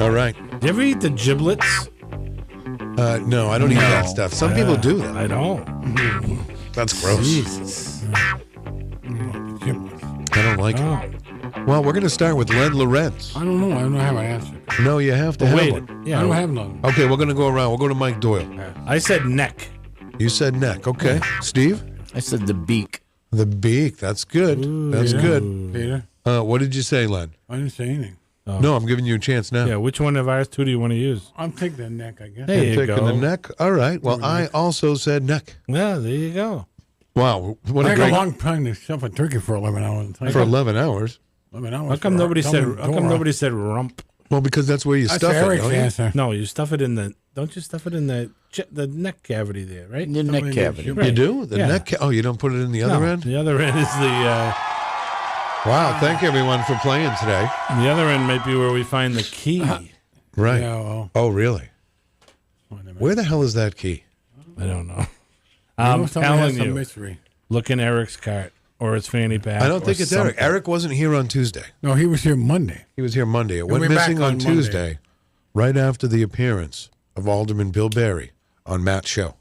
All right. Do you ever eat the giblets? No, I don't eat that stuff. Some people do that. I don't. That's gross. Jesus. I don't like it. Well, we're going to start with Len Lorenz. I don't know. I don't have an answer. No, you have to have one. Yeah, I don't have none. Okay, we're going to go around. We'll go to Mike Doyle. I said neck. You said neck. Okay. Steve? I said the beak. The beak. That's good. That's good. Peter? What did you say, Len? I didn't say anything. No, I'm giving you a chance now. Yeah, which one of ours two do you want to use? I'm taking the neck, I guess. There you Taking go. the neck. All right. Well, I also said neck. Yeah, there you go. Wow. What I a took a great... long time to stuff a turkey for 11 hours. For 11 hours. 11 hours. How come nobody said rump? Well, because that's where you That's stuff it, Eric's don't you? answer. No, you stuff it in the. Don't you stuff it in the neck cavity there, right? The neck cavity. You do? The Yeah. neck? Oh, you don't put it in the other end? The other end is the. Wow. Thank everyone for playing today. The other end might be where we find the key. Right. Yeah, well. Oh, really? Where the hell is that key? I don't know. I'm telling you. Mystery. Look in Eric's cart or his fanny pack. I don't think or it's Eric. something. Eric wasn't here on Tuesday. No, he was here Monday. He was here Monday. It went be back missing on on Tuesday, right after the appearance of Alderman Bill Berry on Matt's show.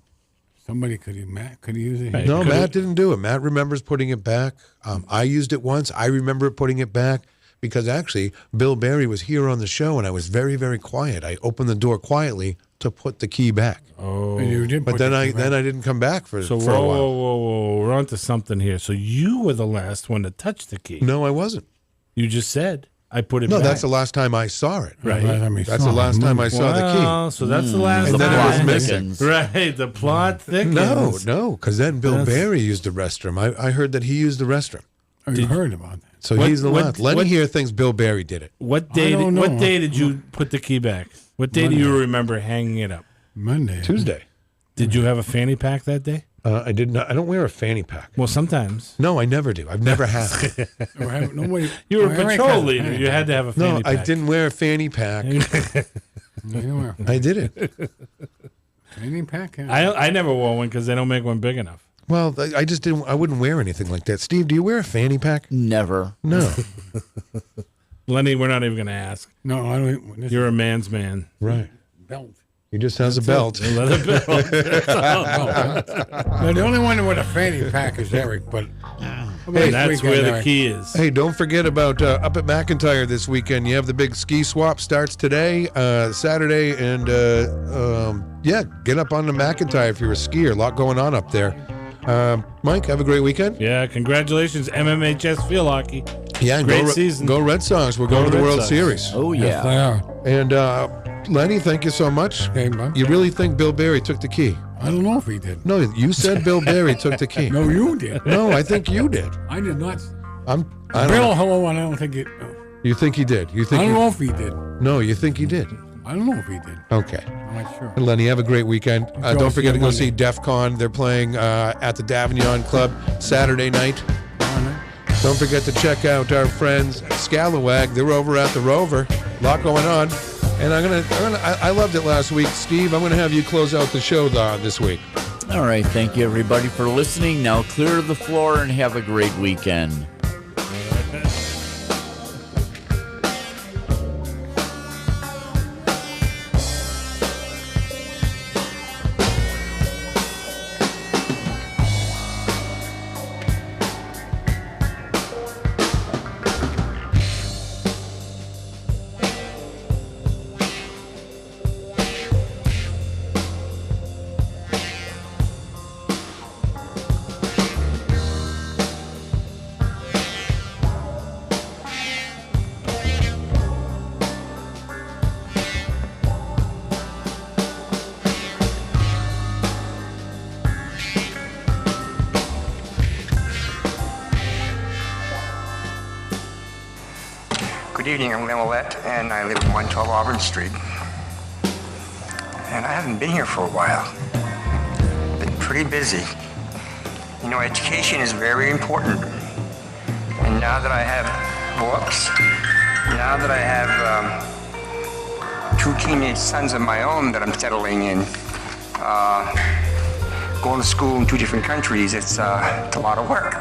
Somebody could use it. Hey. No, Could Matt it- didn't do it. Matt remembers putting it back. I used it once. I remember putting it back because actually Bill Berry was here on the show and I was very, very quiet. I opened the door quietly to put the key back. Oh. And you did But put then the I key back. then I didn't come back for So a while. whoa. We're on to something here. So you were the last one to touch the key. No, I wasn't. You just said I put it No, back. that's the last time I saw it. Right. That's the last time I saw the Well, so that's the last And The then it was plot missing. thickens. Right, the plot key. thickens. No, because then Bill That's- Berry used the restroom. I heard that he used the restroom. Oh, you heard about that. So What- he's the what- last. Lenny what- here thinks Bill Berry did it. What day? don't know. What day did you put the key back? What day do you Monday. remember hanging it up? Monday. Tuesday. Did you have a fanny pack that day? I did not. I don't wear a fanny pack. Well, sometimes. No, I never do. I've never had. Nobody, You were a Eric patrol has a leader. fanny You had to have a fanny No, pack. I didn't wear a fanny pack. No, you were. I did it. Fanny pack? I never wore one because they don't make one big enough. Well, I just didn't. I wouldn't wear anything like that. Steve, do you wear a fanny pack? Never. No. Lenny, we're not even going to ask. No, I don't. This You're a man's man. Right. belt. He just has a belt. Leather belt. No, the only one with a fanny pack is Eric, but And that's where the key is. Hey, don't forget about up at McIntyre this weekend. You have the big ski swap starts today, Saturday, and yeah, get up on the McIntyre if you're a skier. A lot going on up there. Mike, have a great weekend. Yeah, congratulations, MMHS Field Hockey. Yeah, and Great season. Go Red Sox. We're going to the Red World Sox. Series. Oh, yeah. Yes, they are. And Lenny, thank you so much. Okay, bud. You really think Bill Berry took the key? I don't know if he did. No, you said Bill Berry took the key. No, you did. No, I think you did. I did not. I don't Bill, know. hello, and I don't think it. You think he did? You I think? don't know if he did. No, you think he did? I don't know if he did. Okay. I'm not sure. And Lenny, have a great weekend. Enjoy. Don't forget to go See you see DEF CON. They're playing at the Davignon Club Saturday night. Don't forget to check out our friends Scalawag. They're over at the Rover. A lot going on. And I loved it last week. Steve, I'm gonna have you close out the show this week. All right. Thank you, everybody, for listening. Now clear the floor and have a great weekend. Good evening, I'm Glenn Willett, and I live at 112 Auburn Street. And I haven't been here for a while. Been pretty busy. You know, education is very important. And now that I have books, now that I have two teenage sons of my own that I'm settling in, going to school in two different countries, it's a lot of work.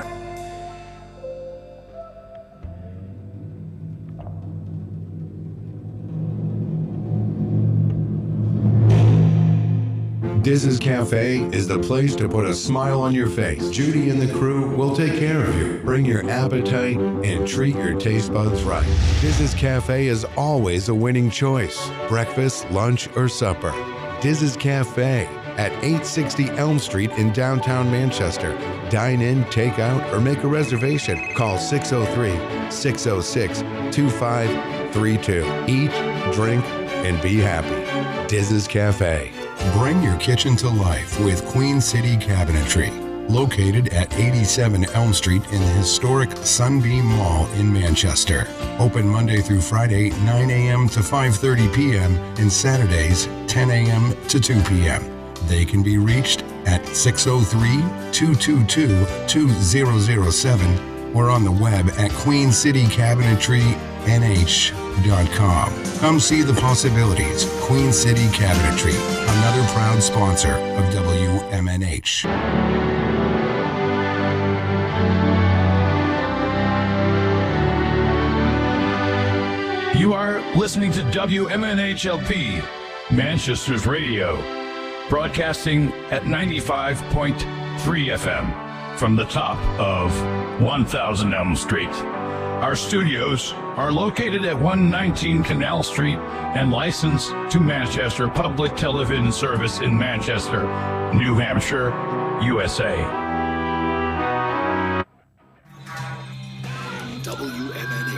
Diz's Cafe is the place to put a smile on your face. Judy and the crew will take care of you. Bring your appetite and treat your taste buds right. Diz's Cafe is always a winning choice. Breakfast, lunch, or supper. Diz's Cafe at 860 Elm Street in downtown Manchester. Dine in, take out, or make a reservation. Call 603-606-2532. Eat, drink, and be happy. Diz's Cafe. Bring your kitchen to life with Queen City Cabinetry, located at 87 Elm Street in the historic Sunbeam Mall in Manchester. Open Monday through Friday, 9 a.m. to 5:30 p.m. and Saturdays, 10 a.m. to 2 p.m. They can be reached at 603-222-2007 or on the web at queencitycabinetrynh.com. Come see the possibilities. Queen City Cabinetry, another proud sponsor of WMNH. You are listening to WMNHLP, Manchester's radio, broadcasting at 95.3 FM from the top of 1000 Elm Street. Our studios are located at 119 Canal Street and licensed to Manchester Public Television Service in Manchester, New Hampshire, USA. WMNH.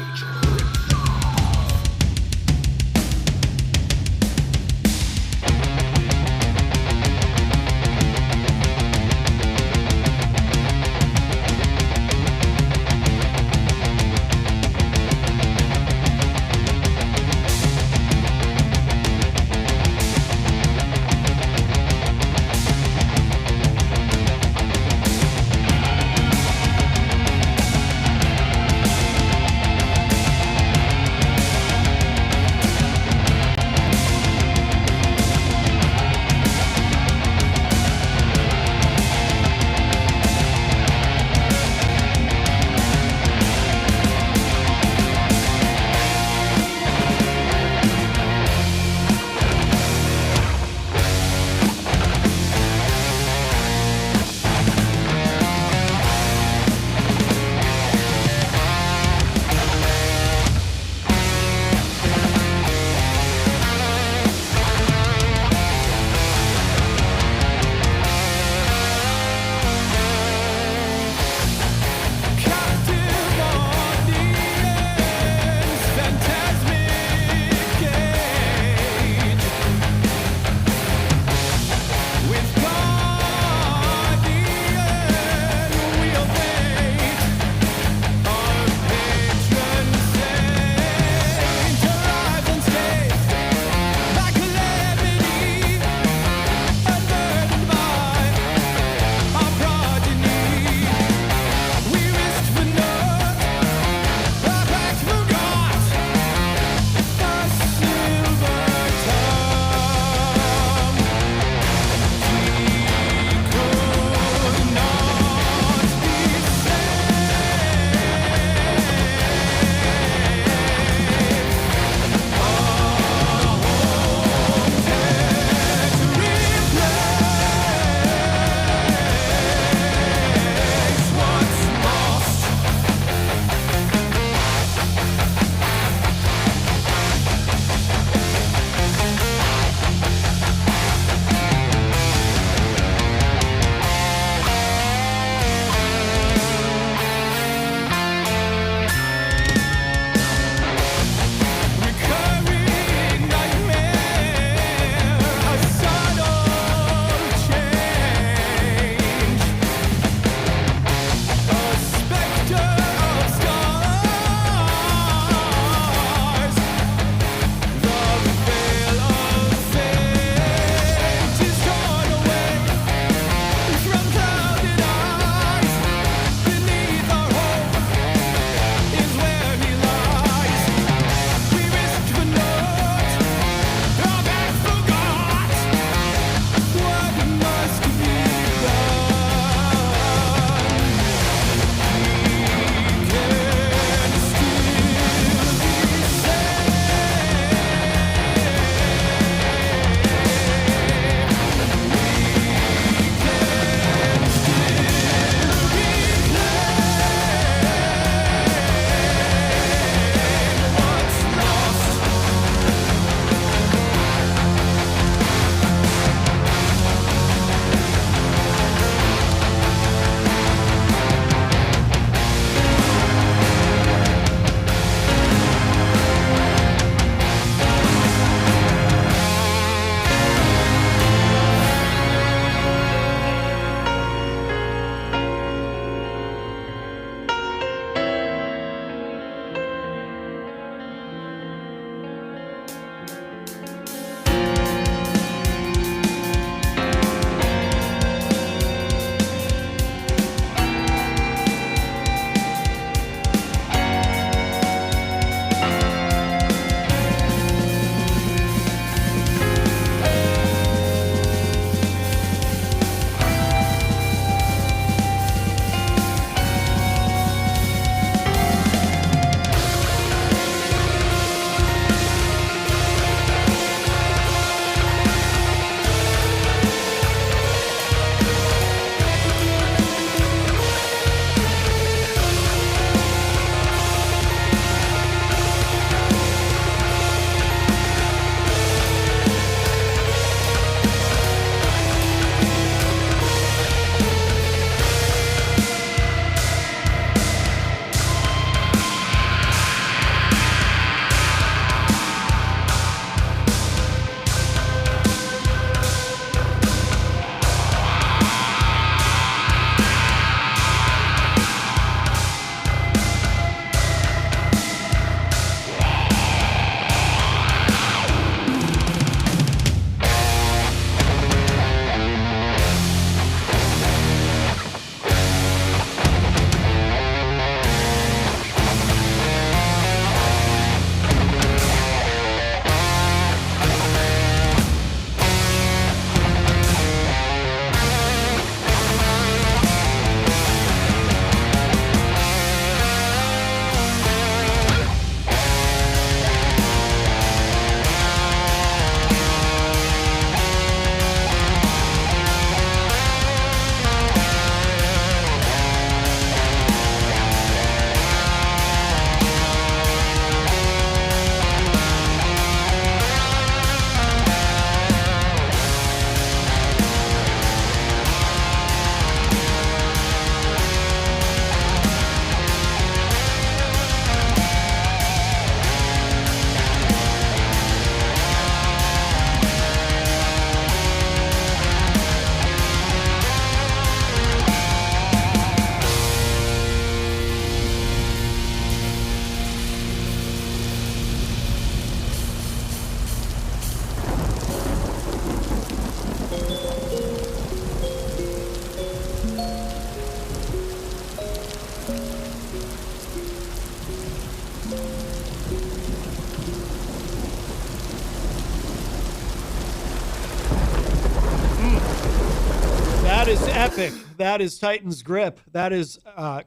That is epic. That is Titan's Grip. That is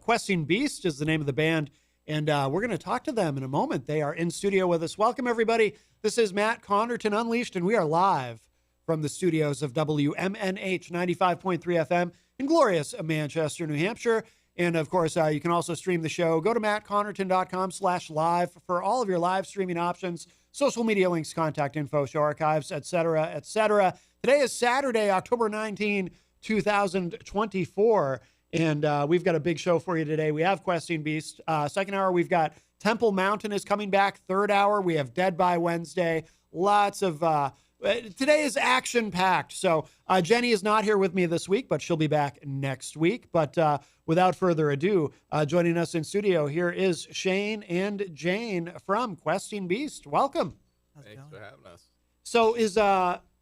Questing Beast is the name of the band. And we're going to talk to them in a moment. They are in studio with us. Welcome, everybody. This is Matt Connarton Unleashed, and we are live from the studios of WMNH 95.3 FM in glorious Manchester, New Hampshire. And, of course, you can also stream the show. Go to mattconnerton.com/live for all of your live streaming options, social media links, contact info, show archives, etc., etc. Today is Saturday, October 19, 2024, and we've got a big show for you today. We have Questing Beast. Second hour, we've got Temple Mountain is coming back. Third hour, we have Dead by Wednesday. Lots of... today is action-packed. So Jenny is not here with me this week, but she'll be back next week. But without further ado, joining us in studio here is Shane and Jane from Questing Beast. Welcome. Thanks for having us. So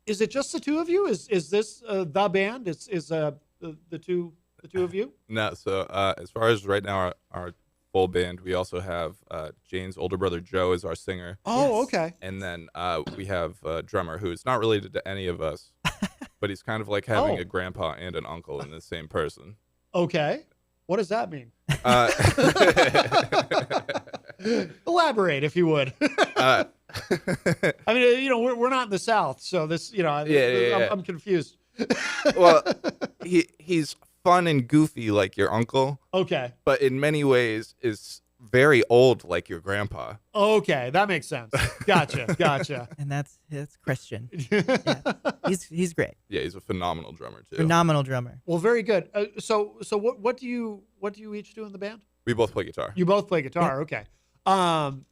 is it just the two of you? Is this the band? The two of you? No, so as far as right now, our full band, we also have Jane's older brother Joe is our singer. Oh, okay. And then we have a drummer who is not related to any of us, but he's kind of like having a grandpa and an uncle in the same person. Okay. What does that mean? Elaborate, if you would. I mean, we're not in the South, so this, I'm confused. Well, he's fun and goofy like your uncle. Okay. But in many ways is very old like your grandpa. Okay, that makes sense. Gotcha. And that's Christian. Yeah. He's great. Yeah, he's a phenomenal drummer too. Phenomenal drummer. Well, very good. So what do you each do in the band? We both play guitar. You both play guitar. Yeah. Okay.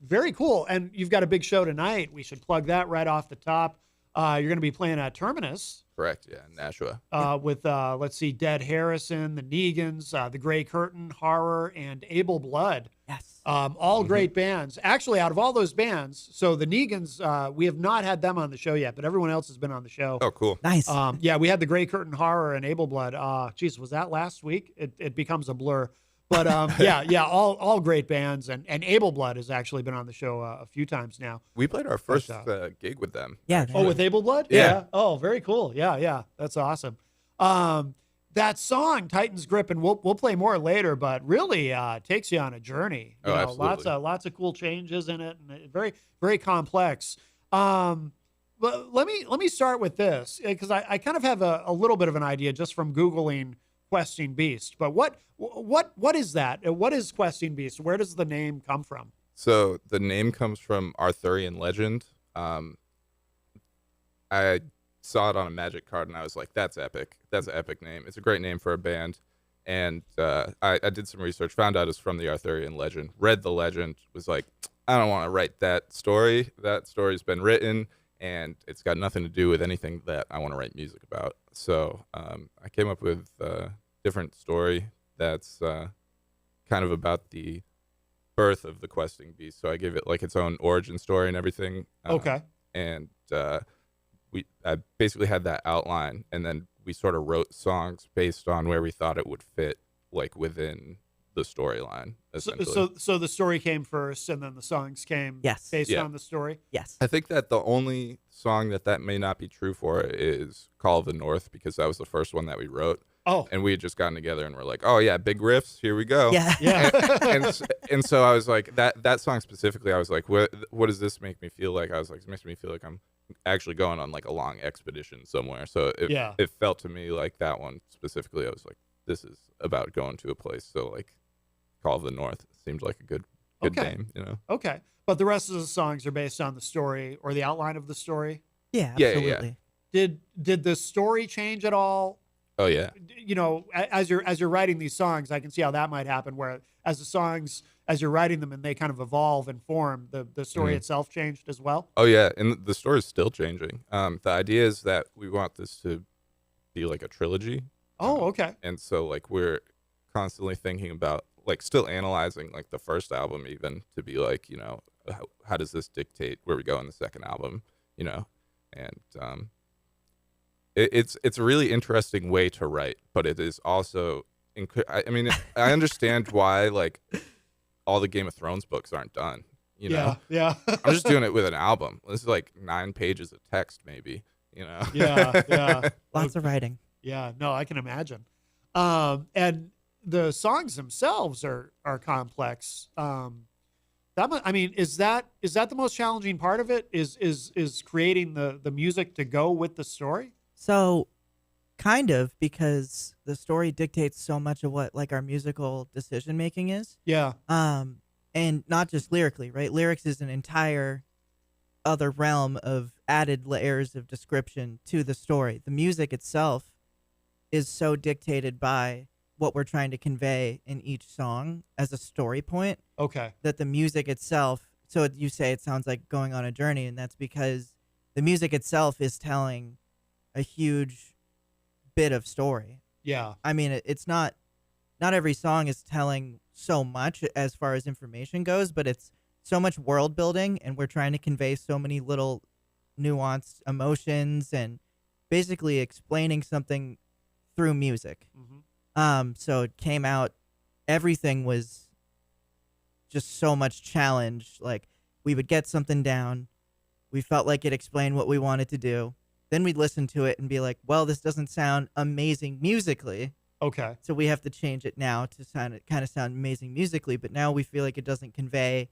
Very cool. And you've got a big show tonight. We should plug that right off the top. You're going to be playing at Terminus. Correct, yeah, Nashua. With, let's see, Dead Harrison, the Negans, the Grey Curtain, Horror, and Able Blood. Yes. All great bands. Actually, out of all those bands, so the Negans, we have not had them on the show yet, but everyone else has been on the show. Oh, cool. Nice. Yeah, we had the Grey Curtain, Horror, and Able Blood. Geez, was that last week? It becomes a blur. But all great bands, and Able Blood has actually been on the show a few times now. We played our first gig with them. Yeah. Oh, with Able Blood? Yeah. Oh, very cool. Yeah. That's awesome. That song, Titan's Grip, and we'll play more later, but really takes you on a journey. You know, absolutely. Lots of cool changes in it, and very, very complex. But let me start with this, because I kind of have a little bit of an idea just from Googling Questing Beast. But what is that? What is Questing Beast? Where does the name come from? So the name comes from Arthurian legend. I saw it on a magic card and I was like, that's epic. That's an epic name. It's a great name for a band. And I did some research, found out it's from the Arthurian legend, read the legend, was like, I don't want to write that story. That story's been written and it's got nothing to do with anything that I want to write music about. So I came up with a different story that's kind of about the birth of the Questing Beast. So I give it like its own origin story and everything. Okay. And I basically had that outline, and then we sort of wrote songs based on where we thought it would fit, like within the storyline. Essentially. So the story came first, and then the songs came based on the story? Yes. I think that the only song that may not be true for is Call of the North, because that was the first one that we wrote. Oh. And we had just gotten together and we're like, oh yeah, big riffs, here we go. Yeah. and so I was like, that song specifically, I was like, what does this make me feel like? I was like, it makes me feel like I'm actually going on like a long expedition somewhere. So it felt to me like that one specifically, I was like, this is about going to a place. So like Call of the North seemed like a good name, you know? Okay. But the rest of the songs are based on the story or the outline of the story? Yeah, absolutely. Yeah. Did the story change at all? Oh yeah. You know, as you're writing these songs, I can see how that might happen, where as you're writing them and they kind of evolve and form, the story itself changed as well? Oh yeah, and the story is still changing. The idea is that we want this to be like a trilogy. Oh, okay. And so like we're constantly thinking about, like, still analyzing like the first album even to be like, you know, how does this dictate where we go in the second album, you know? And it's a really interesting way to write, but it is also I mean, I understand why like all the Game of Thrones books aren't done, you know? Yeah. I'm just doing it with an album. This is like 9 pages of text maybe, you know? Yeah. Lots of writing. Yeah, no, I can imagine. And the songs themselves are complex. I mean, is that the most challenging part of it? Is creating the music to go with the story? So, kind of, because the story dictates so much of what like our musical decision making is. Yeah. And not just lyrically, right? Lyrics is an entire other realm of added layers of description to the story. The music itself is so dictated by what we're trying to convey in each song as a story point. Okay. That the music itself, so you say it sounds like going on a journey, and that's because the music itself is telling a huge bit of story. Yeah. I mean, it's not every song is telling so much as far as information goes, but it's so much world building, and we're trying to convey so many little nuanced emotions and basically explaining something through music. So it came out, everything was just so much challenge. Like, we would get something down, we felt like it explained what we wanted to do, then we'd listen to it and be like, well, this doesn't sound amazing musically. Okay. So we have to change it now to sound amazing musically, but now we feel like it doesn't convey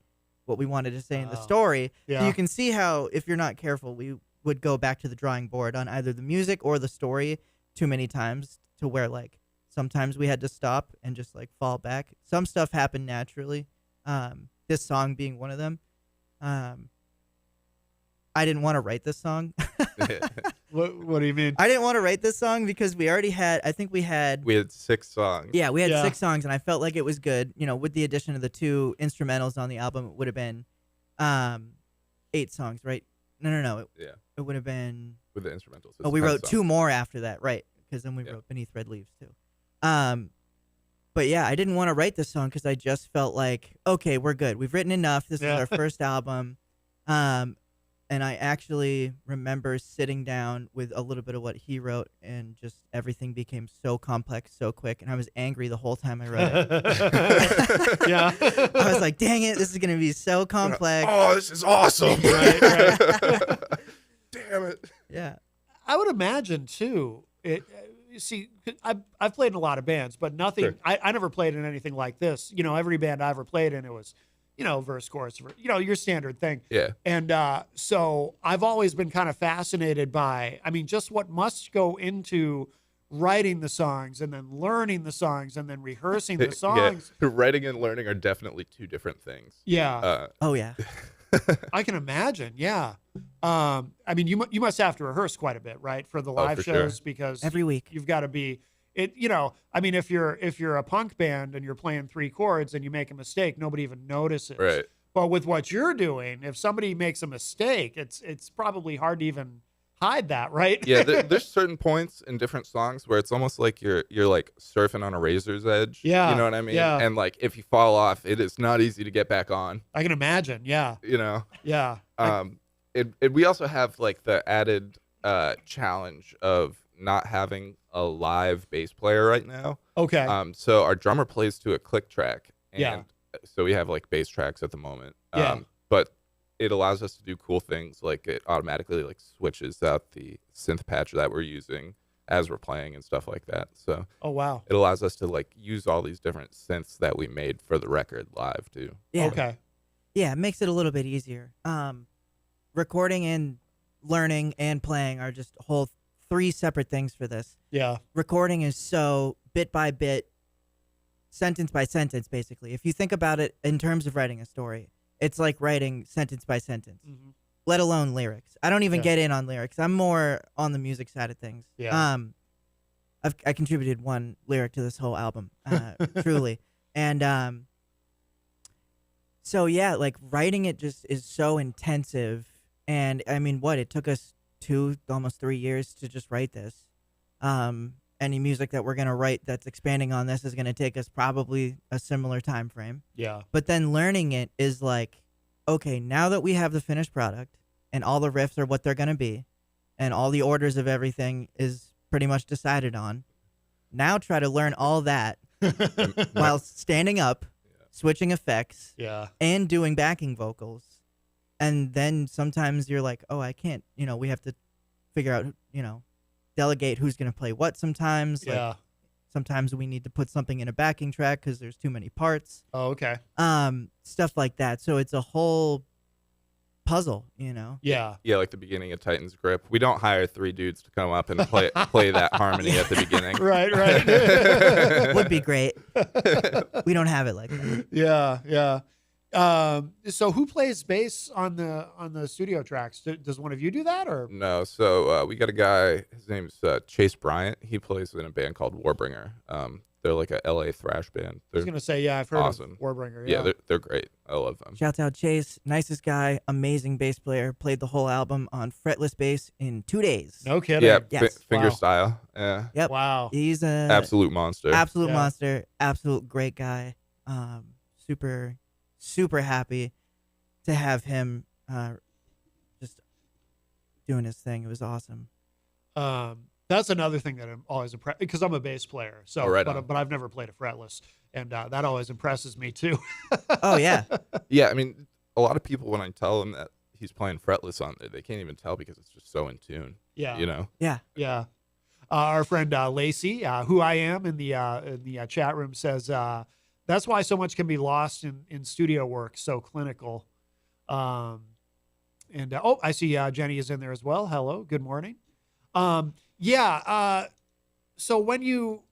what we wanted to say in the story. Yeah. So you can see how, if you're not careful, we would go back to the drawing board on either the music or the story too many times, to where like sometimes we had to stop and just like fall back. Some stuff happened naturally. This song being one of them. I didn't want to write this song. What do you mean? I didn't want to write this song because we already had, I think we had 6 songs. Yeah, we had 6 songs, and I felt like it was good. You know, with the addition of the 2 instrumentals on the album, it would have been 8 songs, right? No. It would have been... With the instrumentals. Oh, we wrote 2 more after that, right? Because then we wrote Beneath Red Leaves, too. But yeah, I didn't want to write this song because I just felt like, okay, we're good. We've written enough. This is our first album. And I actually remember sitting down with a little bit of what he wrote, and just everything became so complex so quick, and I was angry the whole time I wrote it. Yeah. I was like, dang it, this is going to be so complex. Oh, this is awesome. Right. Damn it. Yeah. I would imagine too. You see, I've played in a lot of bands, but nothing. Sure. I never played in anything like this. You know, every band I ever played in, it was, you know, verse, chorus, your standard thing. Yeah. And so I've always been kind of fascinated by, I mean, just what must go into writing the songs and then learning the songs and then rehearsing the songs. Yeah. Writing and learning are definitely 2 different things. Yeah. Oh yeah. I can imagine. Yeah. I mean, you must have to rehearse quite a bit, right, for the live for shows, sure. because Every week you've got to be it. You know, I mean, if you're a punk band and you're playing 3 chords and you make a mistake, nobody even notices. Right. But with what you're doing, if somebody makes a mistake, it's probably hard to even hide that, right? Yeah, there's certain points in different songs where it's almost like you're like surfing on a razor's edge. Yeah, you know what I mean? yeah. And like if you fall off, it is not easy to get back on. I can imagine. Yeah. You know. Yeah. We also have like the added challenge of not having a live bass player right now. Okay. So our drummer plays to a click track. And Yeah. So we have like bass tracks at the moment. Yeah. But it allows us to do cool things, like it automatically like switches out the synth patch that we're using as we're playing and stuff like that. So Oh wow. it allows us to like use all these different synths that we made for the record live too. Yeah. Okay. Yeah, it makes it a little bit easier. Recording and learning and playing are just whole 3 separate things for this. Yeah. Recording is so bit by bit, sentence by sentence, basically. If you think about it in terms of writing a story, it's like writing sentence by sentence, let alone lyrics. I don't even get in on lyrics. I'm more on the music side of things. Yeah. I contributed 1 lyric to this whole album, truly. And so, yeah, like writing it just is so intensive. And I mean, it took us 2, almost 3 years to just write this. Any music that we're going to write that's expanding on this is going to take us probably a similar time frame. Yeah. But then learning it is like, okay, now that we have the finished product and all the riffs are what they're going to be and all the orders of everything is pretty much decided on, now try to learn all that while standing up, switching effects, and doing backing vocals. And then sometimes you're like, oh, I can't, we have to figure out, delegate who's going to play what sometimes. Yeah. Like, sometimes we need to put something in a backing track because there's too many parts. Oh, okay. Stuff like that. So it's a whole puzzle, you know? Yeah. Yeah, like the beginning of Titan's Grip. We don't hire 3 dudes to come up and play that harmony at the beginning. Right. Would be great. We don't have it like that. Yeah. So who plays bass on the studio tracks? Does one of you do that, or? No, so we got a guy, his name's Chase Bryant. He plays in a band called Warbringer. They're like a LA thrash band. I was going to say, yeah, I've heard awesome. of Warbringer. Yeah, they're great. I love them. Shouts out Chase, nicest guy, amazing bass player. Played the whole album on fretless bass in 2 days. No kidding. Yeah, Yes. finger Wow. style. Yeah. Yep. Wow. He's a Absolute monster. absolute Yeah. monster, absolute great guy. Super happy to have him just doing his thing. It was awesome. That's another thing that I'm always impressed, because I'm a bass player. So, Oh, right on. but I've never played a fretless, and that always impresses me too. Oh yeah. Yeah, I mean, a lot of people, when I tell them that he's playing fretless on there, they can't even tell because it's just so in tune. Yeah. You know? Yeah. Yeah. Our friend Lacey, who I am in the chat room, says that's why so much can be lost in studio work. So clinical. I see Jenny is in there as well. Hello, good morning. So when you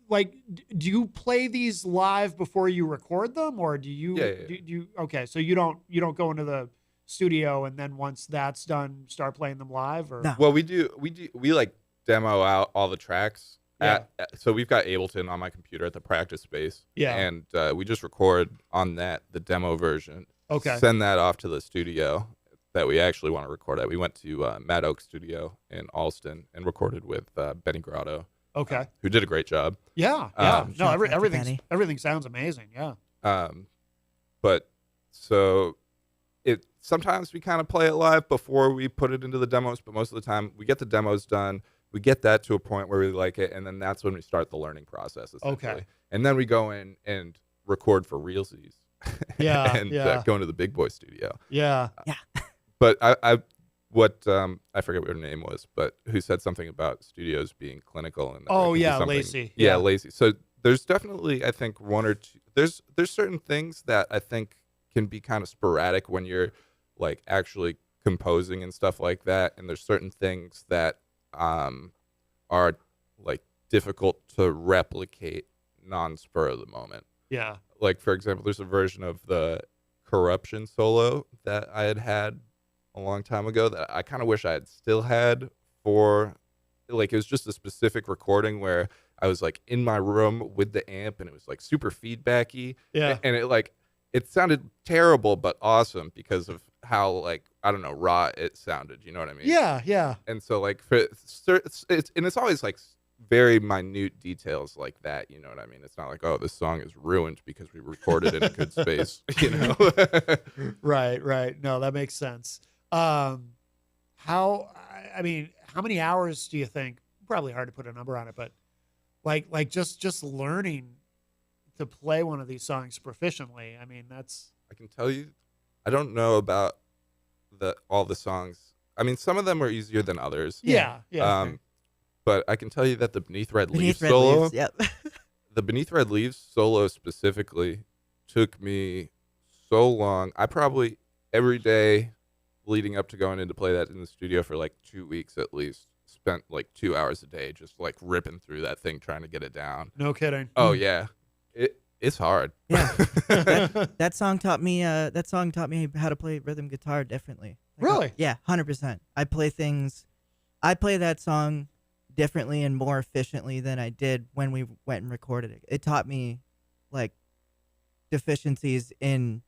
do you play these live before you record them, or do you? Yeah. Do you? Okay, so you don't go into the studio and then once that's done start playing them live, or? No. Well, we like demo out all the tracks. Yeah. So we've got Ableton on my computer at the practice space. Yeah. And we just record on that, the demo version. Okay. Send that off to the studio that we actually want to record at. We went to Mad Oak Studio in Alston and recorded with Benny Grotto. Okay. Who did a great job. Yeah. Yeah. No, Shout out to everything sounds amazing. Yeah. But so sometimes we kind of play it live before we put it into the demos, but most of the time we get the demos done. We get that to a point where we like it, and then that's when we start the learning process. Okay. And then we go in and record for realsies. Yeah. and yeah. go into the big boy studio. Yeah. But I forget what her name was, but who said something about studios being clinical and Oh, there can be yeah, something- Lacey. Yeah, Yeah. Lacey. So there's definitely, I think, one or two. There's certain things that I think can be kind of sporadic when you're like actually composing and stuff like that, and there's certain things that are like difficult to replicate non-spur of the moment. Yeah. Like, for example, there's a version of the Corruption solo that I had a long time ago that I kind of wish I had still had for, like, it was just a specific recording where I was like in my room with the amp and it was like super feedbacky. Yeah. And it sounded terrible but awesome because of how, like, I don't know, raw it sounded, you know what I mean? Yeah. Yeah. And so, like, it's always like very minute details like that, you know what I mean? It's not like, oh, this song is ruined because we recorded in a good space, you know? Right. No, that makes sense. How many hours do you think? Probably hard to put a number on it, but like just learning to play one of these songs proficiently. I mean, that's. I can tell you, I don't know about all the songs. I mean, some of them are easier than others. Yeah. But I can tell you that the Beneath Red Leaves Red solo, Leaves, yep. the Beneath Red Leaves solo specifically took me so long. I probably every day leading up to going in to play that in the studio for like 2 weeks at least, spent like 2 hours a day just like ripping through that thing trying to get it down. No kidding. Oh yeah, it's hard. Yeah. that song taught me how to play rhythm guitar differently. Really? Yeah, 100%. I play that song differently and more efficiently than I did when we went and recorded it. It taught me like deficiencies in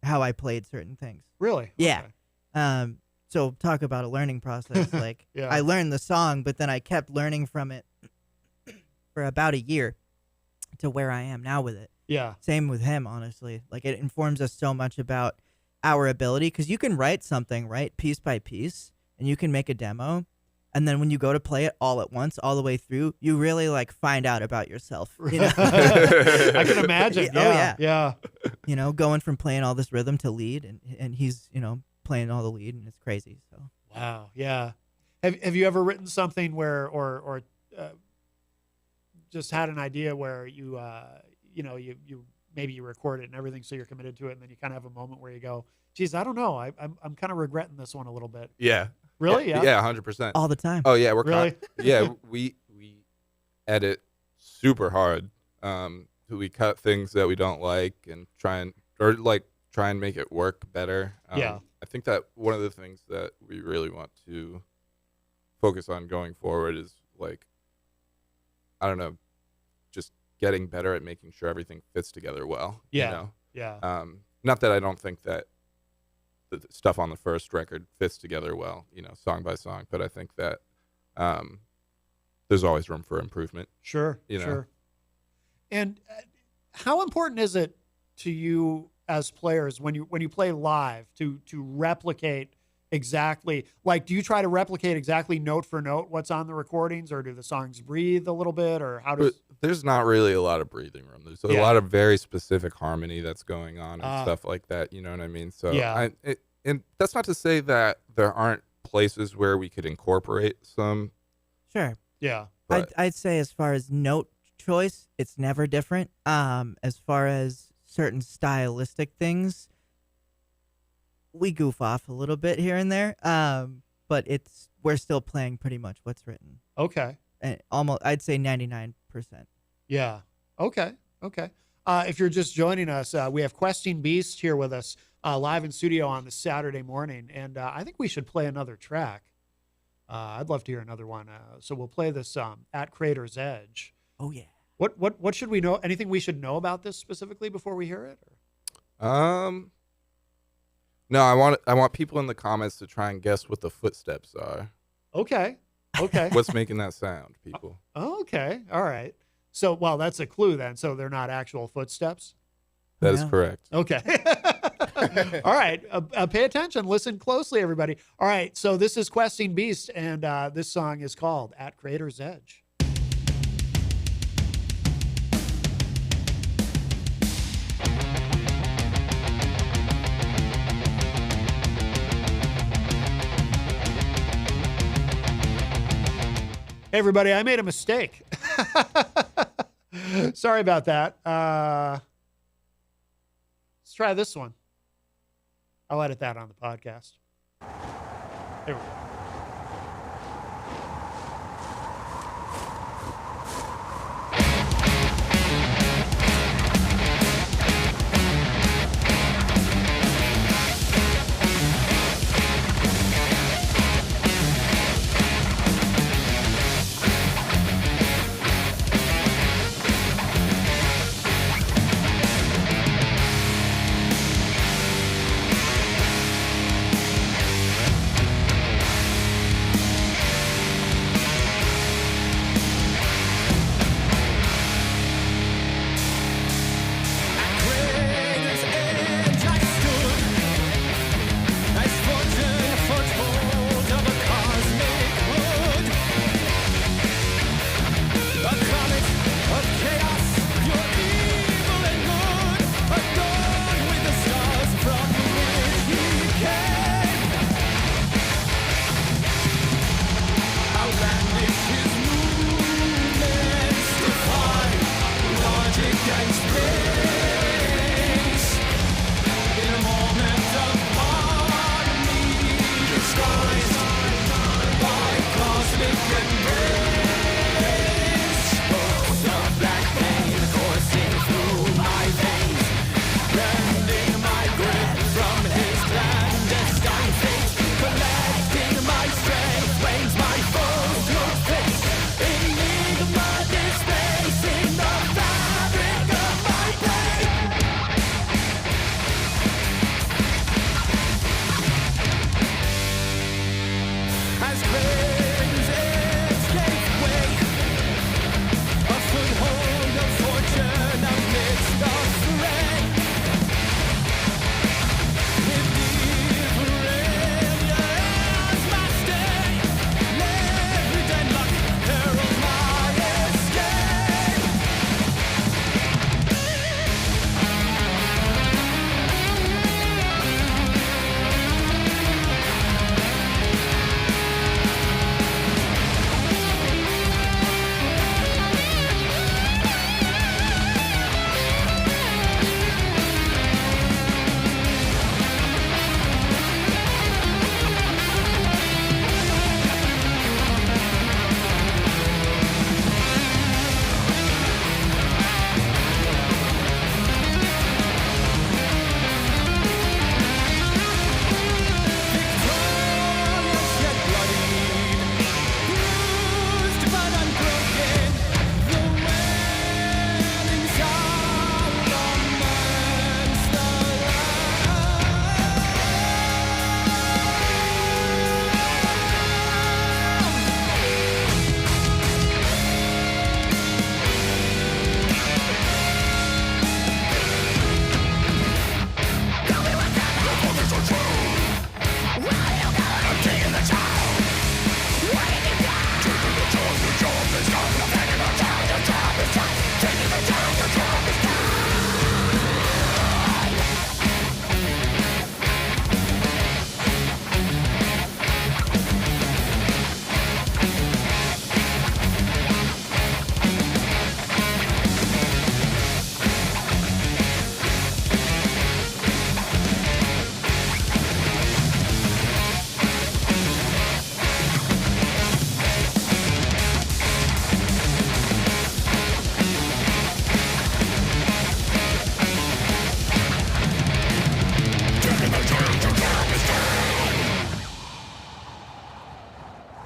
how I played certain things. Really? Yeah. Okay. So talk about a learning process. Like Yeah. I learned the song, but then I kept learning from it for about a year to where I am now with it. Yeah. Same with him, honestly. Like it informs us so much about our ability, because you can write something, right, piece by piece, and you can make a demo. And then when you go to play it all at once, all the way through, you really like find out about yourself. You know? I can imagine. Oh, yeah. Yeah. You know, going from playing all this rhythm to lead, and he's, you know, playing all the lead, and it's crazy. So Wow. Yeah. Have you ever written something where or just had an idea where you maybe you record it and everything, so you're committed to it, and then you kind of have a moment where you go, geez, I don't know, I'm kind of regretting this one a little bit. Yeah. Really? Yeah. Yeah, 100%. All the time. Oh yeah, we're Really? yeah, we edit super hard. We cut things that we don't like and try and make it work better. Yeah. I think that one of the things that we really want to focus on going forward is like, I don't know, just getting better at making sure everything fits together well. Yeah. You know? Yeah. Not that I don't think that the stuff on the first record fits together well, song by song, but I think that there's always room for improvement. Sure. You know? Sure. And how important is it to you as players when you play live to replicate exactly, like, do you try to replicate exactly note for note what's on the recordings, or do the songs breathe a little bit, or how does? There's not really a lot of breathing room. There's a lot of very specific harmony that's going on and stuff like that. You know what I mean? So yeah. And that's not to say that there aren't places where we could incorporate some. Sure. Yeah. I'd say as far as note choice, it's never different. As far as certain stylistic things, we goof off a little bit here and there. But we're still playing pretty much what's written. Okay. And almost, I'd say 99%. Yeah. Okay. If you're just joining us, we have Questing Beast here with us live in studio on this Saturday morning, and I think we should play another track. I'd love to hear another one. So we'll play this At Crater's Edge. Oh yeah. What should we know? Anything we should know about this specifically before we hear it? No, I want people in the comments to try and guess what the footsteps are. Okay. What's making that sound, people? Okay. All right. So, well, that's a clue then. So they're not actual footsteps? That is correct. Okay. All right. Pay attention. Listen closely, everybody. All right. So this is Questing Beast, and this song is called At Crater's Edge. Hey, everybody, I made a mistake. Sorry about that. Let's try this one. I'll edit that on the podcast. There we go.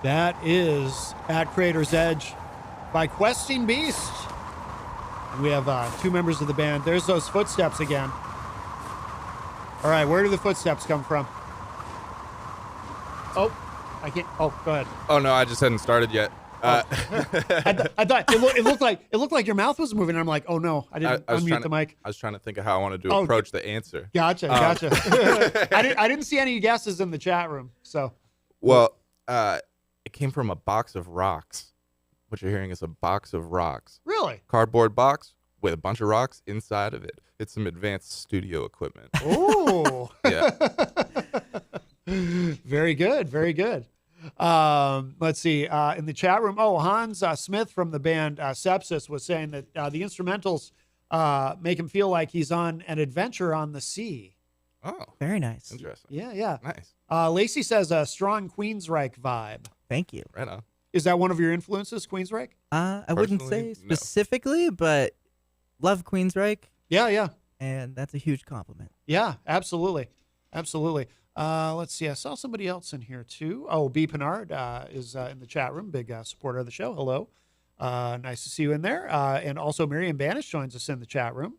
That is At Crater's Edge by Questing Beast. We have 2 members of the band. There's those footsteps again. All right, where do the footsteps come from? Oh, I can't. Oh, go ahead. Oh no, I just hadn't started yet. I thought it looked like your mouth was moving. And I'm like, oh no, I didn't unmute the mic. I was trying to think of how I wanted to approach the answer. Gotcha. I didn't see any guesses in the chat room. So, well, it came from a box of rocks. What you're hearing is a box of rocks. Really? Cardboard box with a bunch of rocks inside of it. It's some advanced studio equipment. Oh. Yeah. Very good. Very good. Let's see. In the chat room, Hans Smith from the band Sepsis was saying that the instrumentals make him feel like he's on an adventure on the sea. Oh, very nice. Interesting. Yeah. Nice. Lacey says a strong Queensryche vibe. Thank you. Right on. Is that one of your influences, Queensryche? I wouldn't say specifically, but love Queensryche. Yeah. And that's a huge compliment. Yeah, absolutely. Let's see. I saw somebody else in here too. Oh, B. Pinard is in the chat room. Big supporter of the show. Hello. Nice to see you in there. And also Miriam Banish joins us in the chat room.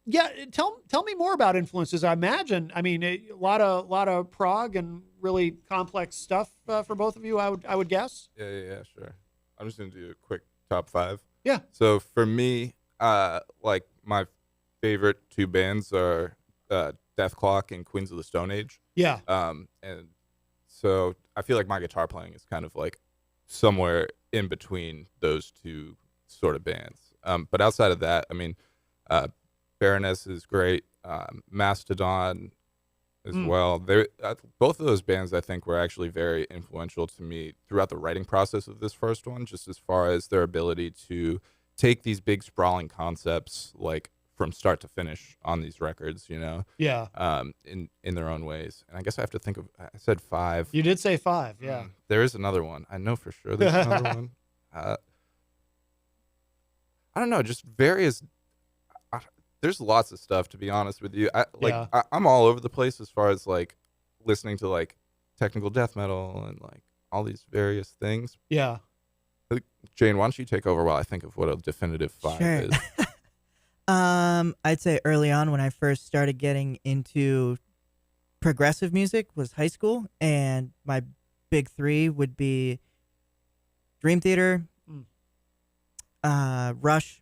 Yeah, tell me more about influences. I imagine, a lot of prog and really complex stuff for both of you. I would guess. Yeah, sure. I'm just gonna do a quick top 5. Yeah. So for me, like my favorite 2 bands are Death Clock and Queens of the Stone Age. Yeah. And so I feel like my guitar playing is kind of like somewhere in between those 2 sort of bands. But outside of that, Baroness is great. Mastodon as well. Both of those bands, I think, were actually very influential to me throughout the writing process of this first one, just as far as their ability to take these big sprawling concepts, like from start to finish on these records, Yeah. in their own ways. And I guess I have to think of, I said 5. You did say 5, yeah. There is another one. I know for sure there's another one. I don't know, just various. There's lots of stuff, to be honest with you. I'm all over the place as far as like listening to like technical death metal and like all these various things. Yeah. Jane, why don't you take over while I think of what a definitive 5 is? I'd say early on when I first started getting into progressive music was high school, and my big 3 would be Dream Theater, Rush,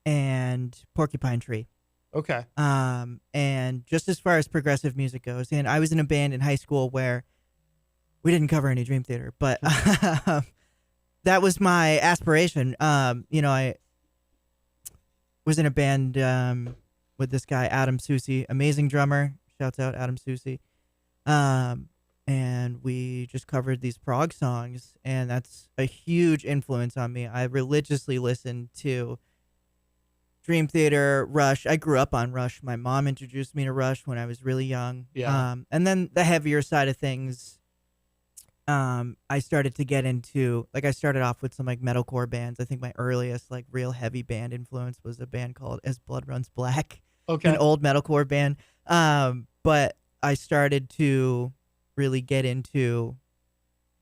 and Porcupine Tree. Okay. And just as far as progressive music goes, and I was in a band in high school where we didn't cover any Dream Theater, but that was my aspiration. I was in a band with this guy, Adam Susi, amazing drummer. Shouts out Adam Susi. And we just covered these prog songs, and that's a huge influence on me. I religiously listened to Dream Theater, Rush. I grew up on Rush. My mom introduced me to Rush when I was really young. Yeah. And then the heavier side of things, I started to get into, like, I started off with some like metalcore bands. I think my earliest like real heavy band influence was a band called As Blood Runs Black. Okay. An old metalcore band. But I started to really get into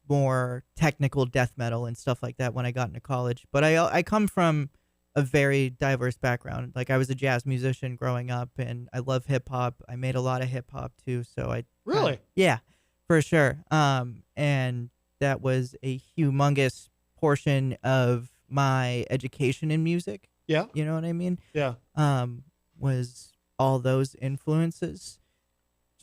more technical death metal and stuff like that when I got into college. But I come from a very diverse background. Like, I was a jazz musician growing up, and I love hip hop. I made a lot of hip hop too. So I really, yeah, for sure. And that was a humongous portion of my education in music. Yeah, you know what I mean. Yeah, was all those influences.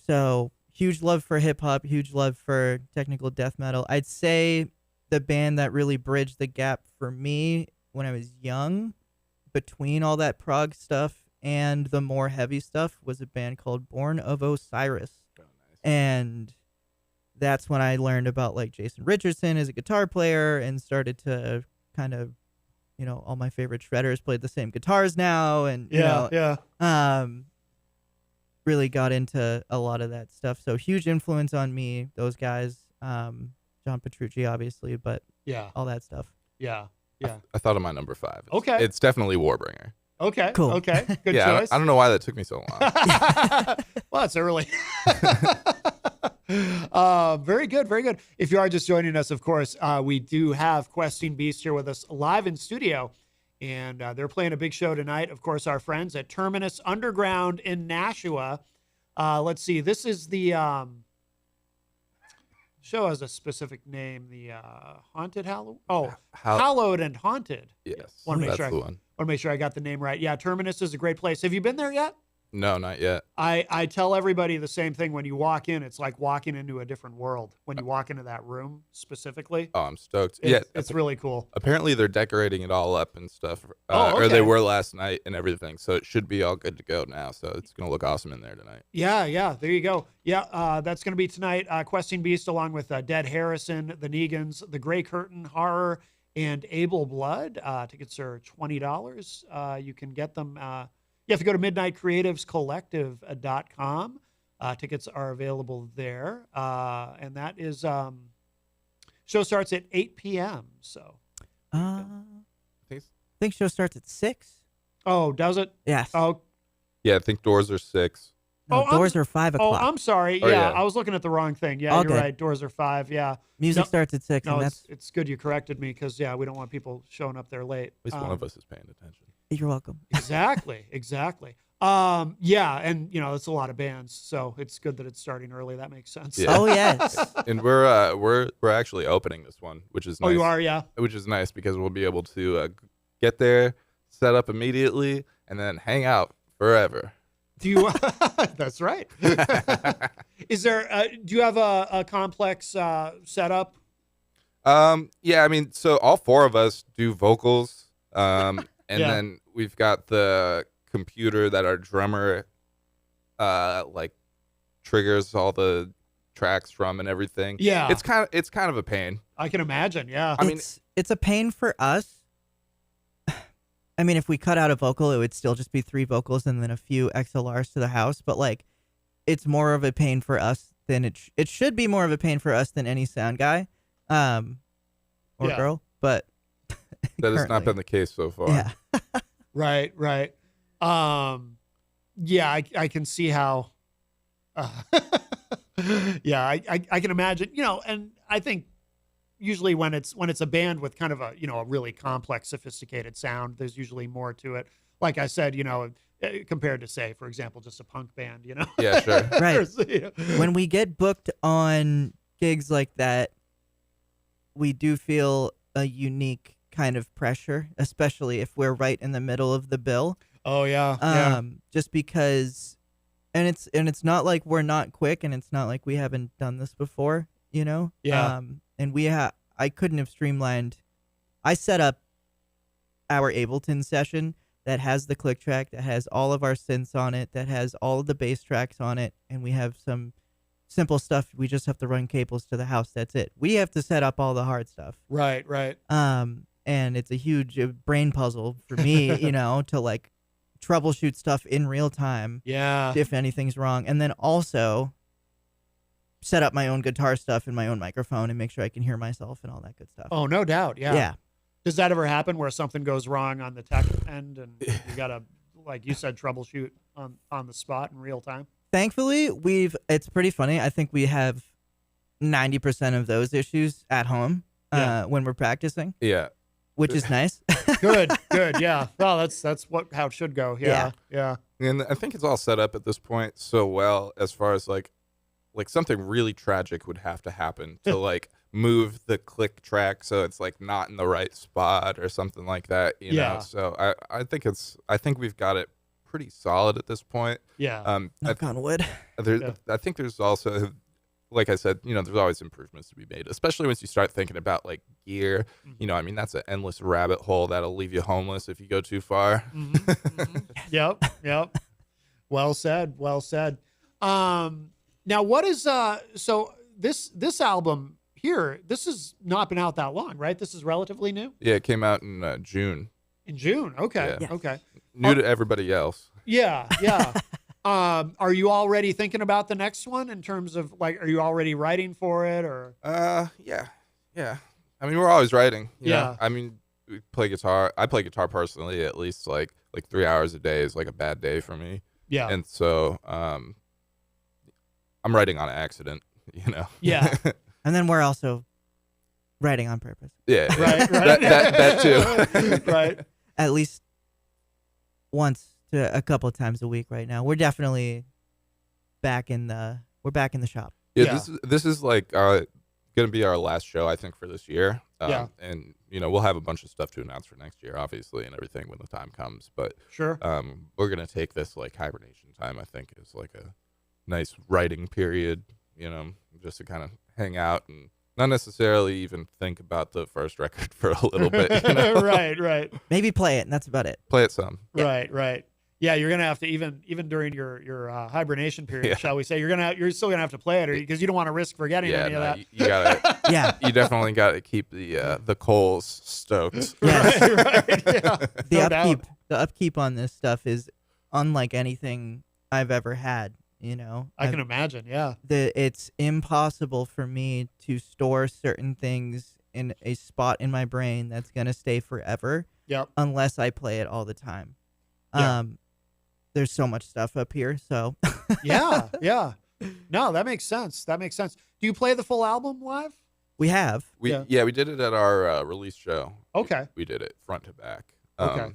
So huge love for hip hop, huge love for technical death metal. I'd say the band that really bridged the gap for me when I was young between all that prog stuff and the more heavy stuff was a band called Born of Osiris. Oh, nice. And that's when I learned about like Jason Richardson as a guitar player and started to kind of, all my favorite shredders played the same guitars now. And, really got into a lot of that stuff. So huge influence on me, those guys, John Petrucci, obviously, but all that stuff. Yeah. I thought of my number 5. Okay. It's definitely Warbringer. Okay. Cool. Okay. Good yeah, choice. I don't know why that took me so long. Well, it's early. Very good, very good. If you are just joining us, of course, we do have Questing Beast here with us live in studio, and they're playing a big show tonight. Of course, our friends at Terminus Underground in Nashua. Let's see. This is the show has a specific name. The Haunted Halloween. Oh, Hallowed and Haunted. Yes, Want to make that's sure the one. Want to make sure I got the name right. Yeah, Terminus is a great place. Have you been there yet? No, not yet. I tell everybody the same thing when you walk in. It's like walking into a different world when you walk into that room specifically. Oh, I'm stoked. It's really cool. Apparently, they're decorating it all up and stuff. Okay. Or they were last night and everything. So it should be all good to go now. So it's going to look awesome in there tonight. Yeah. There you go. Yeah, that's going to be tonight. Questing Beast along with Dead Harrison, the Negans, the Grey Curtain Horror, and Able Blood. Tickets are $20. You can get them. You have to go to midnightcreativescollective.com. Tickets are available there. And that is, show starts at 8 p.m. So, I think show starts at 6. Oh, does it? Yes. Oh, Yeah, I think doors are 6. No, doors are 5 o'clock. Oh, I'm sorry. Oh, yeah, yeah. I was looking at the wrong thing. Yeah, Okay. you're right. Doors are 5. Yeah. Music starts at 6. No, and it's good you corrected me because, yeah, we don't want people showing up there late. At least one of us is paying attention. You're welcome. Exactly. Yeah, and it's a lot of bands, so it's good that it's starting early. That makes sense. Yeah. Oh, yes. And we're actually opening this one, which is nice. Oh, you are, yeah. Which is nice because we'll be able to get there, set up immediately, and then hang out forever. Do you? That's right. Is there? Do you have a complex setup? Yeah, I mean, so all 4 of us do vocals, and Yeah. then we've got the computer that our drummer triggers all the tracks from and everything. Yeah. It's kind of a pain. I can imagine. Yeah. I mean, it's a pain for us. I mean, if we cut out a vocal, it would still just be 3 vocals and then a few XLRs to the house. But it's more of a pain for us than it should be more of a pain for us than any sound guy, or Yeah. girl. But that has not currently. been the case so far. Yeah. Right. Yeah, I can see how. Yeah, I can imagine. And I think usually when it's a band with kind of a a really complex, sophisticated sound, there's usually more to it. Like I said, compared to say, for example, just a punk band. Yeah, sure. Right. When we get booked on gigs like that, we do feel a unique kind of pressure, especially if we're right in the middle of the bill. Oh yeah. Just because, and it's not like we're not quick, and it's not like we haven't done this before, Yeah. And I couldn't have streamlined. I set up our Ableton session that has the click track, that has all of our synths on it, that has all of the bass tracks on it, and we have some simple stuff. We just have to run cables to the house. That's it. We have to set up all the hard stuff. Right. And it's a huge brain puzzle for me, to troubleshoot stuff in real time. Yeah. If anything's wrong. And then also set up my own guitar stuff and my own microphone and make sure I can hear myself and all that good stuff. Oh, no doubt. Yeah. Yeah. Does that ever happen where something goes wrong on the tech end and you got to, like you said, troubleshoot on the spot in real time? Thankfully, it's pretty funny. I think we have 90% of those issues at home when we're practicing. Yeah. Which is nice. Good. Yeah. Well, that's how it should go. Yeah. And I think it's all set up at this point so well, as far as like something really tragic would have to happen to move the click track so it's not in the right spot or something like that. You know. So I think we've got it pretty solid at this point. Yeah. Knock on wood. I think there's also, like I said, there's always improvements to be made, especially once you start thinking about gear. I mean, that's an endless rabbit hole that'll leave you homeless if you go too far. Yep. Well said. Now, what is so this album here? This has not been out that long, right? This is relatively new. Yeah, it came out in June. In June. Okay. Yeah. Okay. New to everybody else. Yeah. Are you already thinking about the next one in terms of are you already writing for it or? Yeah. I mean, we're always writing. You Yeah. know? I mean, we play guitar. I play guitar personally at least like 3 hours a day is a bad day for me. Yeah. And so I'm writing on accident. you know. Yeah. And then we're also writing on purpose. Yeah. Right. That too. Right. At least once to a couple of times a week right now. We're definitely back in the shop. Yeah. This is like gonna be our last show, I think, for this year. Yeah. And we'll have a bunch of stuff to announce for next year, obviously, and everything when the time comes. But Sure. we're gonna take this like hibernation time. I think is like a nice writing period. Just to kind of hang out and not necessarily even think about the first record for a little bit. Right. Maybe play it, and that's about it. Play it some. Yeah. Right. Yeah, you're gonna have to even during your hibernation period, shall we say, you're still gonna have to play it, because you don't want to risk forgetting any of that. You gotta. Yeah. You definitely gotta keep the coals stoked. Yes. Right. Yeah. The upkeep on this stuff is unlike anything I've ever had. I can imagine. Yeah. It's impossible for me to store certain things in a spot in my brain that's gonna stay forever. Yep. Unless I play it all the time. Yeah. There's so much stuff up here, so. Yeah. No, that makes sense. Do you play the full album live? We have. We did it at our release show. Okay. We did it front to back. Okay.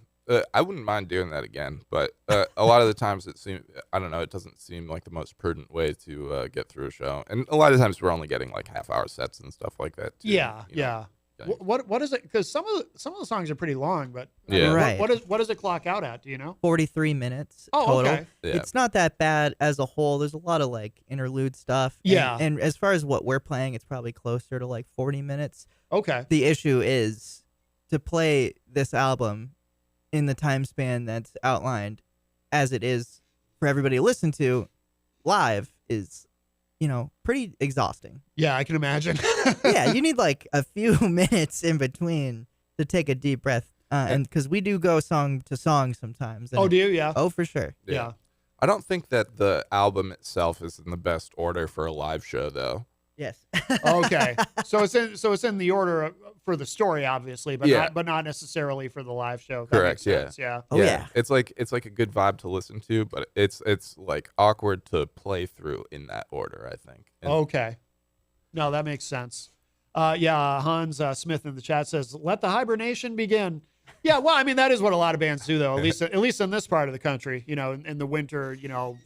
I wouldn't mind doing that again, but a lot of the times it doesn't seem like the most prudent way to get through a show. And a lot of times we're only getting like half-hour sets and stuff like that too, Yeah. What is it? Because some of the songs are pretty long, but Yeah. Right. What does it clock out at? Do you know? 43 minutes Oh, total. okay. Yeah. It's not that bad as a whole. There's a lot of like interlude stuff. Yeah. And as far as what we're playing, it's probably closer to like 40 minutes. Okay. The issue is to play this album in the time span that's outlined as it is for everybody to listen to live is, pretty exhausting. Yeah, I can imagine. Yeah, you need like a few minutes in between to take a deep breath. And because we do go song to song sometimes. Oh, do you? Yeah. Oh, for sure. Yeah. I don't think that the album itself is in the best order for a live show, though. Yes. Okay. So it's in the order for the story, obviously, but Yeah. not necessarily for the live show. That Correct. makes sense, yeah. Oh, yeah. It's like a good vibe to listen to, but it's like awkward to play through in that order, I think. And Okay. No, that makes sense. Hans Smith in the chat says, "Let the hibernation begin." Yeah, well, I mean, that is what a lot of bands do, though. At least in this part of the country, in the winter,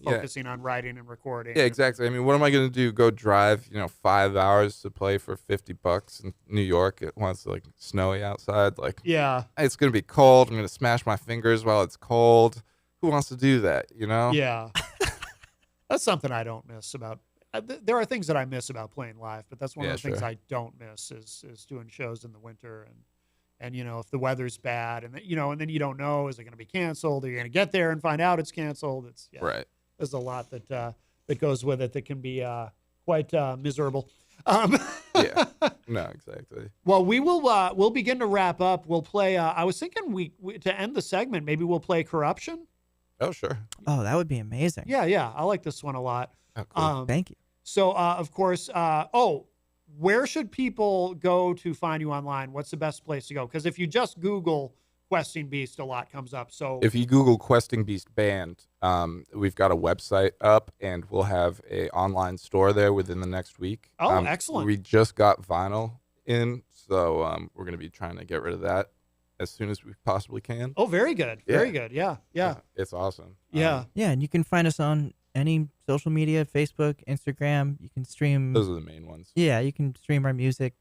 focusing on writing and recording. Yeah, exactly. I mean, what am I going to do? Go drive, 5 hours to play for $50 in New York when it's like snowy outside? Like, Yeah. it's going to be cold. I'm going to smash my fingers while it's cold. Who wants to do that? Yeah. That's something I don't miss about. There are things that I miss about playing live, but that's one of the things sure. I don't miss is doing shows in the winter and if the weather's bad and then you don't know, is it going to be canceled? Are you going to get there and find out it's canceled? Right. There's a lot that goes with it that can be quite miserable. Yeah. No, exactly. Well, we'll begin to wrap up. We'll play. I was thinking we to end the segment, maybe we'll play Corruption. Oh, sure. Oh, that would be amazing. Yeah. I like this one a lot. Oh, cool. Thank you. So, of course, where should people go to find you online? What's the best place to go? Because if you just Google Questing Beast, a lot comes up. So if you Google Questing Beast Band, we've got a website up, and we'll have a online store there within the next week. Oh, excellent. We just got vinyl in, so we're going to be trying to get rid of that as soon as we possibly can. Oh, very good. Yeah. Very good. Yeah. It's awesome. Yeah. Yeah, and you can find us on any social media, Facebook, Instagram. You can stream. Those are the main ones. Yeah, you can stream our music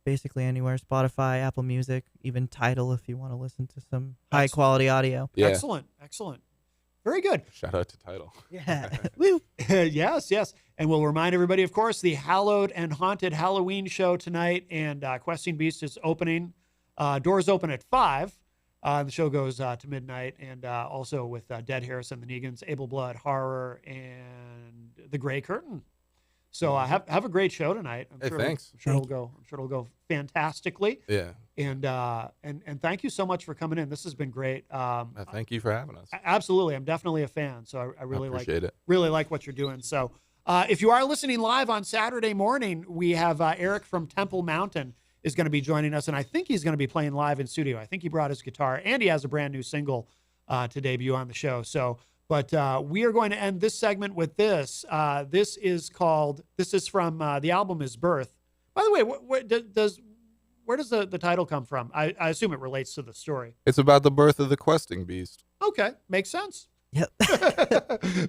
basically anywhere. Spotify, Apple Music, even Tidal if you want to listen to some high-quality audio. Yeah. Excellent. Very good. Shout out to Tidal. Yeah. Woo. Yes. And we'll remind everybody, of course, the Hallowed and Haunted Halloween show tonight, and Questing Beast is opening. Doors open at 5. The show goes to midnight, and also with Dead Harrison, the Negans, Able Blood, Horror, and The Gray Curtain. So have a great show tonight. Thanks. I'm sure it'll go fantastically. Yeah. And thank you so much for coming in. This has been great. Thank you for having us. Absolutely, I'm definitely a fan. So I really appreciate it. Really like what you're doing. So if you are listening live on Saturday morning, we have Eric from Temple Mountain is going to be joining us, and I think he's going to be playing live in studio. I think he brought his guitar, and he has a brand new single to debut on the show. So But we are going to end this segment with this. This is from the album is Birth. By the way, where does the title come from? I assume it relates to the story. It's about the birth of the questing beast. Okay, makes sense. Yep.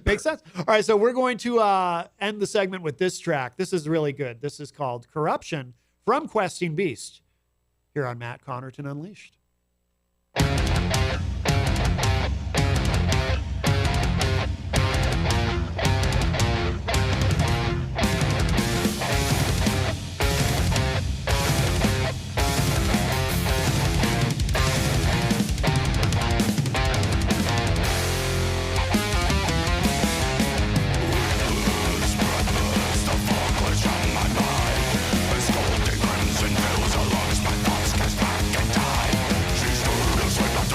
Makes sense. All right, so we're going to end the segment with this track. This is really good. This is called Corruption from Questing Beast here on Matt Connarton Unleashed. Crimson fills her lungs, my thoughts cast back in time. She stirs with the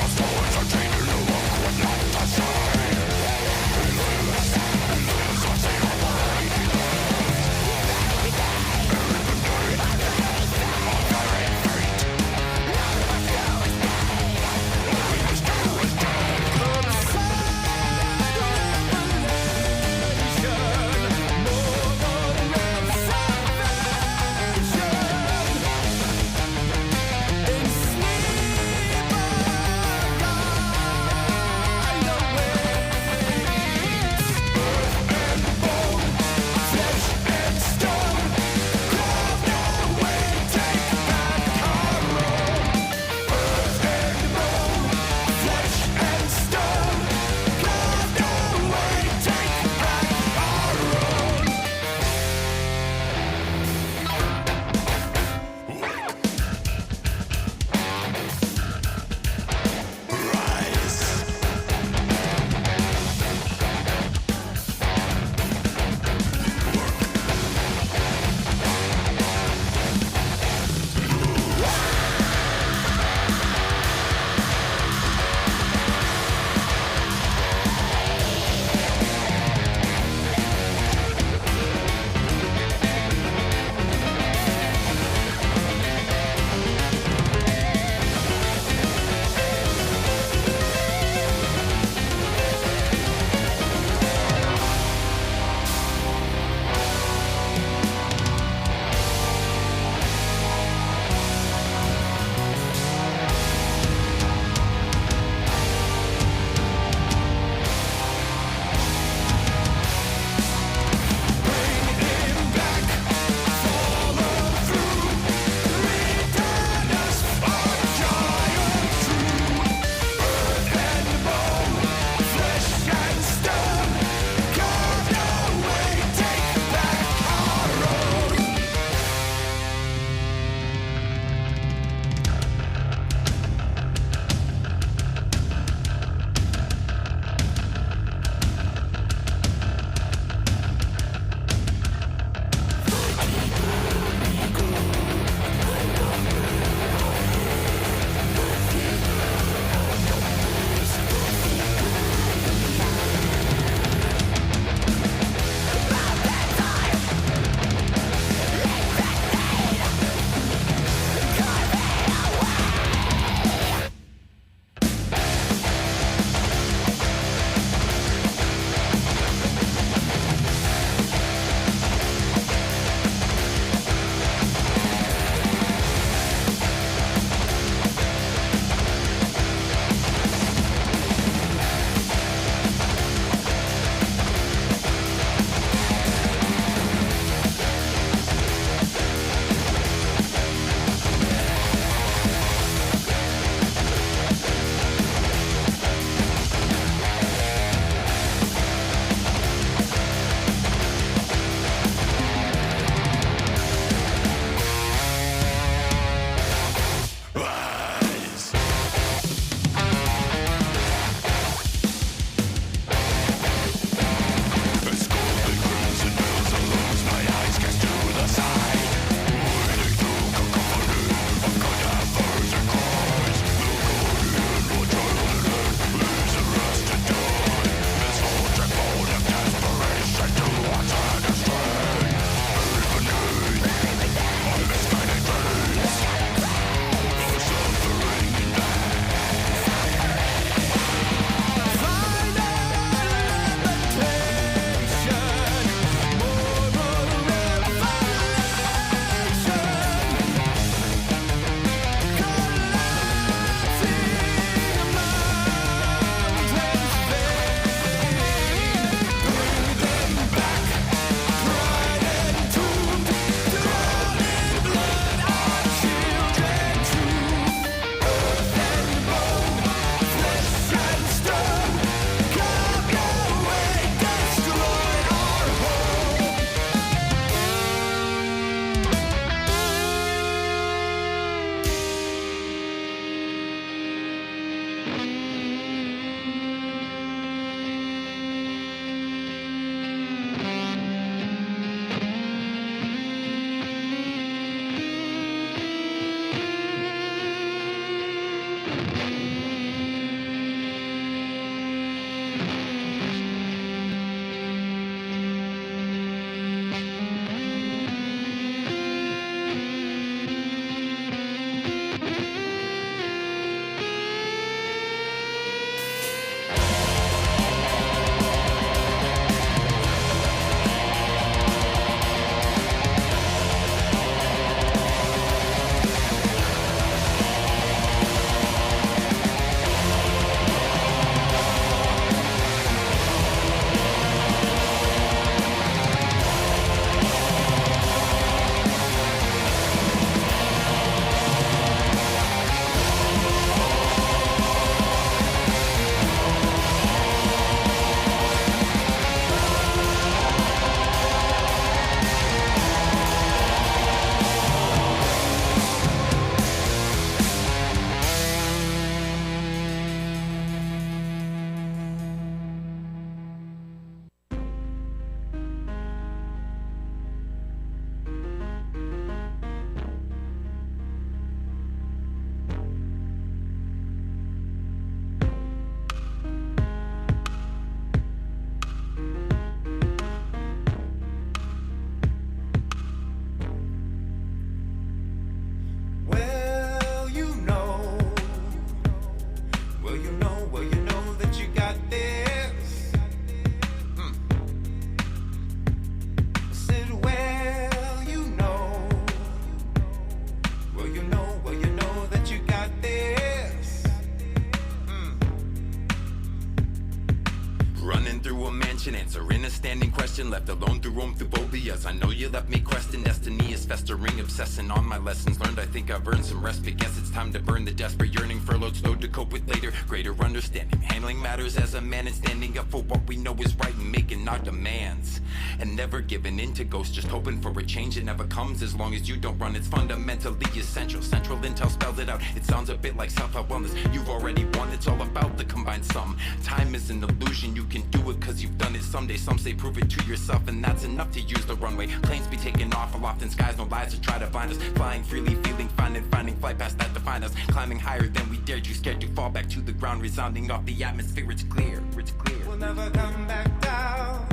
question, left alone through phobias. I know you left me questing, destiny is festering, obsessing on my lessons learned. I think I've earned some respite, guess it's time to burn the desperate yearning, furloughed, slowed to cope with later, greater understanding, handling matters as a man and standing up for what we know is right and making our demands, and never giving in to ghosts, just hoping for a change that never comes as long as you don't run. It's fundamentally essential, central intel spells it out. It sounds a bit like self-help wellness, you've already won. It's all about the combined sum. Time is an illusion, you can do it cause you've done it someday. Some say prove it to yourself, and that's enough to use the runway. Planes be taking off aloft in skies, no lies to try to blind us. Flying freely, feeling fine and finding flight paths that define us. Climbing higher than we dared, too scared to fall back to the ground. Resounding off the atmosphere, it's clear, it's clear. We'll never come back down.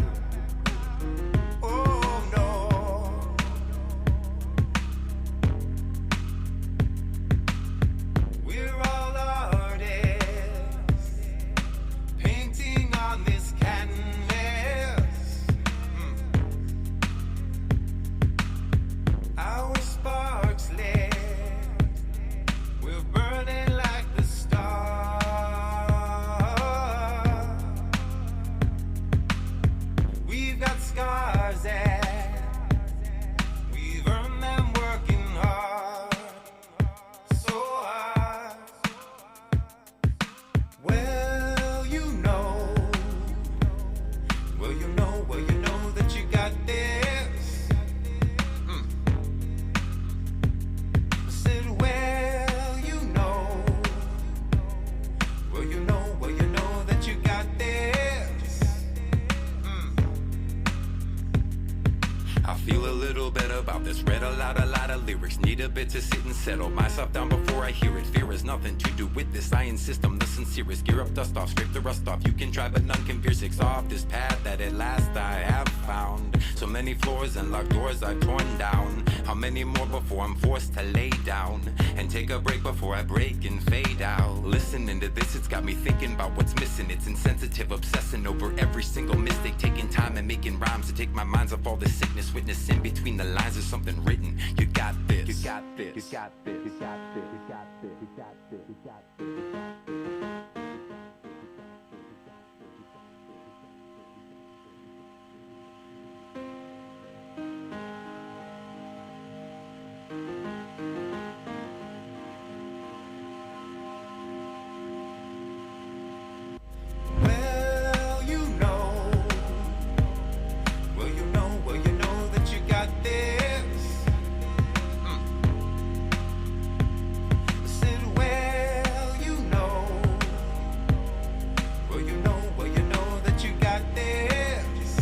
Oh no. We're all artists, painting on this canvas. Our sparks lit, we're burning like the stars. We've got scars and we've earned them working hard, so hard. Well, you know that you got this. I said, well, you know that you got this. I feel a little bit about this. Read a lot of lyrics. Need a bit to sit and settle myself down before I hear it. Fear has nothing to do with this. I insist I'm the sincerest. Gear up, dust off, scrape the rust off. You can try, but none can pierce. Six off this path that at last I have found. So many floors and locked doors I've torn down. How many more before I'm forced to lay down and take a break before I break and fade out? Listening to this, it's got me thinking about what's missing. It's insensitive, obsessing over every single mistake, taking time and making rhymes to take my minds off all this sickness. Witnessing between the lines, there's something written. You got this. You got this. You got this. You got this. You got this. You got this. You got this. You got this. Well, you know that you got this. I said, well, you know that you got this.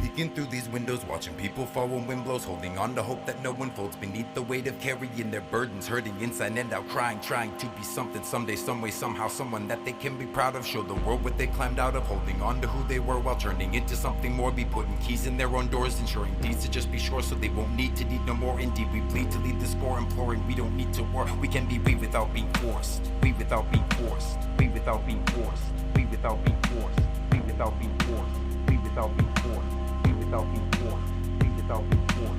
Peeking through these windows, watching people fall when wind blows, holding on to hope that no one folds beneath the weight of carrying their burdens, hurting inside and out, crying, trying to be something someday, some way, somehow, someone that they can be proud of. Show the world what they climbed out of, holding on to who they were while turning into something more. Be putting keys in their own doors, ensuring deeds to just be sure, so they won't need to need no more. Indeed, we plead to lead the score, imploring we don't need to war. We can be we without being forced. We without being forced. We without being forced. We without being forced. We without being forced. We without being forced. We without being forced. We without being forced.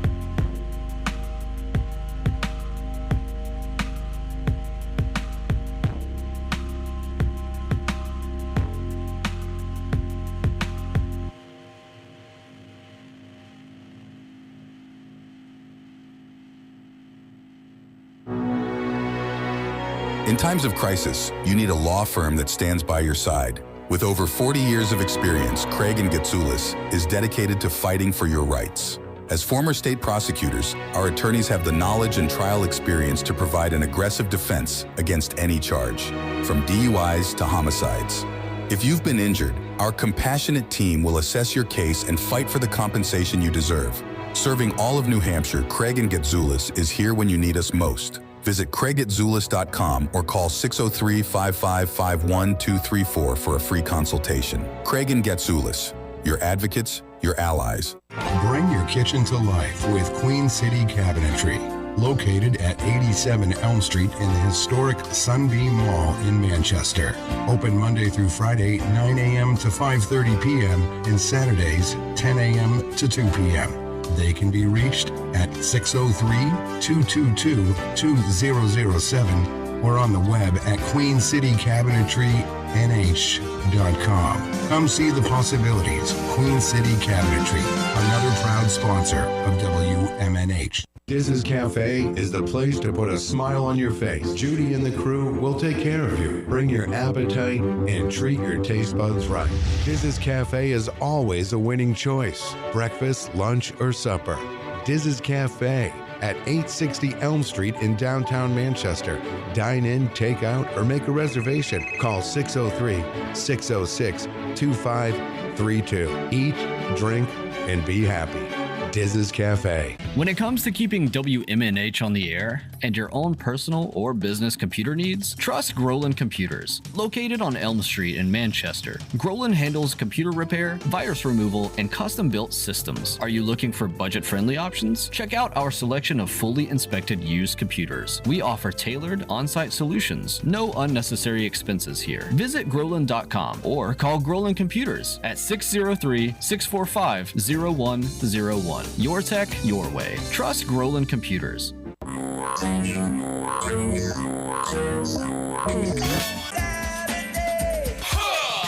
In times of crisis, you need a law firm that stands by your side. With over 40 years of experience, Craig & Getsoulis is dedicated to fighting for your rights. As former state prosecutors, our attorneys have the knowledge and trial experience to provide an aggressive defense against any charge, from DUIs to homicides. If you've been injured, our compassionate team will assess your case and fight for the compensation you deserve. Serving all of New Hampshire, Craig & Getsoulis is here when you need us most. Visit CraigGetsoulis.com or call 603-555-1234 for a free consultation. Craig & Getsoulis, your advocates, your allies. Bring your kitchen to life with Queen City Cabinetry, located at 87 Elm Street in the historic Sunbeam Mall in Manchester. Open Monday through Friday, 9 a.m. to 5:30 p.m. and Saturdays, 10 a.m. to 2 p.m. They can be reached at 603-222-2007 or on the web at queencitycabinetry.com. WMNH.com. Come see the possibilities. Queen City Cabinetry, another proud sponsor of WMNH. Diz's Cafe is the place to put a smile on your face. Judy and the crew will take care of you. Bring your appetite and treat your taste buds right. Diz's Cafe is always a winning choice. Breakfast, lunch, or supper. Diz's Cafe at 860 Elm Street in downtown Manchester. Dine in, take out, or make a reservation. Call 603-606-2532. Eat, drink, and be happy. Diz's Cafe. When it comes to keeping WMNH on the air and your own personal or business computer needs, trust Groland Computers. Located on Elm Street in Manchester, Groland handles computer repair, virus removal, and custom-built systems. Are you looking for budget-friendly options? Check out our selection of fully inspected used computers. We offer tailored on-site solutions. No unnecessary expenses here. Visit Groland.com or call Groland Computers at 603-645-0101. Your tech, your way. Trust Groland Computers.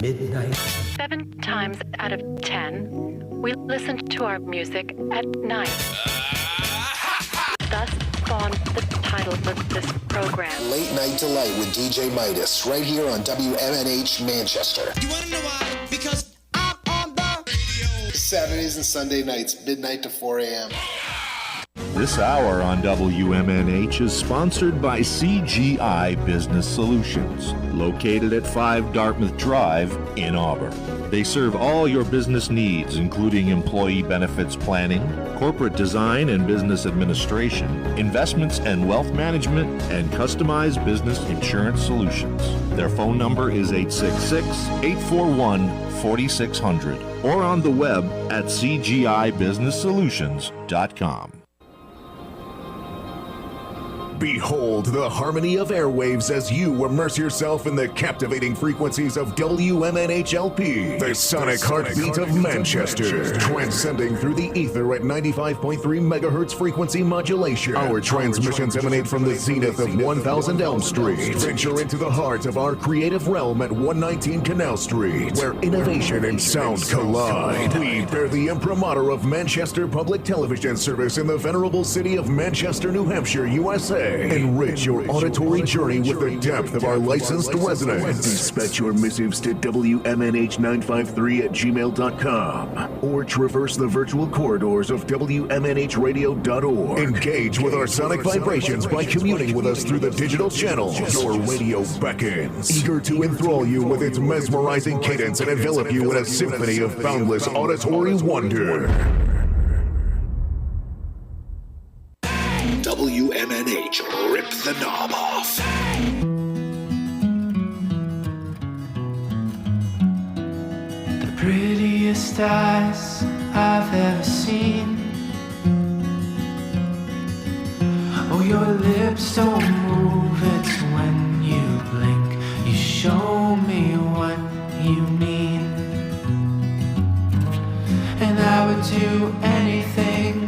Midnight. 7 times out of 10, we listen to our music at night. Thus spawned the title of this program. Late Night Delight with DJ Midas, right here on WMNH Manchester. You wanna know why? Because I'm on the radio. Saturdays and Sunday nights, midnight to 4 a.m. This hour on WMNH is sponsored by CGI Business Solutions, located at 5 Dartmouth Drive in Auburn. They serve all your business needs, including employee benefits planning, corporate design and business administration, investments and wealth management, and customized business insurance solutions. Their phone number is 866-841-4600 or on the web at cgibusinesssolutions.com. Behold the harmony of airwaves as you immerse yourself in the captivating frequencies of WMNHLP, the sonic heartbeat of Manchester, transcending through the ether at 95.3 megahertz frequency modulation. Our transmissions emanate from the zenith of 1000 Elm Street. Venture into the heart of our creative realm at 119 Canal Street, where innovation and sound collide. We bear the imprimatur of Manchester Public Television Service in the venerable city of Manchester, New Hampshire, USA. Enrich your auditory journey with the depth of our licensed resonance. Dispatch your missives to WMNH953@gmail.com or traverse the virtual corridors of WMNHradio.org. Engage with our sonic vibrations by communing with us through the digital channels. Your radio beckons, eager to enthrall you with its mesmerizing cadence and envelop you in a symphony of boundless auditory wonder. WMNH, rip the knob off. The prettiest eyes I've ever seen. Oh, your lips don't move, it's when you blink. You show me what you mean. And I would do anything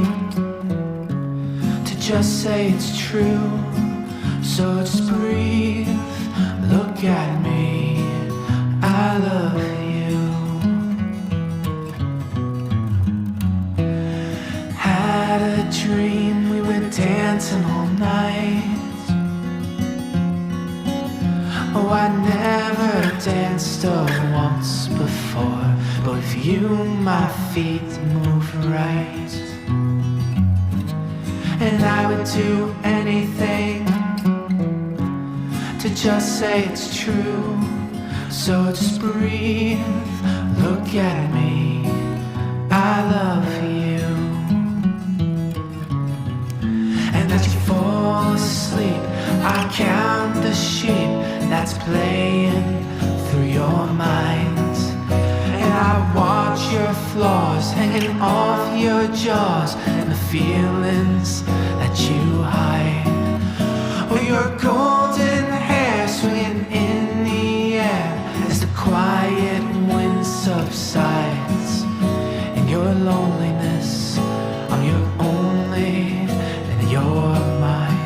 just say it's true, so just breathe, look at me, I love you. Had a dream we were dancing all night. Oh, I never danced a waltz before, but with you my feet move right. And I would do anything to just say it's true. So just breathe, look at me, I love you. And as you fall asleep, I count the sheep that's playing through your mind. And I watch your flaws hanging off your jaws and the feelings that you hide. Oh, your golden hair swinging in the air as the quiet wind subsides. In your loneliness, I'm your only and you're mine.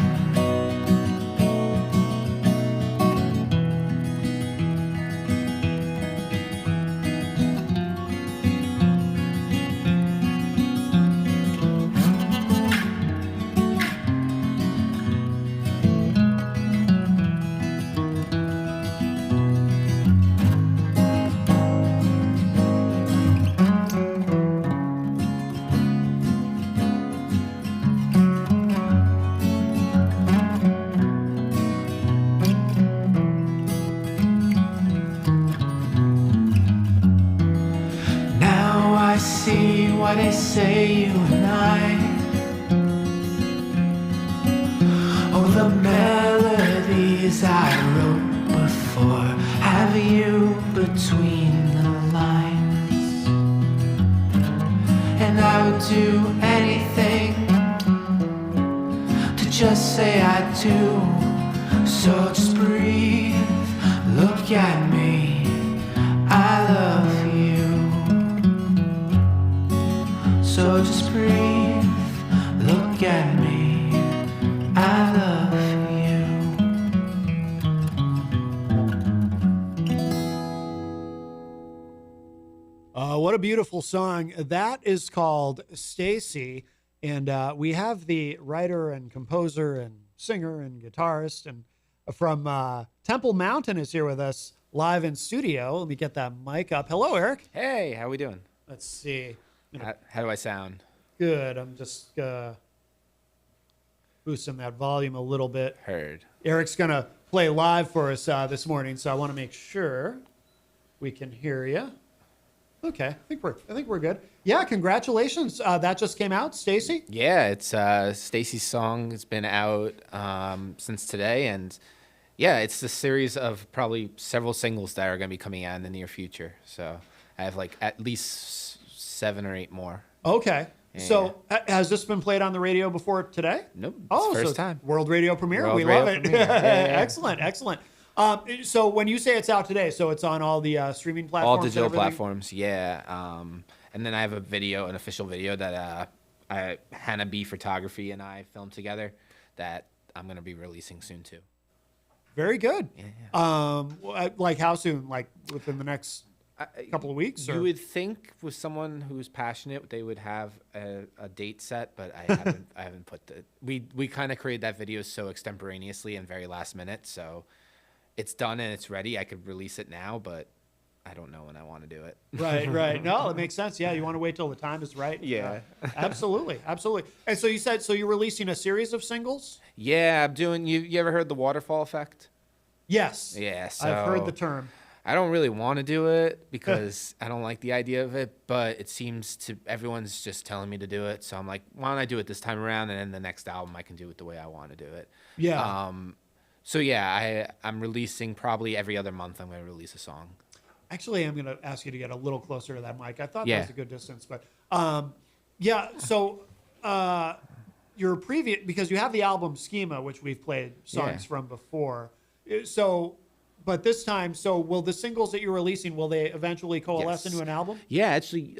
I see why they say you and I. Oh, the melodies I wrote before have you between the lines. And I would do anything to just say I do. So just breathe, look at me, I love you. So just breathe, look at me, I love you. What a beautiful song. That is called Stacy. And we have the writer and composer and singer and guitarist and from Temple Mountain is here with us live in studio. Let me get that mic up. Hello, Eric. Hey, how we doing? Let's see. How do I sound? Good. I'm just boosting that volume a little bit. Heard. Eric's going to play live for us this morning, so I want to make sure we can hear you. Okay, I think we're good. Yeah, congratulations. That just came out, Stacy. Yeah, it's Stacy's song. It's been out since today, and yeah, it's the series of probably several singles that are going to be coming out in the near future. So I have like at least 7 or 8 more. Okay. Yeah. So has this been played on the radio before today? Nope. Oh, first so time. World radio premiere. World we radio love it. premiere. Yeah. Excellent, excellent. So when you say it's out today, so it's on all the streaming platforms? All and digital everything? platforms, yeah. And then I have a video, an official video that Hannah B Photography and I filmed together that I'm going to be releasing soon too. Very good. Yeah. Like how soon? Like within the next couple of weeks? You or? would think with someone who's passionate, they would have a date set, but I haven't. I haven't put the. We kind of created that video so extemporaneously and very last minute, so it's done and it's ready. I could release it now, but I don't know when I want to do it. Right. No, it makes sense. Yeah, you want to wait till the time is right. Yeah. Absolutely. And so you said, so you're releasing a series of singles? Yeah, I'm doing. You ever heard the waterfall effect? Yes. Yeah. So I've heard the term. I don't really want to do it because I don't like the idea of it, but it seems to everyone's just telling me to do it. So I'm like, why don't I do it this time around, and then the next album I can do it the way I want to do it. Yeah. So yeah, I'm releasing probably every other month. I'm going to release a song. Actually, I'm going to ask you to get a little closer to that mic. I thought Yeah. that was a good distance, but yeah. So your previous, because you have the album Schema, which we've played songs from before. So, but this time, so will the singles that you're releasing, will they eventually coalesce Yes. into an album? Yeah, actually,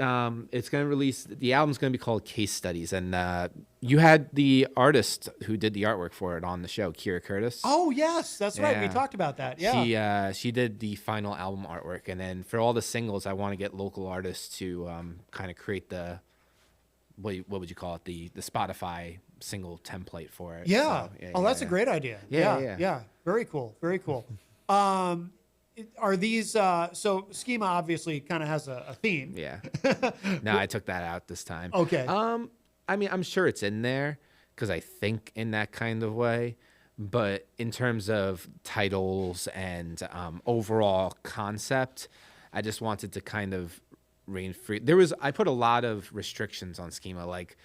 it's going to release. The album's going to be called Case Studies, and you had the artist who did the artwork for it on the show, Kira Curtis. Oh yes, that's right. We Yeah. talked about that. Yeah. She did the final album artwork, and then for all the singles, I want to get local artists to kind of create the what would you call it, the Spotify single template for it. Yeah. So, That's a great idea. Yeah. Very cool. Very cool. Are these so Schema obviously kind of has a theme? Yeah. No, I took that out this time. Okay. I mean, I'm sure it's in there because I think in that kind of way, but in terms of titles and overall concept, I just wanted to kind of reign free. I put a lot of restrictions on Schema, like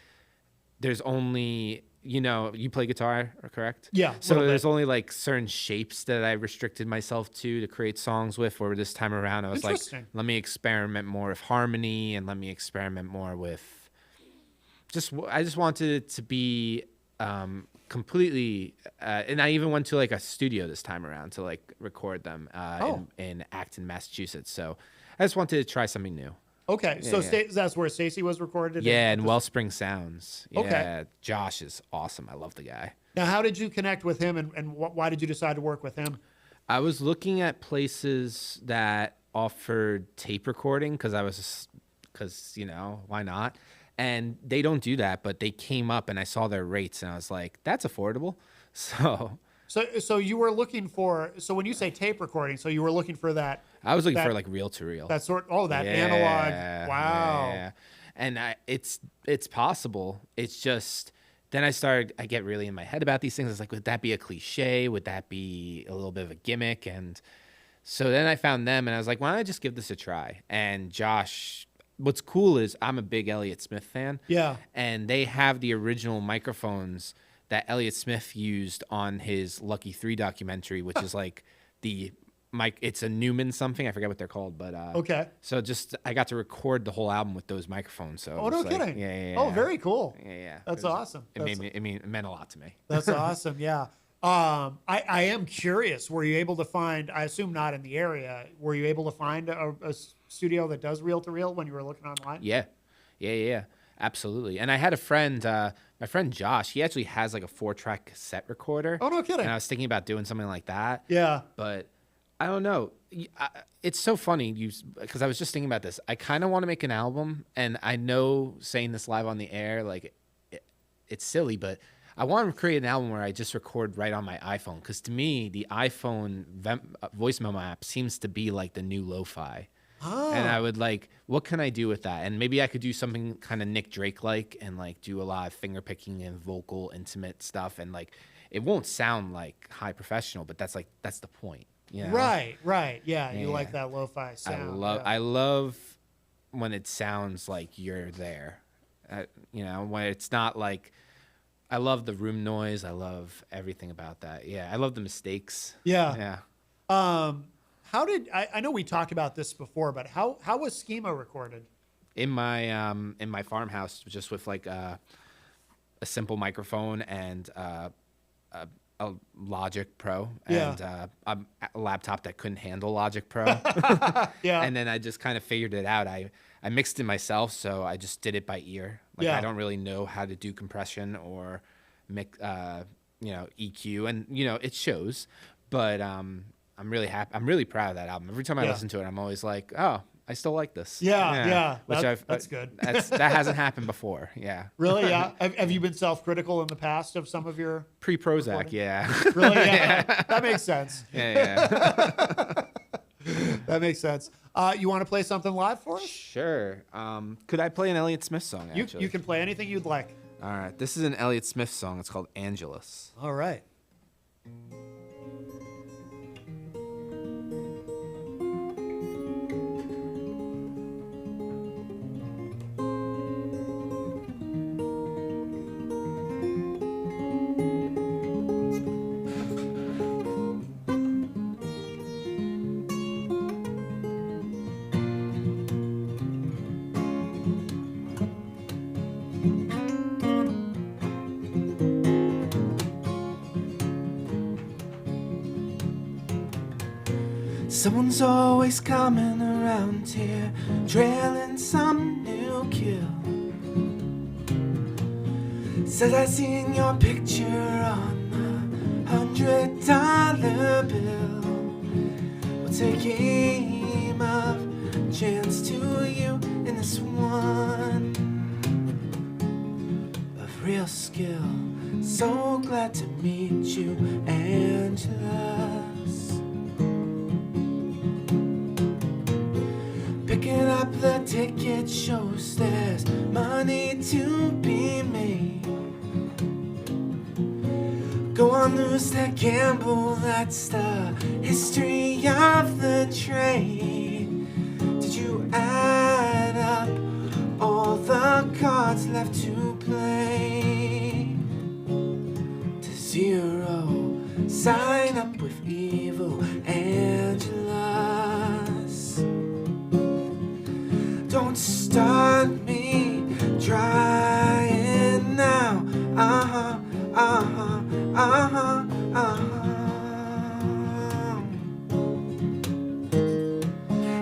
there's only, you play guitar, correct? Yeah. So there's only like certain shapes that I restricted myself to create songs with, where this time around I was like, let me experiment more with harmony and let me experiment more with I just wanted it to be completely, and I even went to like a studio this time around to like record them in Acton, Massachusetts. So I just wanted to try something new. Okay, so that's where Stacey was recorded? Yeah, in Wellspring Sounds. Yeah, Okay. Josh is awesome. I love the guy. Now, how did you connect with him, and why did you decide to work with him? I was looking at places that offered tape recording because why not? And they don't do that, but they came up and I saw their rates and I was like, that's affordable. So you were looking for, so when you say tape recording, so you were looking for that. I was looking for like reel to reel. That analog. Wow. Yeah. And it's possible. It's just, then I get really in my head about these things. It's like, would that be a cliche? Would that be a little bit of a gimmick? And so then I found them and I was like, why don't I just give this a try? And Josh what's cool is I'm a big Elliott Smith fan. Yeah. And they have the original microphones that Elliott Smith used on his Lucky 3 documentary, which is like the mic. It's a Newman something. I forget what they're called, but okay. So just I got to record the whole album with those microphones. So Oh, no kidding. Yeah. Oh, very cool. Yeah. That's awesome. It meant a lot to me. That's awesome. Yeah. I am curious. Were you able to find? I assume not in the area. Were you able to find a studio that does reel to reel when you were looking online? Yeah. Absolutely. And I had a friend, my friend Josh. He actually has like a 4-track cassette recorder. Oh, no kidding. And I was thinking about doing something like that. Yeah. But I don't know. It's so funny because I was just thinking about this. I kind of want to make an album, and I know saying this live on the air, like it's silly, but I want to create an album where I just record right on my iPhone. Because to me, the iPhone voice memo app seems to be like the new lo-fi. Oh. And I would like, what can I do with that? And maybe I could do something kind of Nick Drake-like and like do a lot of finger picking and vocal intimate stuff. And like, it won't sound like high professional, but that's the point. You know? Right. Yeah, you like that lo-fi sound. I love when it sounds like you're there. When it's not like, I love the room noise. I love everything about that. Yeah, I love the mistakes. Yeah. How did I know we talked about this before, but how was Schema recorded? In my farmhouse, just with like a simple microphone and a Logic Pro and a laptop that couldn't handle Logic Pro. Yeah. And then I just kind of figured it out. I mixed it myself, so I just did it by ear. Like I don't really know how to do compression or mix, EQ, and it shows. But I'm really happy. I'm really proud of that album. Every time I listen to it, I'm always like, oh, I still like this. Yeah. Which That's good. That hasn't happened before. Yeah. Really? Yeah. Have you been self-critical in the past of some of your pre-Prozac? Yeah. Really? Yeah. That makes sense. Yeah. That makes sense. You want to play something live for us? Sure. Could I play an Elliott Smith song? Actually, you can play anything you'd like. All right. This is an Elliott Smith song. It's called Angelus. All right. Someone's always coming around here, trailing some new kill. Says I seen your picture on a $100 bill. We'll take aim of chance to you in this one of real skill. So glad to meet you, Angelus. Picking up the ticket shows there's money to be made. Go on, lose that gamble, that's the history of the trade. Did you add up all the cards left to play? To zero, sign up with evil Angelus. Don't start me trying now.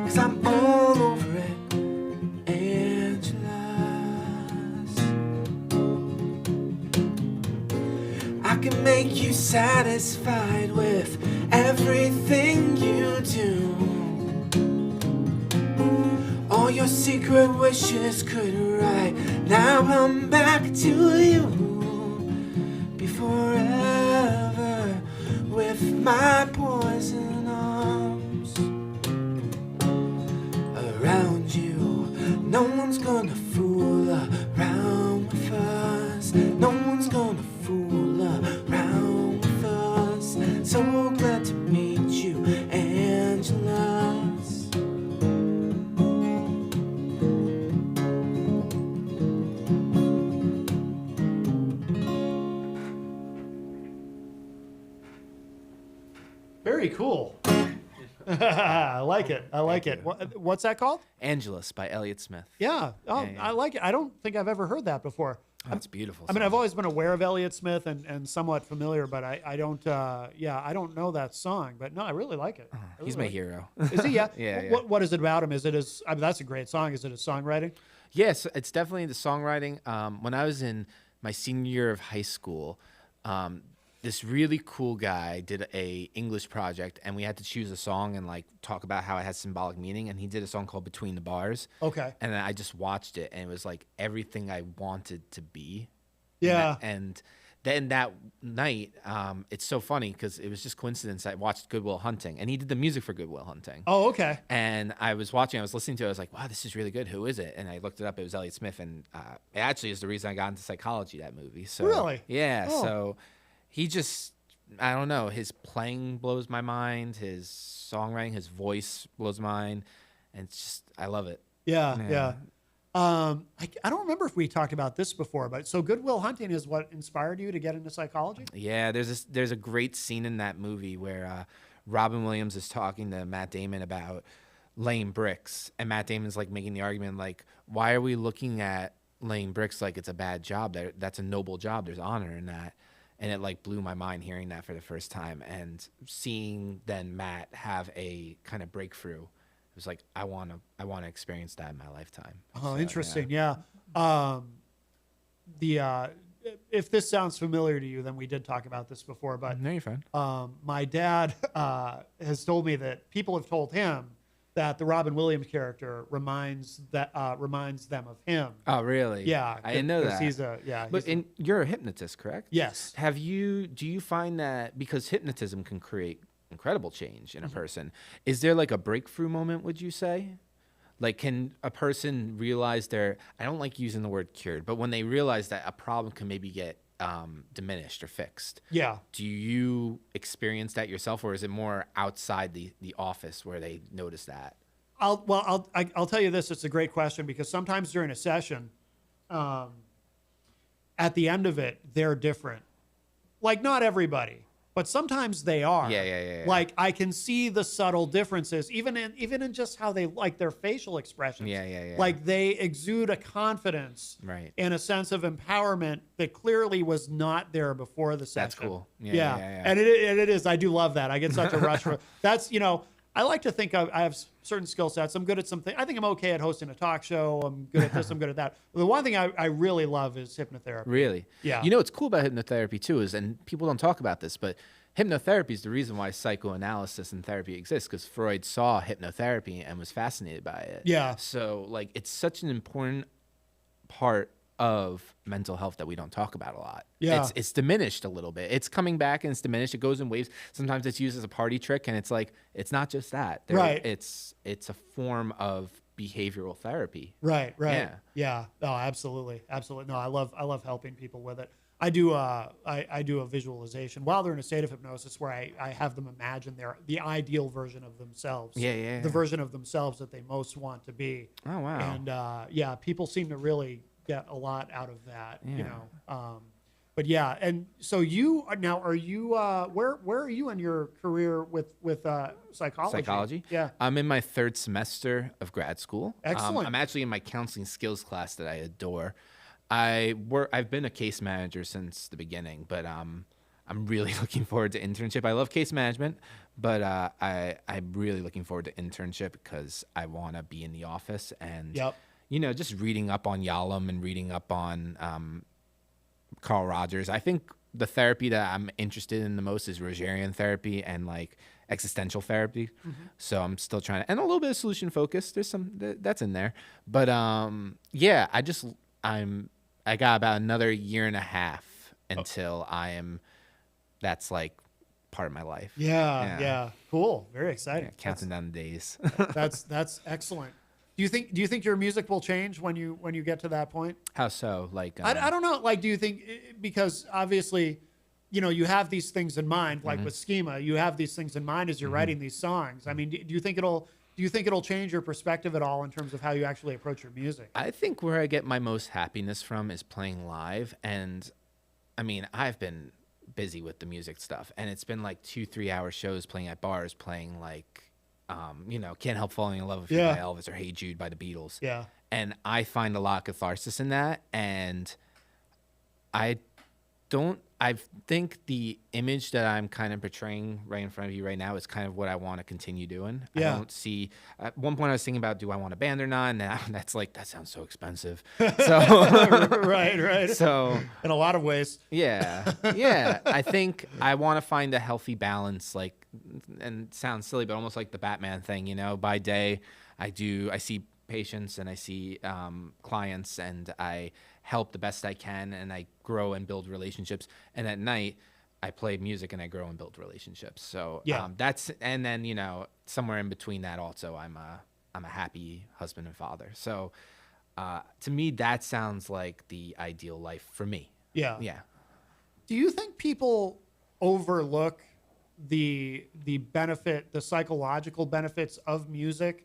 Cause I'm all over it, Angelus. I can make you satisfied with everything you do. All your secret wishes could right now come back to you. Be forever with my poison arms around you. No one's gonna fool around with us. No one's gonna fool around with us. So glad to meet you, Angelus. Very cool. I like it. I like it. What's that called? Angelus by Elliott Smith. Yeah. Oh, Yeah, yeah. I like it. I don't think I've ever heard that before. Oh, it's beautiful. I mean, I've always been aware of Elliott Smith and somewhat familiar, but I don't I don't know that song. But no, I really like it. He's my hero. Is he? Yeah. Yeah, yeah. What is it about him? Is it his? I mean, that's a great song. Is it his songwriting? Yes, it's definitely the songwriting. When I was in my senior year of high school, this really cool guy did a English project, and we had to choose a song and like talk about how it has symbolic meaning. And he did a song called "Between the Bars." Okay. And then I just watched it, and it was like everything I wanted to be. Yeah. And then that night, it's so funny because it was just coincidence. I watched Good Will Hunting, and he did the music for Good Will Hunting. Oh, okay. And I was listening to it. I was like, wow, this is really good. Who is it? And I looked it up. It was Elliott Smith. And it actually is the reason I got into psychology, that movie. So, really? Yeah. Oh. So he just, I don't know. His playing blows my mind. His songwriting, his voice blows my mind. And it's just, I love it. Yeah. I don't remember if we talked about this before, but so Good Will Hunting is what inspired you to get into psychology? Yeah, there's a great scene in that movie where Robin Williams is talking to Matt Damon about laying bricks, and Matt Damon's like making the argument like, why are we looking at laying bricks like it's a bad job? That's a noble job. There's honor in that. And it like blew my mind hearing that for the first time, and seeing then Matt have a kind of breakthrough. It was like, I want to experience that in my lifetime. Oh, So, interesting. Yeah. If this sounds familiar to you, then we did talk about this before, but no, you're fine. My dad has told me that people have told him that the Robin Williams character reminds them of him. Oh, really? Yeah. I didn't know 'cause that. But you're a hypnotist, correct? Yes. Do you find that because hypnotism can create incredible change in a person, is there like a breakthrough moment, would you say? Like, can a person realize I don't like using the word cured, but when they realize that a problem can maybe get diminished or fixed. Yeah. Do you experience that yourself, or is it more outside the office where they notice that? I'll tell you this. It's a great question, because sometimes during a session, at the end of it, they're different. Like, not everybody, but sometimes they are. Yeah. Like, I can see the subtle differences, even in just how they like their facial expressions. Yeah. Like, they exude a confidence, right, and a sense of empowerment that clearly was not there before the session. That's cool. Yeah. And it is. I do love that. I get such a rush for that's. I like to think I have certain skill sets. I'm good at something. I think I'm okay at hosting a talk show. I'm good at this. I'm good at that. The one thing I really love is hypnotherapy. Really? Yeah. You know what's cool about hypnotherapy too is, and people don't talk about this, but hypnotherapy is the reason why psychoanalysis and therapy exists, because Freud saw hypnotherapy and was fascinated by it. Yeah. So like, it's such an important part of mental health that we don't talk about a lot. Yeah. It's diminished a little bit. It's coming back and it's diminished. It goes in waves. Sometimes it's used as a party trick, and it's like, it's not just that. Right. It's a form of behavioral therapy. Right. Yeah. Oh, absolutely. No, I love helping people with it. I do a visualization while they're in a state of hypnosis where I have them imagine the ideal version of themselves. Yeah. The version of themselves that they most want to be. Oh, wow. And people seem to really get a lot out of that. Yeah. But yeah, and so you are you where are you in your career with psychology? Psychology? Yeah. I'm in my third semester of grad school. Excellent. I'm actually in my counseling skills class that I adore. I've been a case manager since the beginning, but I'm really looking forward to internship. I love case management, but I'm really looking forward to internship because I want to be in the office and just reading up on Yalom and reading up on Carl Rogers. I think the therapy that I'm interested in the most is Rogerian therapy and like existential therapy. Mm-hmm. So I'm still trying to, and a little bit of solution focus. There's some that's in there, but I got about another year and a half until that's like part of my life. Yeah. Cool. Very exciting. Yeah, counting down the days. That's excellent. Do you think your music will change when you get to that point? How so? Like I don't know. Like, do you think, because obviously, you have these things in mind, like with Schema, you have these things in mind as you're writing these songs. I mean, do you think it'll change your perspective at all in terms of how you actually approach your music? I think where I get my most happiness from is playing live. And I mean, I've been busy with the music stuff, and it's been like 2-3 hour shows playing at bars, playing like, Can't Help Falling in Love with You by Elvis or Hey Jude by the Beatles. Yeah. And I find a lot of catharsis in that. And I think the image that I'm kind of portraying right in front of you right now is kind of what I want to continue doing. Yeah. I don't see, at one point I was thinking about, do I want a band or not? And now that's like, that sounds so expensive. So right. So in a lot of ways. Yeah. I think I want to find a healthy balance, like, and it sounds silly, but almost like the Batman thing, by day I see patients and I see clients and I help the best I can and I grow and build relationships. And at night I play music and I grow and build relationships. So that's, and then, somewhere in between that also, I'm a happy husband and father. So to me, that sounds like the ideal life for me. Yeah. Yeah. Do you think people overlook the benefit, the psychological benefits of music?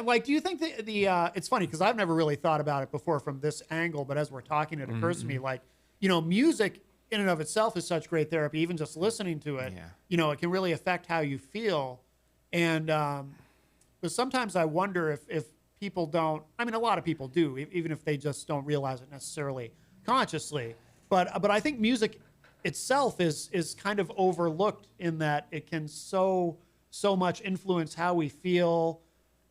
Like, do you think it's funny because I've never really thought about it before from this angle, but as we're talking, it occurs to me like, music in and of itself is such great therapy. Even just listening to it, it can really affect how you feel. And but sometimes I wonder if people don't. I mean, a lot of people do, even if they just don't realize it necessarily consciously. But I think music itself is kind of overlooked in that it can so much influence how we feel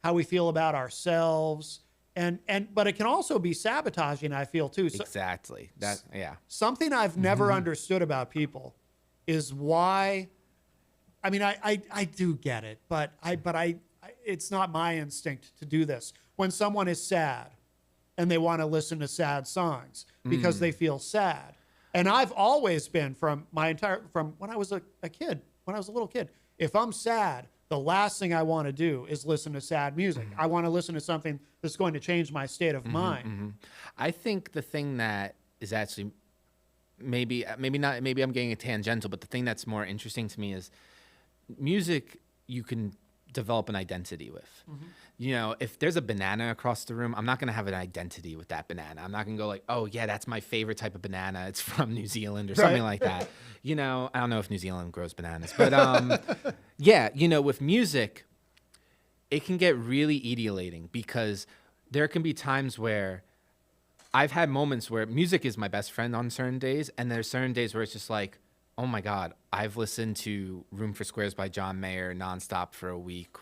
about ourselves, but it can also be sabotaging, I feel too. So, exactly. Something I've never understood about people is why. I mean, I do get it, but it's not my instinct to do this. When someone is sad and they want to listen to sad songs because they feel sad. And I've always been from when I was a little kid, if I'm sad, the last thing I want to do is listen to sad music. I want to listen to something that's going to change my state of mind. I think the thing that is actually maybe I'm getting a tangential, but the thing that's more interesting to me is music you can develop an identity with. If there's a banana across the room, I'm not going to have an identity with that banana. I'm not going to go like, oh yeah, that's my favorite type of banana. It's from New Zealand or something like that. I don't know if New Zealand grows bananas, but with music, it can get really etiolating because there can be times where I've had moments where music is my best friend on certain days. And there's certain days where it's just like, oh my God, I've listened to Room for Squares by John Mayer nonstop for a week,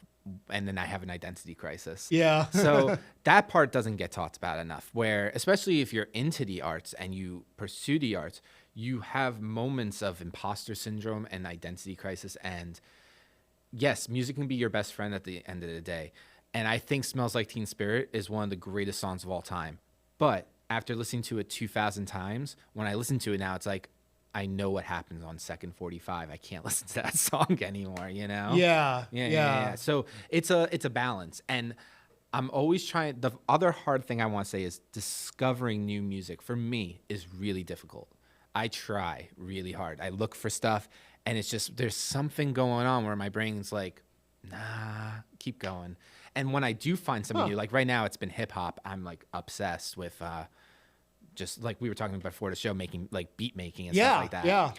and then I have an identity crisis. Yeah. So that part doesn't get talked about enough, where especially if you're into the arts and you pursue the arts, you have moments of imposter syndrome and identity crisis. And yes, music can be your best friend at the end of the day. And I think Smells Like Teen Spirit is one of the greatest songs of all time. But after listening to it 2,000 times, when I listen to it now, it's like, I know what happens on second 45. I can't listen to that song anymore, Yeah. So it's a balance. And I'm always trying. The other hard thing I want to say is discovering new music for me is really difficult. I try really hard. I look for stuff and it's just, there's something going on where my brain's like, nah, keep going. And when I do find something new, like right now it's been hip hop. I'm like obsessed with, just like we were talking about before the show, making like beat making and stuff like that. Yeah.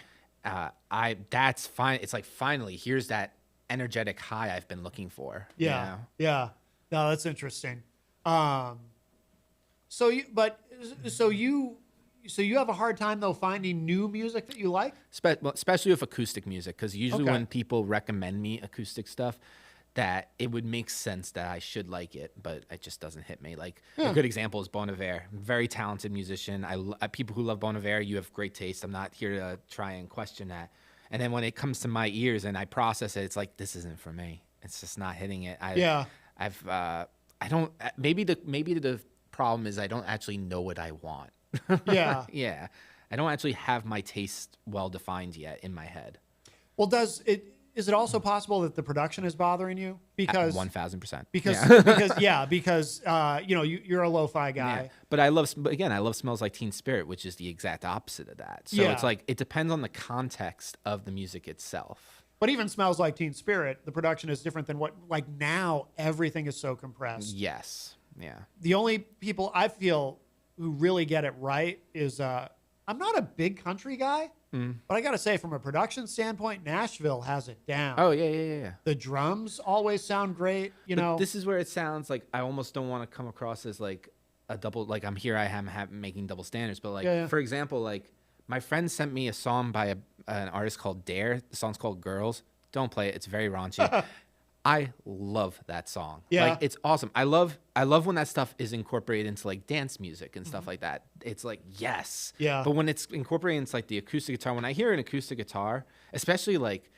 That's fine. It's like, finally, here's that energetic high I've been looking for. Yeah. Yeah. No, that's interesting. So you have a hard time though finding new music that you like? Especially with acoustic music. Cause usually when people recommend me acoustic stuff, that it would make sense that I should like it, but it just doesn't hit me. Like a good example is Bon Iver, very talented musician. People who love Bon Iver, you have great taste. I'm not here to try and question that. And then when it comes to my ears and I process it, it's like, this isn't for me. It's just not hitting it. Maybe the problem is I don't actually know what I want. Yeah. Yeah. I don't actually have my taste well defined yet in my head. Well, is it also possible that the production is bothering you? Because 1,000%. Because you're a lo-fi guy. Yeah. But I love Smells Like Teen Spirit, which is the exact opposite of that. So it's like, it depends on the context of the music itself. But even Smells Like Teen Spirit, the production is different than what, like now everything is so compressed. Yes. Yeah. The only people I feel who really get it right is, I'm not a big country guy. But I got to say, from a production standpoint, Nashville has it down. Oh yeah. The drums always sound great. You But know, this is where it sounds like I almost don't want to come across as like a double. Like I'm here, I am making double standards. But like for example, like my friend sent me a song by an artist called Dare. The song's called Girls. Don't play it. It's very raunchy. I love that song. Yeah. Like it's awesome. I love when that stuff is incorporated into like dance music and stuff like that. It's like, yes. Yeah. But when it's incorporated into like the acoustic guitar, when I hear an acoustic guitar, especially like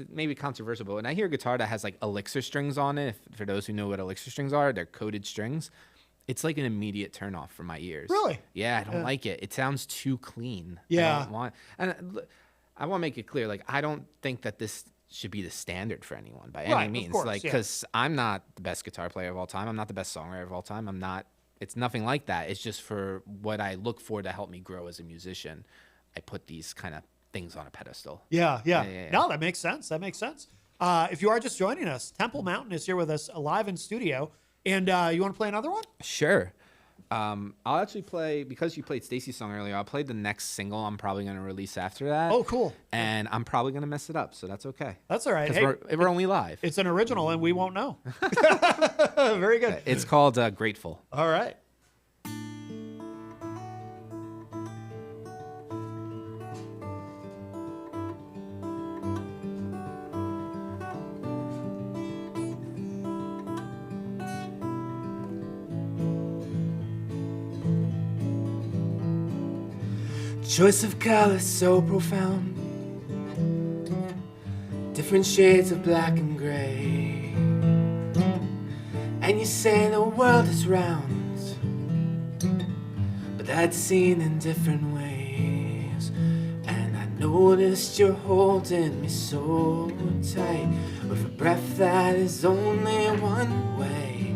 maybe controversial, but when I hear a guitar that has like elixir strings on it, for those who know what elixir strings are, they're coated strings. It's like an immediate turnoff for my ears. Really? Yeah, I don't like it. It sounds too clean. Yeah. I don't want to make it clear, like I don't think that this should be the standard for anyone by any means. Course, like, because I'm not the best guitar player of all time. I'm not the best songwriter of all time. I'm not. It's nothing like that. It's just for what I look for to help me grow as a musician. I put these kind of things on a pedestal. Yeah. No, that makes sense. If you are just joining us, Temple Mountain is here with us live in studio. And you want to play another one? Sure. I'll actually play, because you played Stacy's song earlier, I'll play the next single I'm probably going to release after that. Oh, cool. And I'm probably going to mess it up, so that's okay. That's all right. Because we're only live. It's an original, and we won't know. Very good. It's called Grateful. All right. Choice of color so profound, different shades of black and gray. And you say the world is round, but that's seen in different ways. And I noticed you're holding me so tight, with a breath that is only one way.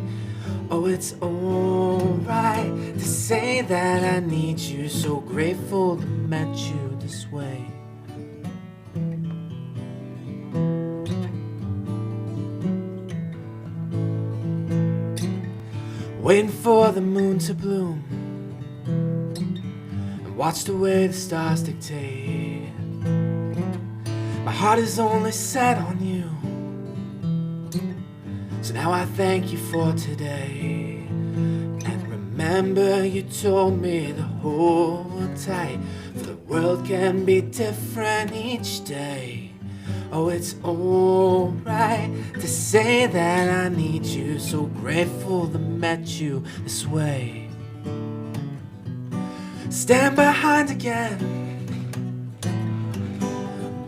Oh, it's alright to say that I need you, so grateful to met you this way. Waiting for the moon to bloom and watch the way the stars dictate. My heart is only set on you, so now I thank you for today. And remember you told me to hold tight, for the world can be different each day. Oh, it's alright to say that I need you, so grateful to met you this way. Stand behind again,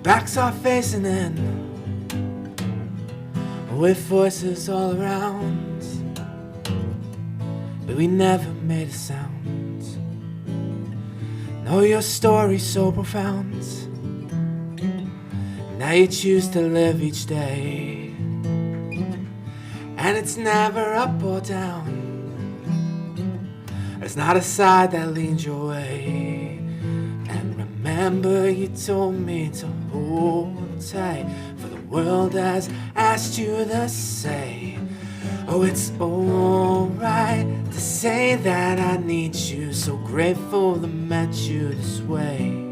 backs are facing in, with voices all around, but we never made a sound. Know your story's so profound, now you choose to live each day, and it's never up or down. There's not a side that leans your way. And remember you told me to hold tight, for the world has asked you to say. Oh, it's alright to say that I need you, so grateful to met you this way.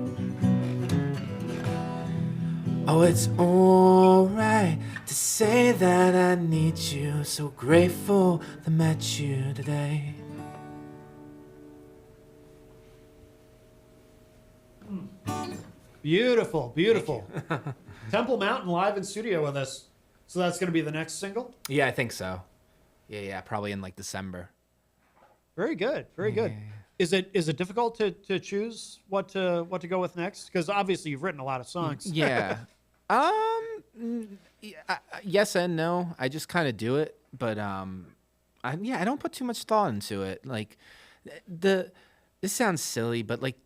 Oh, it's alright to say that I need you, so grateful to met you today. Beautiful, beautiful. Temple Mountain live in studio with us. So that's going to be the next single? Yeah, I think so. Yeah, probably in like December. Very good, very good. Is it difficult to choose what to go with next? Because obviously you've written a lot of songs. Yeah. Yes and no. I just kind of do it, but I don't put too much thought into it. Like this sounds silly, but like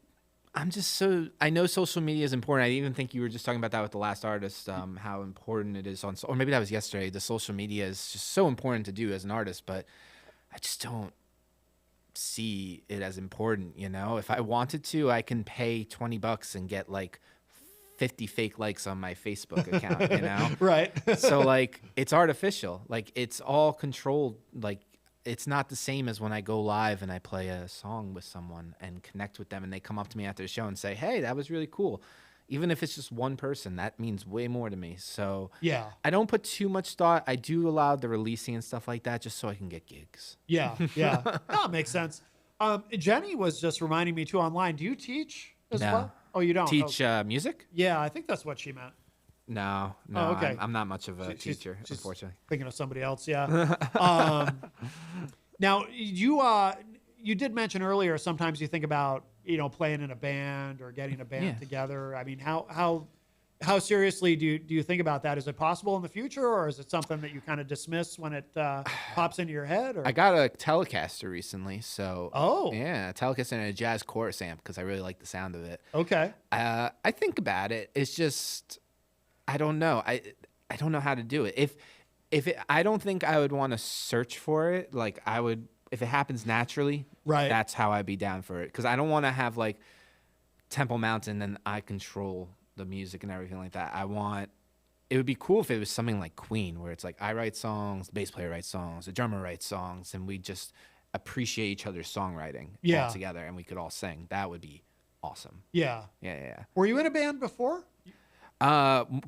I know social media is important. I even think you were just talking about that with the last artist, how important it is or maybe that was yesterday. The social media is just so important to do as an artist, but I just don't see it as important. You know, if I wanted to, I can pay $20 and get like 50 fake likes on my Facebook account, you know? Right. So like it's artificial. Like it's all controlled. Like it's not the same as when I go live and I play a song with someone and connect with them and they come up to me after the show and say, hey, that was really cool. Even if it's just one person, that means way more to me. So Yeah. I don't put too much thought. I do allow the releasing and stuff like that just so I can get gigs. Yeah, yeah. No, it makes sense. Jenny was just reminding me too online. Do you teach as No. well? Oh, you don't? Teach music? Yeah, I think that's what she meant. No, Oh, okay. I'm not much of a She's- teacher, she's unfortunately. Thinking of somebody else, yeah. Now, you did mention earlier sometimes you think about, playing in a band or getting a band Yeah. together. I mean, how seriously do you think about that? Is it possible in the future, or is it something that you kind of dismiss when it pops into your head? Or? I got a Telecaster recently, so yeah, a Telecaster and a jazz chorus amp because I really like the sound of it. Okay. I think about it. It's just I don't know. I don't know how to do it. I don't think I would want to search for it. Like I would if it happens naturally. Right. That's how I'd be down for it because I don't want to have like Temple Mountain and I control the music and everything like that. It would be cool if it was something like Queen, where it's like I write songs, the bass player writes songs, the drummer writes songs, and we just appreciate each other's songwriting all together, and we could all sing. That would be awesome. Yeah. Yeah. Were you in a band before?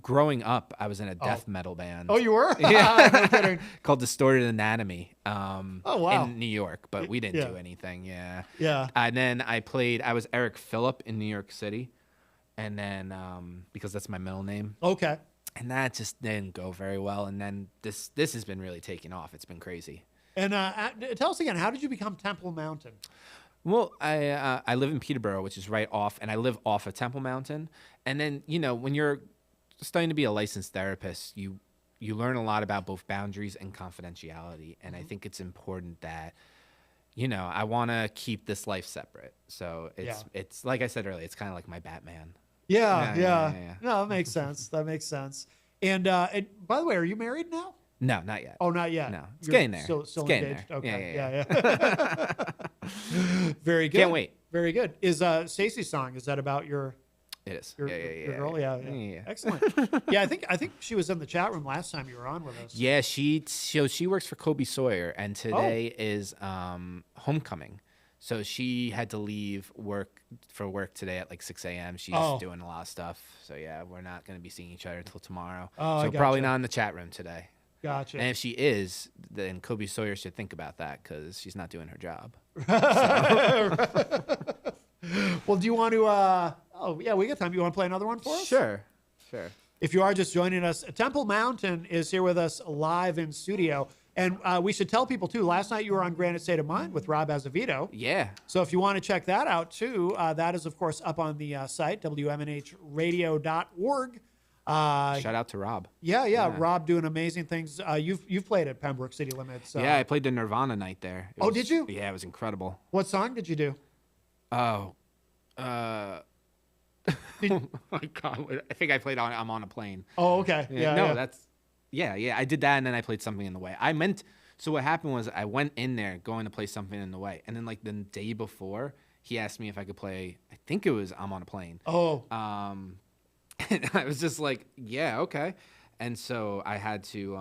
Growing up, I was in a death metal band. Oh, you were? Yeah. No kidding. Called Distorted Anatomy. Wow. In New York, but we didn't Yeah. do anything. Yeah. Yeah. And then I was Eric Phillip in New York City. And then, because that's my middle name. Okay. And that just didn't go very well. And then this has been really taking off. It's been crazy. And tell us again, how did you become Temple Mountain? Well, I live in Peterborough, which is right off, and I live off of Temple Mountain. And then, when you're studying to be a licensed therapist, you learn a lot about both boundaries and confidentiality. And I think it's important that, I want to keep this life separate. So it's like I said earlier, it's kind of like my Batman. Yeah. No, that makes sense. And by the way, are you married now? No, not yet. Oh, not yet. No, it's You're getting there. Still It's getting engaged. there. Okay. Yeah. Very good. Can't wait. Very good. Is Stacey's song? Is that about your? It is. Your girl. Yeah. Excellent. Yeah, I think she was in the chat room last time you were on with us. Yeah, she works for Kobe Sawyer, and today is homecoming. So she had to leave work today at like 6 a.m. She's doing a lot of stuff. So yeah, we're not going to be seeing each other until tomorrow. Oh, so probably not in the chat room today. Gotcha. And if she is, then Kobe Sawyer should think about that because she's not doing her job. Well, do you want to? We got time. You want to play another one for us? Sure. If you are just joining us, Temple Mountain is here with us live in studio. And we should tell people, too, last night you were on Granite State of Mind with Rob Azevedo. Yeah. So if you want to check that out, too, that is, of course, up on the site, WMNHradio.org. Shout out to Rob. Yeah. Rob doing amazing things. You've played at Pembroke City Limits. Yeah, I played the Nirvana night there. Did you? Yeah, it was incredible. What song did you do? Oh, oh my God. I think I played I'm on a Plane. Oh, okay. Yeah. I did that, and then I played Something in the Way. So what happened was I went in there going to play Something in the Way, and then like the day before, he asked me if I could play, I think it was I'm on a Plane. Oh. And I was just like, yeah, okay. And so I had to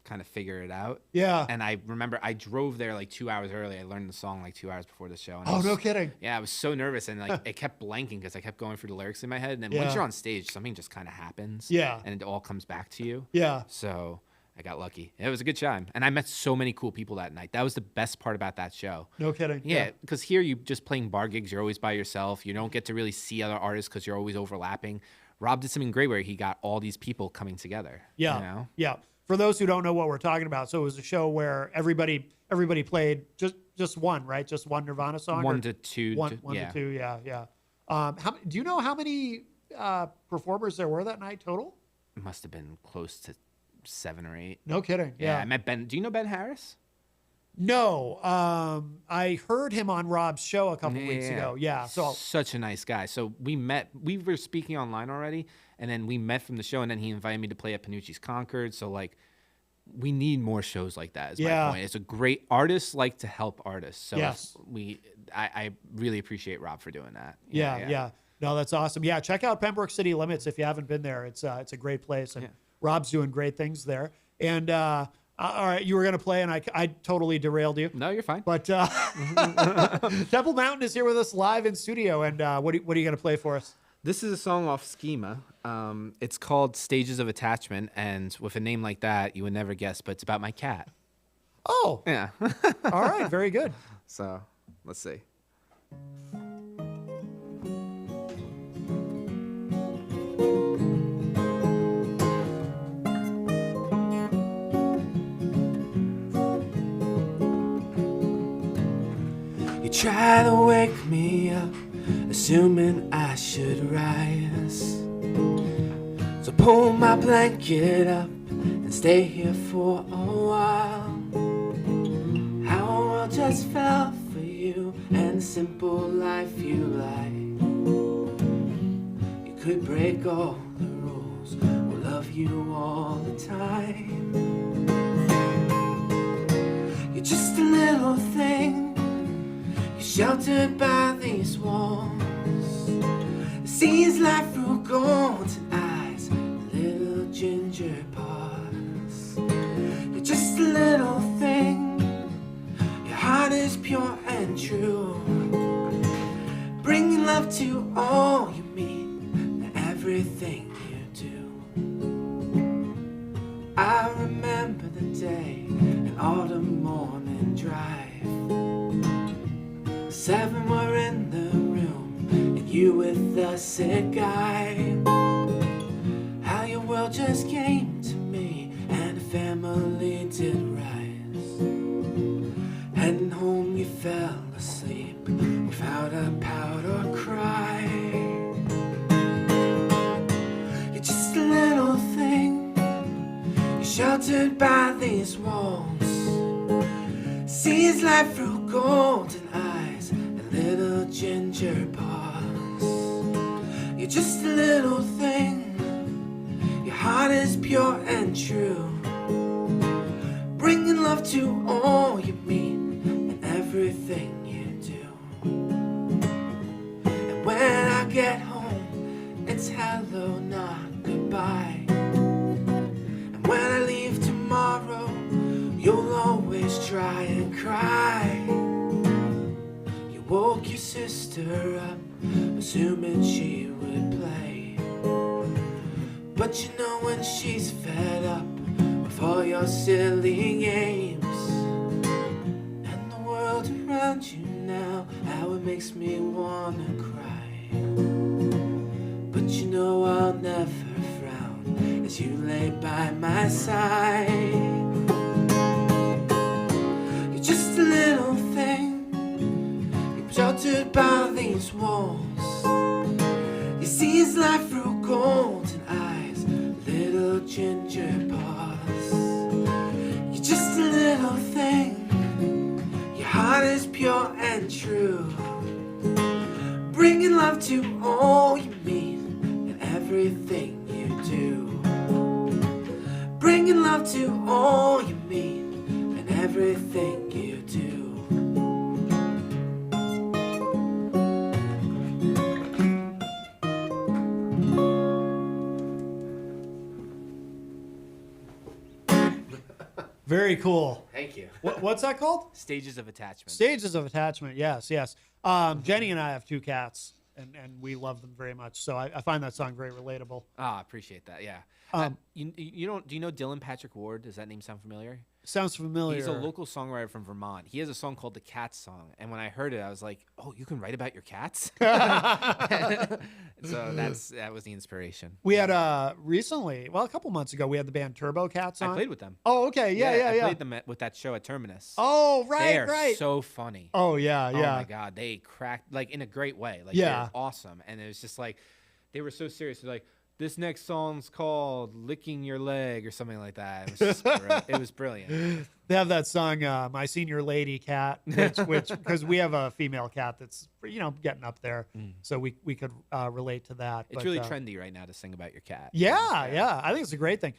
kind of figure it out. Yeah. And I remember I drove there like 2 hours early. I learned the song like 2 hours before the show. And no kidding. Yeah, I was so nervous, and like it kept blanking because I kept going through the lyrics in my head. And then once you're on stage, something just kind of happens. Yeah. And it all comes back to you. Yeah. So I got lucky. It was a good time. And I met so many cool people that night. That was the best part about that show. No kidding. Yeah, because here you just playing bar gigs. You're always by yourself. You don't get to really see other artists because you're always overlapping. Rob did something great where he got all these people coming together. Yeah. You know? Yeah. For those who don't know what we're talking about, so it was a show where everybody played just one, right? Just one Nirvana song? One to two. One to two, yeah. Do you know how many performers there were that night total? It must have been close to 7 or 8. No kidding. Yeah. I met Ben. Do you know Ben Harris? No. I heard him on Rob's show a couple weeks ago. Yeah. So such a nice guy. So we met. We were speaking online already, and then we met from the show, and then he invited me to play at Panucci's Concord. So like, we need more shows like that. Is my point. It's a great artists like to help artists. So I really appreciate Rob for doing that. Yeah. No, that's awesome. Yeah, check out Pembroke City Limits if you haven't been there. It's a great place, and Rob's doing great things there. And All right, you were going to play, and I totally derailed you. No, you're fine. But Temple Mountain is here with us live in studio, and what are you going to play for us? This is a song off Schema. It's called Stages of Attachment, and with a name like that, you would never guess, but it's about my cat. Oh. Yeah. All right, very good. So, let's see. You try to wake me up, assuming I should rise. So pull my blanket up and stay here for a while. How a world just fell for you and the simple life you like. You could break all the rules or love you all the time. You're just a little thing, sheltered by these walls. It sees life through golden eyes, little ginger paws. You're just a little thing, your heart is pure and true, bringing love to all you meet and everything you do. I remember the day, an autumn morning drive. 7 were in the room, and you with the sick guy. How your world just came to me, and a family did rise. Heading home, you fell asleep without a pout or cry. You're just a little thing, you're sheltered by these walls. Sees life through golden eyes, little ginger paws. You're just a little thing, your heart is pure and true, bringing love to all you meet and everything you do. And when I get home, it's hello, not goodbye. And when I leave tomorrow, you'll always try and cry. Woke your sister up, assuming she would play. But you know when she's fed up with all your silly games, and the world around you now, how it makes me wanna cry. But you know I'll never frown as you lay by my side. You're just a little thing, sheltered by these walls. You see his life through golden eyes, little ginger paws. You're just a little thing, your heart is pure and true, bringing love to all you meet and everything you do. Bringing love to all you meet and everything you do. Very cool. Thank you. What's that called? Stages of Attachment. Stages of Attachment. Yes, yes. Jenny and I have 2 cats, and we love them very much. So I find that song very relatable. I appreciate that. Yeah. You don't? Do you know Dylan Patrick Ward? Does that name sound familiar? Sounds familiar. He's a local songwriter from Vermont. He has a song called The Cat Song. And when I heard it, I was like, oh, you can write about your cats? So that was the inspiration. We had recently, well, a couple months ago, we had the band Turbo Cats on. I played with them. Oh, okay. Yeah. I played them with that show at Terminus. Oh, right, They are so funny. Oh, yeah. Oh, my God. They cracked, like, in a great way. Like, they're awesome. And it was just like, they were so serious. They're like, this next song's called Licking Your Leg or something like that. It was just it was brilliant. They have that song, My Senior Lady Cat, which because we have a female cat that's, getting up there. So we could relate to that. It's really trendy right now to sing about your cat. Yeah. I think it's a great thing.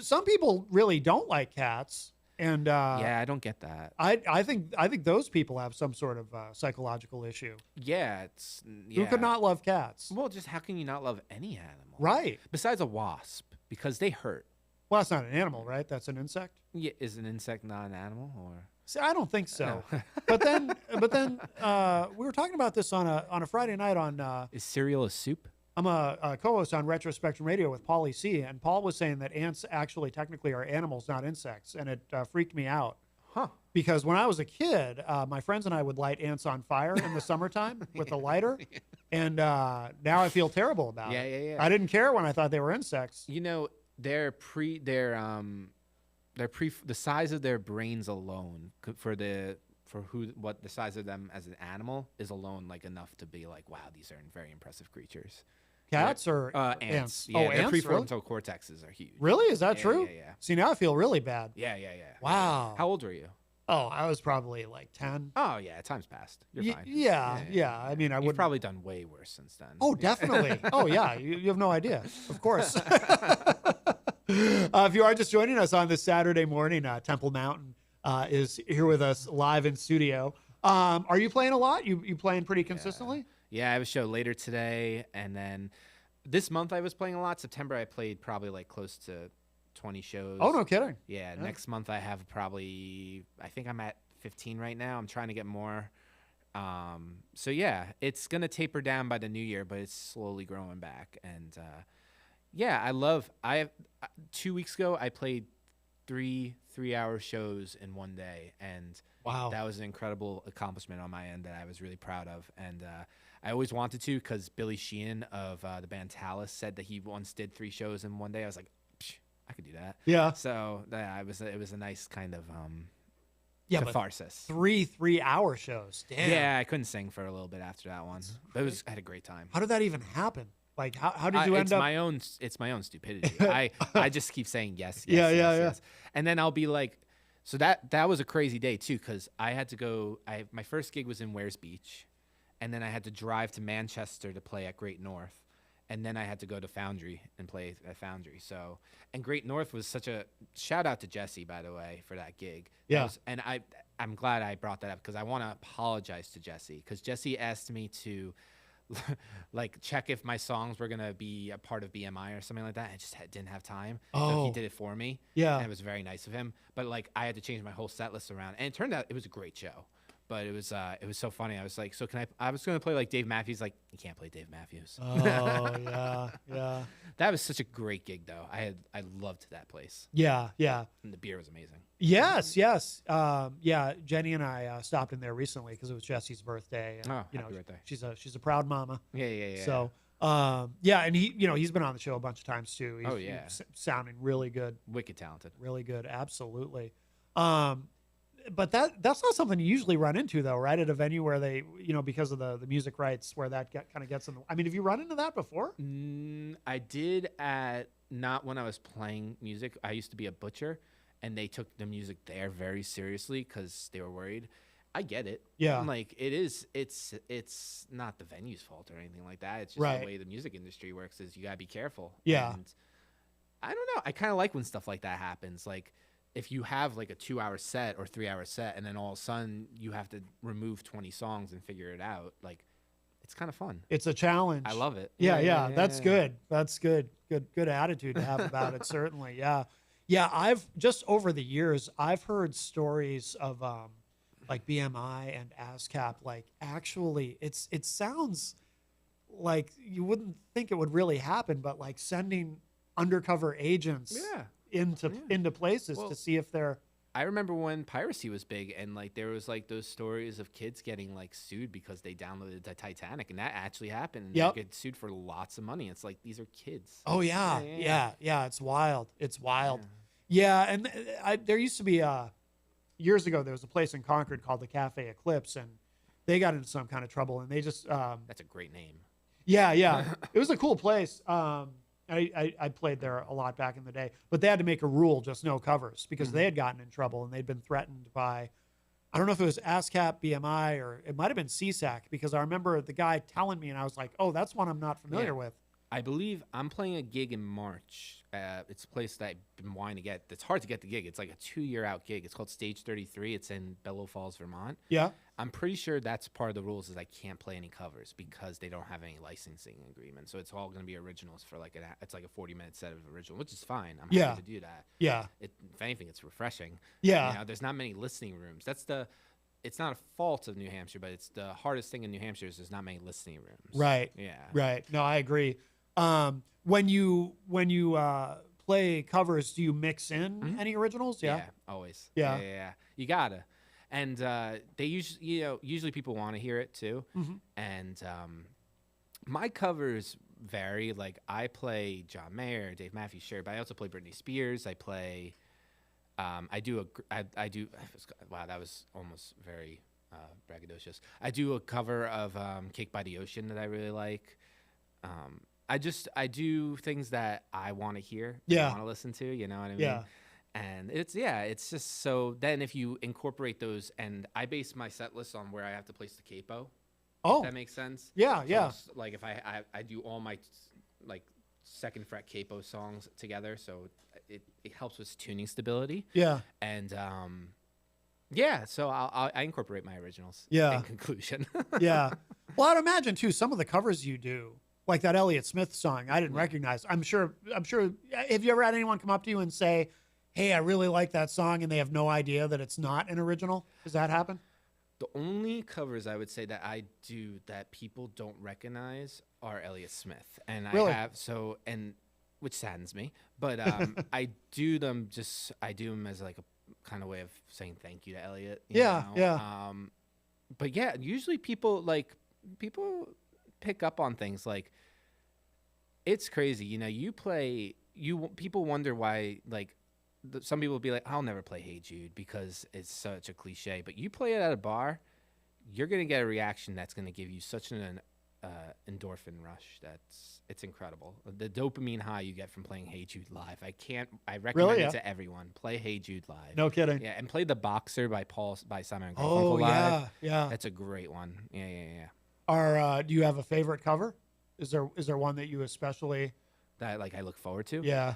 Some people really don't like cats. And yeah, I don't get that. I think those people have some sort of psychological issue. Yeah, Who could not love cats? Well, just how can you not love any animal? Right. Besides a wasp, because they hurt. Well, that's not an animal, right? That's an insect. Yeah, is an insect not an animal or? See, I don't think so. but then we were talking about this on a Friday night on. Is cereal a soup? I'm a co-host on Retro Spectrum Radio with Paulie C, and Paul was saying that ants actually technically are animals, not insects, and it freaked me out. Huh. Because when I was a kid, my friends and I would light ants on fire in the summertime with a lighter, and now I feel terrible about it. Yeah. I didn't care when I thought they were insects. You know, the size of their brains alone what the size of them as an animal is alone like enough to be like, wow, these are very impressive creatures. Cats or ants? Oh, Yeah, their ants, really? prefrontal cortexes are huge. Really? Is that true? Yeah. See, now I feel really bad. Yeah. Wow. How old were you? Oh, I was probably like 10. Oh, yeah. Time's passed. You're fine. Yeah. I mean, You've probably done way worse since then. Oh, definitely. Oh, yeah. You have no idea. Of course. If you are just joining us on this Saturday morning, Temple Mountain is here with us live in studio. Are you playing a lot? You playing pretty consistently? Yeah, I have a show later today, and then this month I was playing a lot. September I played probably like close to 20 shows. Oh, no kidding. Yeah, next month I have probably, I think I'm at 15 right now. I'm trying to get more. So yeah, it's going to taper down by the new year, but it's slowly growing back. And yeah, 2 weeks ago I played three-hour shows in one day, and wow, that was an incredible accomplishment on my end that I was really proud of. And I always wanted to, because Billy Sheehan of the band Talus said that he once did 3 shows in one day. I was like, I could do that. Yeah. So it was a nice kind of But catharsis. 3-hour shows. Damn. Yeah, I couldn't sing for a little bit after that one, but I had a great time. How did that even happen? Like, how did you end up? It's my own stupidity. I just keep saying yes. Yeah. And then I'll be like, so that was a crazy day too, because I had to go. My first gig was in Wares Beach, and then I had to drive to Manchester to play at Great North, and then I had to go to Foundry and play at Foundry. So, and Great North was such a shout out to Jesse, by the way, for that gig. Yeah. And I'm glad I brought that up, because I want to apologize to Jesse, because Jesse asked me to like check if my songs were gonna be a part of BMI or something like that. I just didn't have time. So he did it for me. Yeah. And it was very nice of him. But like, I had to change my whole set list around, and it turned out it was a great show. But it was so funny. I was like, so can I was gonna play like Dave Matthews. Like, you can't play Dave Matthews. Oh yeah. That was such a great gig though. I loved that place. Yeah. And the beer was amazing. Yes. Yeah, Jenny and I stopped in there recently because it was Jesse's birthday. And, happy birthday. She's a proud mama. Yeah. So, and he's been on the show a bunch of times too. He's sounding really good. Wicked talented. Really good. Absolutely. But that's not something you usually run into though, right? At a venue where they, because of the music rights, where that kind of gets in. I mean, have you run into that before? I did not when I was playing music. I used to be a butcher, and they took the music there very seriously because they were worried. I get it. Yeah. Like, it's not the venue's fault or anything like that. It's just the way the music industry works is you gotta be careful. Yeah. And I don't know. I kind of like when stuff like that happens. Like, if you have like a 2-hour set or 3-hour set, and then all of a sudden you have to remove 20 songs and figure it out, like, it's kind of fun. It's a challenge. I love it. Yeah. That's good. That's good. Good attitude to have about it. Certainly. Yeah. I've just over the years, I've heard stories of like BMI and ASCAP. Like, actually, it sounds like you wouldn't think it would really happen, but like sending undercover agents into places to see if they're. I remember when piracy was big, and like there was like those stories of kids getting like sued because they downloaded the Titanic, and that actually happened. And they get sued for lots of money. It's like, these are kids. Oh yeah. It's wild. It's wild. Yeah, and there used to be years ago there was a place in Concord called the Cafe Eclipse, and they got into some kind of trouble, and they just that's a great name. Yeah, it was a cool place. I played there a lot back in the day, but they had to make a rule, just no covers, because they had gotten in trouble and they'd been threatened by, I don't know if it was ASCAP, BMI, or it might have been CSAC, because I remember the guy telling me, and I was like, oh, that's one I'm not familiar with. I believe I'm playing a gig in March It's a place that I've been wanting to get. It's hard to get the gig. It's like a 2-year out gig. It's called Stage 33. It's in Bellow Falls, Vermont. Yeah. I'm pretty sure that's part of the rules is I can't play any covers because they don't have any licensing agreement. So it's all going to be originals for like it's like a 40-minute set of original, which is fine. I'm happy to do that. Yeah. If anything, it's refreshing. Yeah. You know, there's not many listening rooms. It's not a fault of New Hampshire, but it's the hardest thing in New Hampshire is there's not many listening rooms. Right. Yeah. Right. No, I agree. When you play covers, do you mix in any originals? Yeah. Always. Yeah. Yeah. You gotta. And they usually people want to hear it too. And my covers vary. Like I play John Mayer, Dave Matthews, sure, but I also play Britney Spears. I play. I do. Wow, that was almost very braggadocious. I do a cover of "Cake by the Ocean" that I really like. I do things that I want to hear. I want to listen to. You know what I mean? Yeah. And it's just so then if you incorporate those, and I base my set list on where I have to place the capo. Oh, if that makes sense. Yeah, So yeah. like if I do all my like second fret capo songs together, so it helps with tuning stability. Yeah. And yeah, so I incorporate my originals. Yeah. In conclusion. Yeah. Well, I'd imagine too some of the covers you do, like that Elliott Smith song, I didn't recognize. I'm sure. Have you ever had anyone come up to you and say, "Hey, I really like that song," and they have no idea that it's not an original? Does that happen? The only covers I would say that I do that people don't recognize are Elliott Smith, and Really? I have which saddens me. But I do them as like a kind of way of saying thank you to Elliott. you Yeah, know? yeah. But yeah, usually people pick up on things like it's crazy. You know, people wonder why like. Some people will be like, I'll never play Hey Jude because it's such a cliche. But you play it at a bar, you're going to get a reaction that's going to give you such an endorphin rush. It's incredible. The dopamine high you get from playing Hey Jude live. I recommend it to everyone. Play Hey Jude live. No kidding. Yeah, and play The Boxer by Simon & Garfunkel Oh, live. yeah. That's a great one. Yeah. Do you have a favorite cover? Is there one that you especially that I look forward to? Yeah.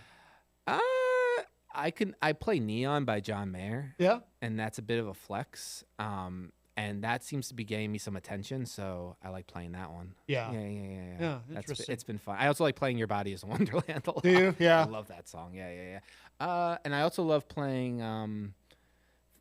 I play Neon by John Mayer. Yeah. And that's a bit of a flex. And that seems to be getting me some attention, so I like playing that one. Yeah. Yeah. Interesting. It's been fun. I also like playing Your Body is a Wonderland a lot. Do you? Yeah. I love that song. Yeah. And I also love playing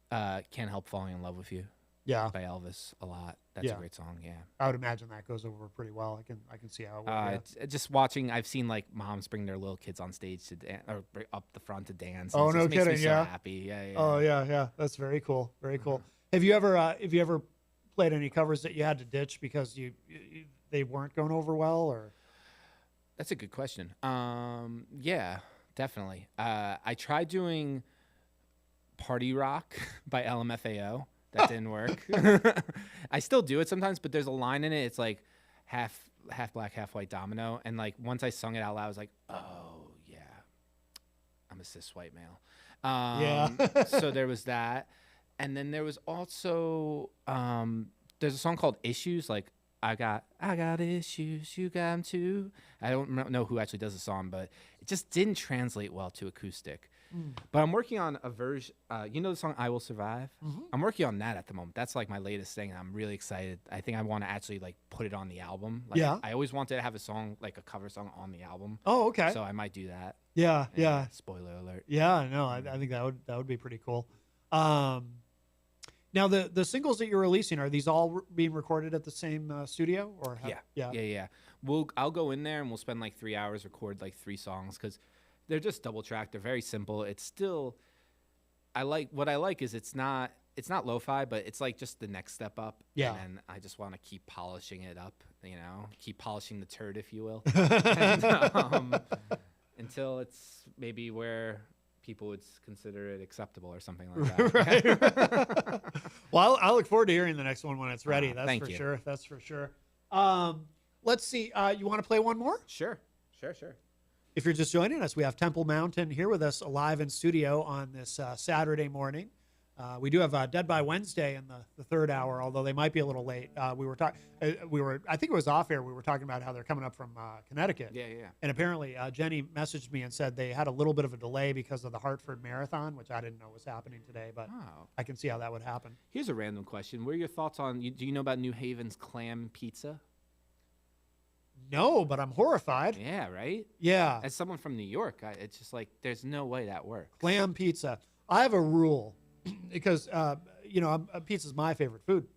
Can't Help Falling in Love with You. Yeah. By Elvis a lot. That's a great song. Yeah. I would imagine that goes over pretty well. I can see how it would. It's just watching. I've seen like moms bring their little kids on stage to dance or up the front to dance. Oh, and no it just kidding. makes me Yeah. so happy. Yeah. Oh, yeah. That's very cool. Very cool. Have you ever played any covers that you had to ditch because they weren't going over well, or? That's a good question. Yeah, definitely. I tried doing Party Rock by LMFAO. That didn't work. I still do it sometimes, but there's a line in it. It's like half black, half white domino. And like once I sung it out loud, I was like, oh yeah, I'm a cis white male. So there was that. And then there was also, there's a song called Issues. Like I got issues, you got them too. I don't know who actually does the song, but it just didn't translate well to acoustic. But I'm working on a version. You know the song "I Will Survive"? I'm working on that at the moment. That's like my latest thing. I'm really excited. I think I want to actually like put it on the album. Like, Yeah. I always wanted to have a song like a cover song on the album. Oh, okay. So I might do that. Yeah. Spoiler alert. Yeah, no, I think that would be pretty cool. Now the singles that you're releasing, are these all being recorded at the same studio, or Yeah. I'll go in there and we'll spend like 3 hours, record like 3 songs because they're just double tracked. They're very simple. It's still, what I like is it's not lo-fi, but it's like just the next step up. Yeah. And I just want to keep polishing it up, keep polishing the turd, if you will, and, until it's maybe where people would consider it acceptable or something like that. Right. Well, I look forward to hearing the next one when it's ready. Thank you. Sure. That's for sure. Let's see. You want to play one more? Sure. If you're just joining us, we have Temple Mountain here with us live in studio on this Saturday morning. We do have Dead by Wednesday in the third hour, although they might be a little late. We were talking. I think it was off air. We were talking about how they're coming up from Connecticut. Yeah. And apparently, Jenny messaged me and said they had a little bit of a delay because of the Hartford Marathon, which I didn't know was happening today. But I can see how that would happen. Here's a random question: what are your thoughts on? Do you know about New Haven's clam pizza? No, but I'm horrified. Yeah, right? Yeah. As someone from New York, it's just like there's no way that works. Clam pizza. I have a rule because pizza's my favorite food,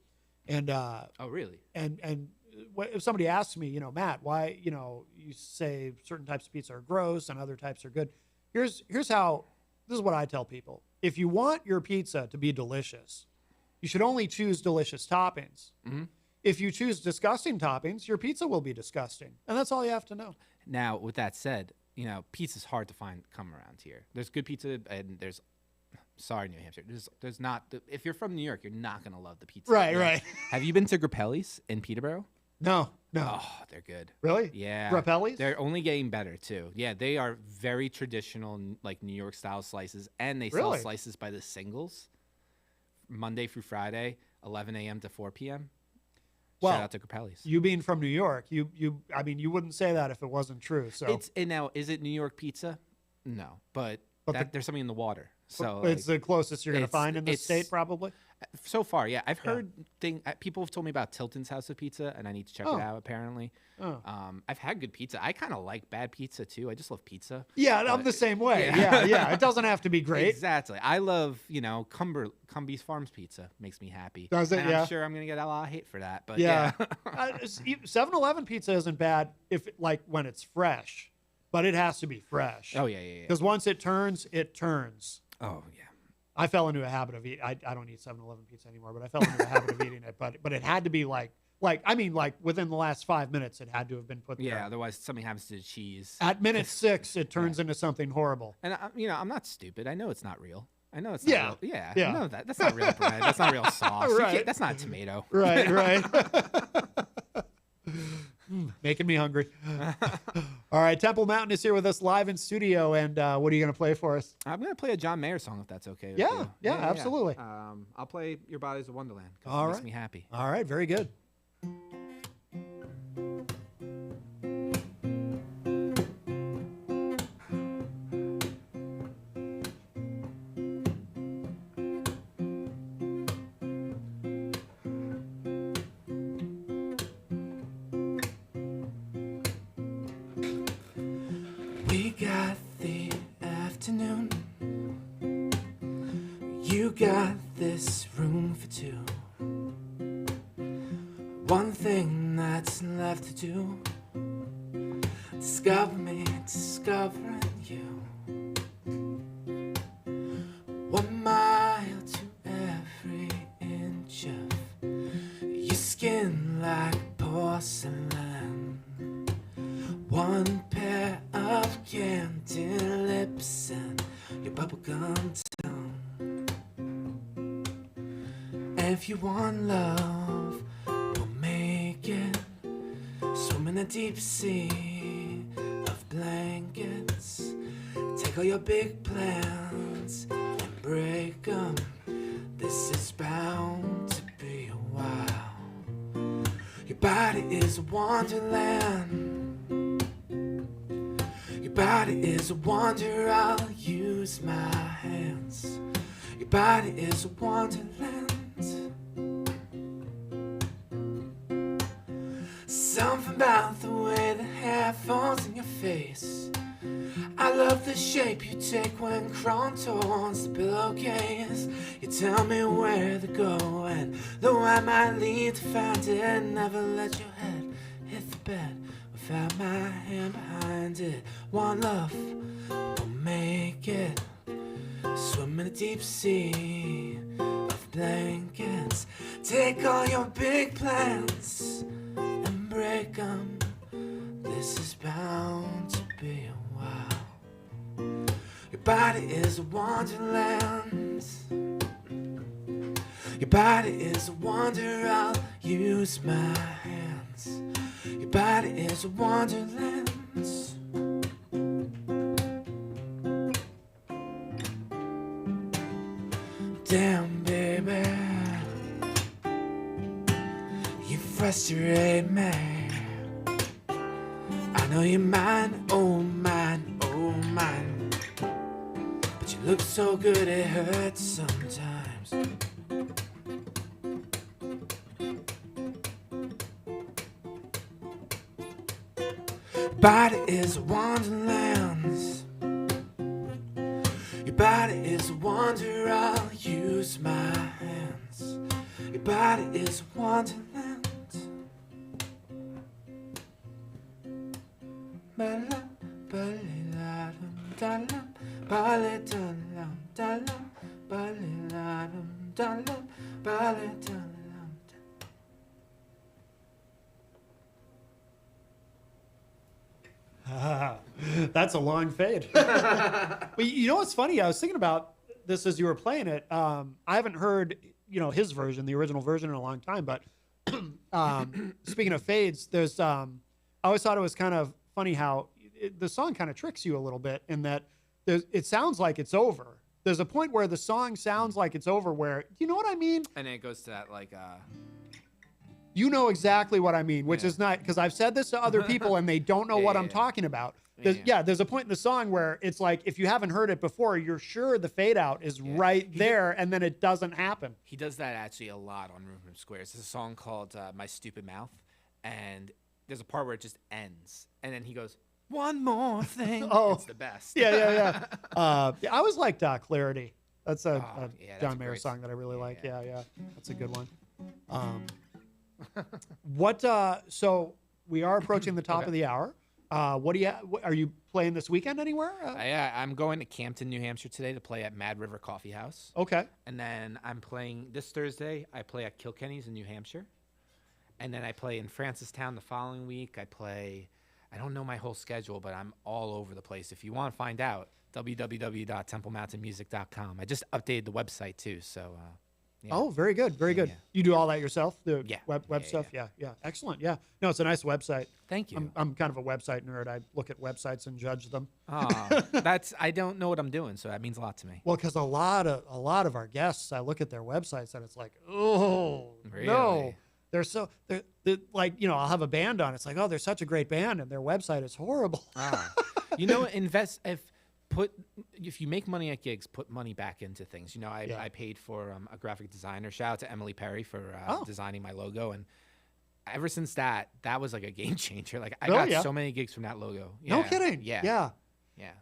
and oh really? And if somebody asks me, Matt, why you say certain types of pizza are gross and other types are good? Here's how. This is what I tell people: if you want your pizza to be delicious, you should only choose delicious toppings. Mm-hmm. If you choose disgusting toppings, your pizza will be disgusting. And that's all you have to know. Now, with that said, pizza's hard to come around here. There's good pizza and there's, sorry, New Hampshire. There's not, if you're from New York, you're not going to love the pizza. Right. Have you been to Grappelli's in Peterborough? No. Oh, they're good. Really? Yeah. Grappelli's? They're only getting better, too. Yeah, they are very traditional, like New York style slices. And they sell slices by the singles, Monday through Friday, 11 a.m. to 4 p.m. Shout out to Grappelli's. You being from New York, you wouldn't say that if it wasn't true. So now, is it New York pizza? No, but there's something in the water. So it's the closest you're going to find in the state, probably. So far, yeah. I've heard people have told me about Tilton's House of Pizza, and I need to check it out. Apparently, I've had good pizza. I kind of like bad pizza too. I just love pizza. Yeah, I'm the same way. Yeah. It doesn't have to be great. Exactly. I love Cumby's Farms pizza. Makes me happy. Does it? And yeah. I'm sure I'm gonna get a lot of hate for that, but 7-Eleven pizza isn't bad when it's fresh, but it has to be fresh. Oh yeah. Because once it turns, it turns. Oh yeah. I fell into a habit of eating. I don't eat 7-Eleven pizza anymore, but I fell into a habit of eating it. But it had to be like within the last 5 minutes, it had to have been put there. Yeah, otherwise something happens to the cheese. At minute 6, it turns into something horrible. And I'm not stupid. I know it's not real. I know it's not real. Yeah. Yeah. I know that. That's not real bread. That's not real sauce. Right. That's not a tomato. Right. Making me hungry. All right, Temple Mountain is here with us live in studio, and what are you going to play for us? I'm going to play a John Mayer song if that's okay. With Yeah, you. yeah, absolutely. I'll play Your Body's a Wonderland because All it right. makes me happy. All right, very good. We got the afternoon. You got this room for two. One thing that's left to do. Discover me, discovering you. 1 mile to every inch of your skin like porcelain. One pair of candy lips and your bubblegum tongue. If you want love, we'll make it. Swim in a deep sea of blankets. Take all your big plans and break them. This is bound to be a while. Your body is a wonderland. Your body is a wonder, I'll use my hands. Your body is a wonderland. Something about the way the hair falls in your face. I love the shape you take when crawling towards the pillowcase. You tell me where to go, and though I might lead to find it, never let your head hit the bed without my hand behind it. One love will make it. Swim in a deep sea of blankets. Take all your big plans and break them. This is bound to be a while. Your body is a wonderland. Your body is a wonder, I'll use my hands. Your body is a wonderland. Damn frustrate me. I know you're mine, oh mine, oh mine. But you look so good it hurts sometimes. Body is wonderlands. Your body is a wonder, I'll use my hands. Your body is a wonderland. Ba-lam, ba-li-la-dum, da-lam, ba-li-da-lam, da-lam, ba-li-la-dum, da-lam, ba-li-da-lam. That's a long fade. But you know what's funny? I was thinking about this as you were playing it. I haven't heard, his version, the original version, in a long time. But speaking of fades, there's I always thought it was kind of funny how the song kind of tricks you a little bit in that it sounds like it's over. There's a point where the song sounds like it's over. Where, you know what I mean? And then it goes to that You know exactly what I mean, which is not, because I've said this to other people and they don't know what I'm talking about. There's a point in the song where it's like, if you haven't heard it before, you're sure the fade out is right there, and then it doesn't happen. He does that actually a lot on Room Room Squares. There's a song called My Stupid Mouth, and there's a part where it just ends, and then he goes, one more thing. It's the best. Yeah. I always liked Clarity. That's a John Mayer song that I really like. Yeah. That's a good one. So we are approaching the top of the hour. Are you playing this weekend anywhere? Yeah, I'm going to Campton, New Hampshire today to play at Mad River Coffee House. Okay. And then I'm playing this Thursday. I play at Kilkenny's in New Hampshire. And then I play in Francistown the following week. I don't know my whole schedule, but I'm all over the place. If you want to find out, www.templemountainmusic.com. I just updated the website too, so... Yeah. Oh, very good. Very good. You do all that yourself? The Yeah. web stuff? Yeah. Excellent. Yeah. No, it's a nice website. Thank you. I'm kind of a website nerd. I look at websites and judge them. I don't know what I'm doing, so that means a lot to me. Well, because a lot of our guests, I look at their websites and it's like, oh, really? No. They're like, I'll have a band on. It's like, oh, they're such a great band, and their website is horrible. If you make money at gigs, put money back into things. I paid for a graphic designer. Shout out to Emily Perry for designing my logo. And ever since that was like a game changer. Like I got so many gigs from that logo. No kidding. Yeah.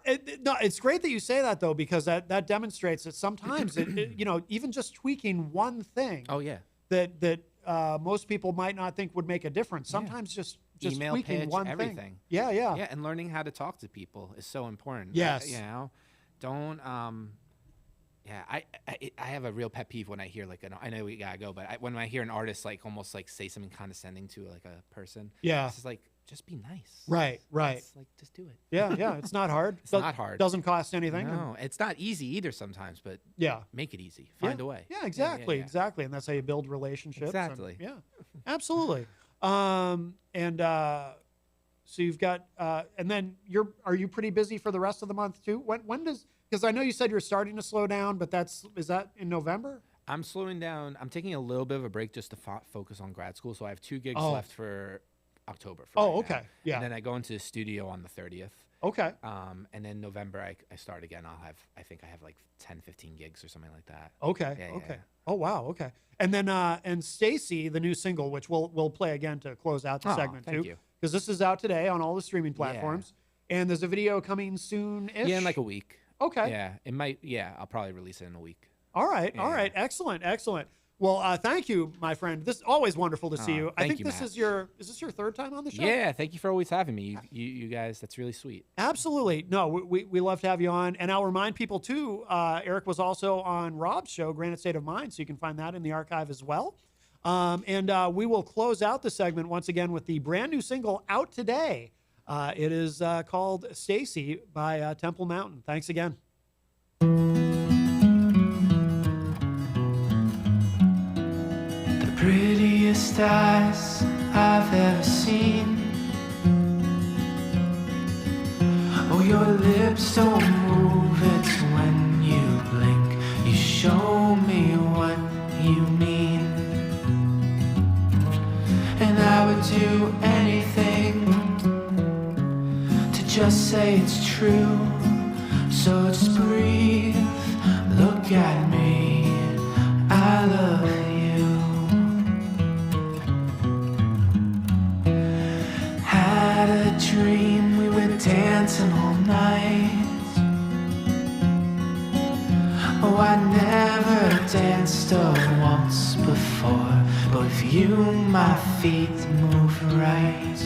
It's great that you say that though, because that demonstrates that sometimes even just tweaking one thing. Oh yeah. That most people might not think would make a difference. Sometimes just email, tweaking pitch, one everything. thing. Yeah, and learning how to talk to people is so important. Yes. Don't I have a real pet peeve when I hear I know we gotta go, but when I hear an artist almost say something condescending to a person. Yeah. It's just just be nice. Right. It's just do it. Yeah. It's not hard. It's not hard. Doesn't cost anything. No, it's not easy either sometimes, but make it easy. Find a way. Yeah, exactly. Exactly. And that's how you build relationships. Exactly. Absolutely. So you've got, and then are you pretty busy for the rest of the month too? When because I know you said you're starting to slow down, but is that in November? I'm slowing down. I'm taking a little bit of a break just to focus on grad school. So I have 2 gigs left for October. Okay. Now. Yeah. And then I go into the studio on the 30th. Okay. And then November I start again. I think I have 10, 15 gigs or something like that. Okay. Yeah. Oh wow. Okay. And then and Stacy, the new single, which we'll play again to close out the segment thank too, you. because this is out today on all the streaming platforms, and there's a video coming soon-ish. Yeah, in a week. Okay. Yeah, it might. Yeah, I'll probably release it in a week. All right. All right. Excellent. Well, thank you, my friend. This is always wonderful to see you. I think this is your third time on the show? Yeah, thank you for always having me. You guys, that's really sweet. Absolutely. No, we love to have you on. And I'll remind people too, Eric was also on Rob's show, Granite State of Mind, so you can find that in the archive as well. And we will close out the segment once again with the brand new single out today. It is called Stacy by Temple Mountain. Thanks again. Prettiest eyes I've ever seen. Oh, your lips don't move, it's when you blink. You show me what you mean. And would do anything to just say it's true. So just breathe, look at me, I love you. Had a dream we were dancing all night. Oh, I never danced a waltz before, but with you my feet move right.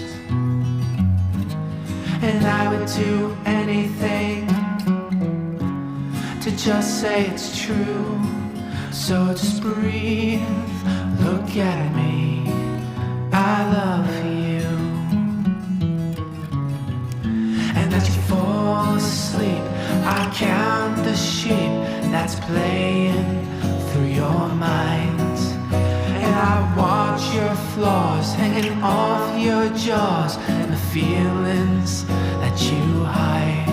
And I would do anything to just say it's true. So just breathe, look at me, I love you. And as you fall asleep, I count the sheep that's playing through your mind. And I watch your flaws hanging off your jaws and the feelings that you hide.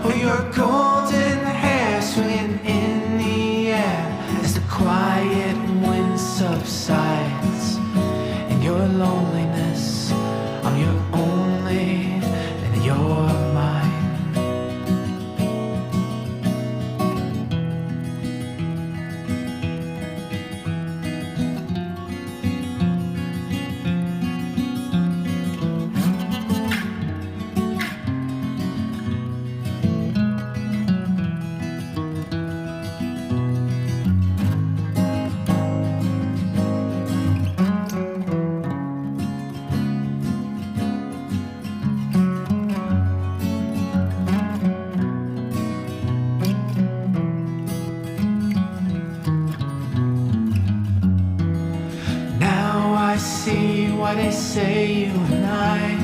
Oh, your golden hair swinging in the air as the quiet wind subsides. In your loneliness, I'm your only and you're mine. Why they say you and I,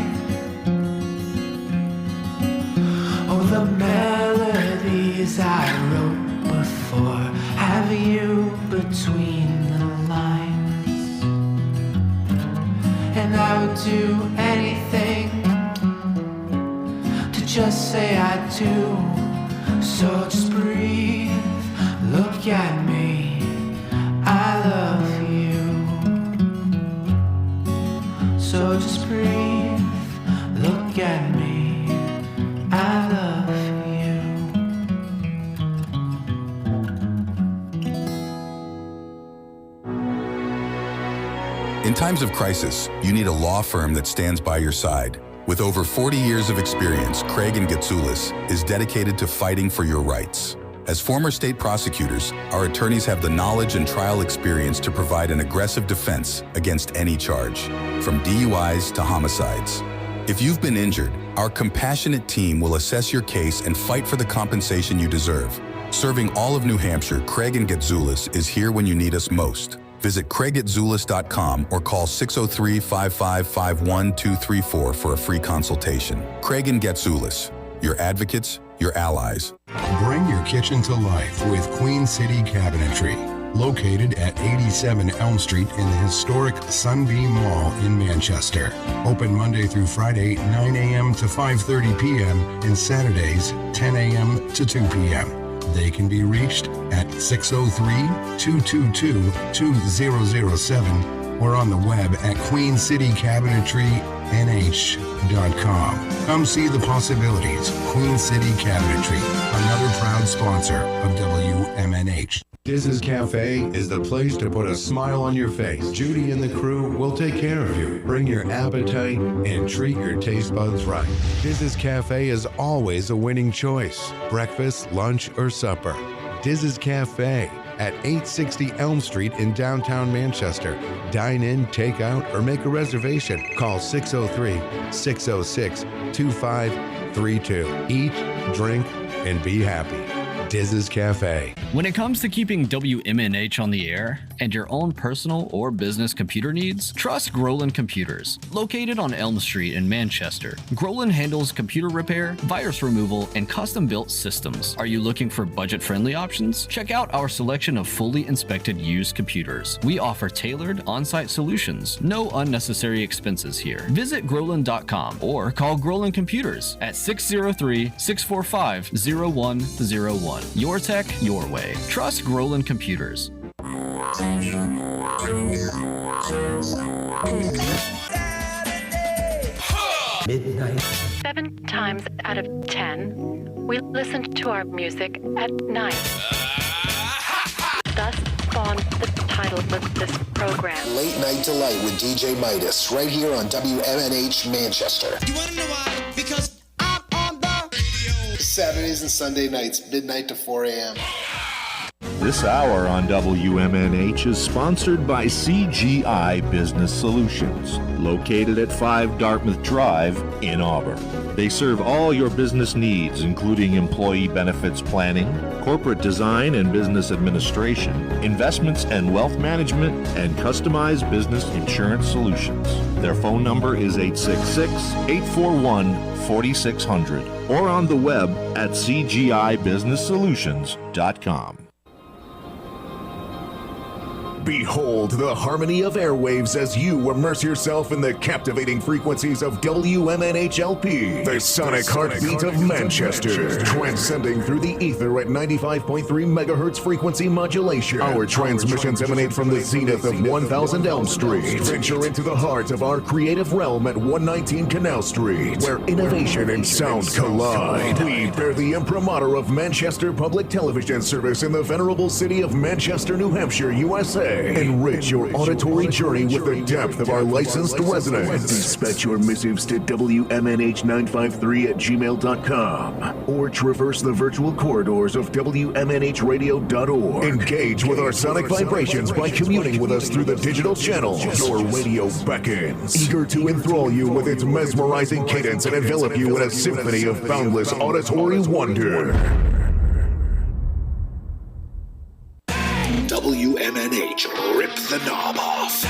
oh, the melodies I wrote before have you between the lines. And I would do anything to just say I do. So just breathe, look at me, I love you. So just breathe, look at me, I love you. In times of crisis, you need a law firm that stands by your side. With over 40 years of experience, Craig & Getsoulis is dedicated to fighting for your rights. As former state prosecutors, our attorneys have the knowledge and trial experience to provide an aggressive defense against any charge, from DUIs to homicides. If you've been injured, our compassionate team will assess your case and fight for the compensation you deserve. Serving all of New Hampshire, Craig & Getsoulis is here when you need us most. Visit CraigGetsoulis.com or call 603-555-1234 for a free consultation. Craig & Getsoulis, your advocates, your allies. Bring your kitchen to life with Queen City Cabinetry, located at 87 Elm Street in the historic Sunbeam Mall in Manchester. Open Monday through Friday, 9 a.m. to 5:30 p.m. and Saturdays, 10 a.m. to 2 p.m. They can be reached at 603-222-2007 or on the web at queencitycabinetrynh.com. Come see the possibilities. Queen City Cabinetry, another proud sponsor of WMNH. Diz's Cafe is the place to put a smile on your face. Judy and the crew will take care of you. Bring your appetite and treat your taste buds right. Diz's Cafe is always a winning choice. Breakfast, lunch, or supper. Diz's Cafe at 860 Elm Street in downtown Manchester. Dine in, take out, or make a reservation. Call 603-606-2532. Eat, drink, and be happy. Diz's Cafe. When it comes to keeping WMNH on the air and your own personal or business computer needs, trust Groland Computers. Located on Elm Street in Manchester, Groland handles computer repair, virus removal, and custom-built systems. Are you looking for budget-friendly options? Check out our selection of fully inspected used computers. We offer tailored on-site solutions. No unnecessary expenses here. Visit Groland.com or call Groland Computers at 603-645-0101. Your tech, your way. Trust Groland Computers. 7 times out of 10, we listen to our music at night. Thus spawned the title of this program. Late Night Delight with DJ Midas, right here on WMNH Manchester. You wanna know why? Because I'm on the radio. Saturdays and Sunday nights, midnight to 4 a.m. This hour on WMNH is sponsored by CGI Business Solutions, located at 5 Dartmouth Drive in Auburn. They serve all your business needs, including employee benefits planning, corporate design and business administration, investments and wealth management, and customized business insurance solutions. Their phone number is 866-841-4600 or on the web at cgibusinesssolutions.com. Behold the harmony of airwaves as you immerse yourself in the captivating frequencies of WMNHLP, the sonic heartbeat of Manchester, transcending through the ether at 95.3 megahertz frequency modulation. Our transmissions emanate from the zenith of 1000 Elm Street. Venture into the heart of our creative realm at 119 Canal Street, where innovation and sound collide. We bear the imprimatur of Manchester Public Television Service in the venerable city of Manchester, New Hampshire, USA. Enrich your auditory journey with the depth of our licensed residents. Dispatch your missives to WMNH953@gmail.com or traverse the virtual corridors of WMNHradio.org. Engage with our sonic vibrations by communing with us through the digital channels. Your radio beckons, eager to enthrall you with its mesmerizing cadence and envelop you in a symphony of boundless auditory wonder. WMNH, rip the knob off.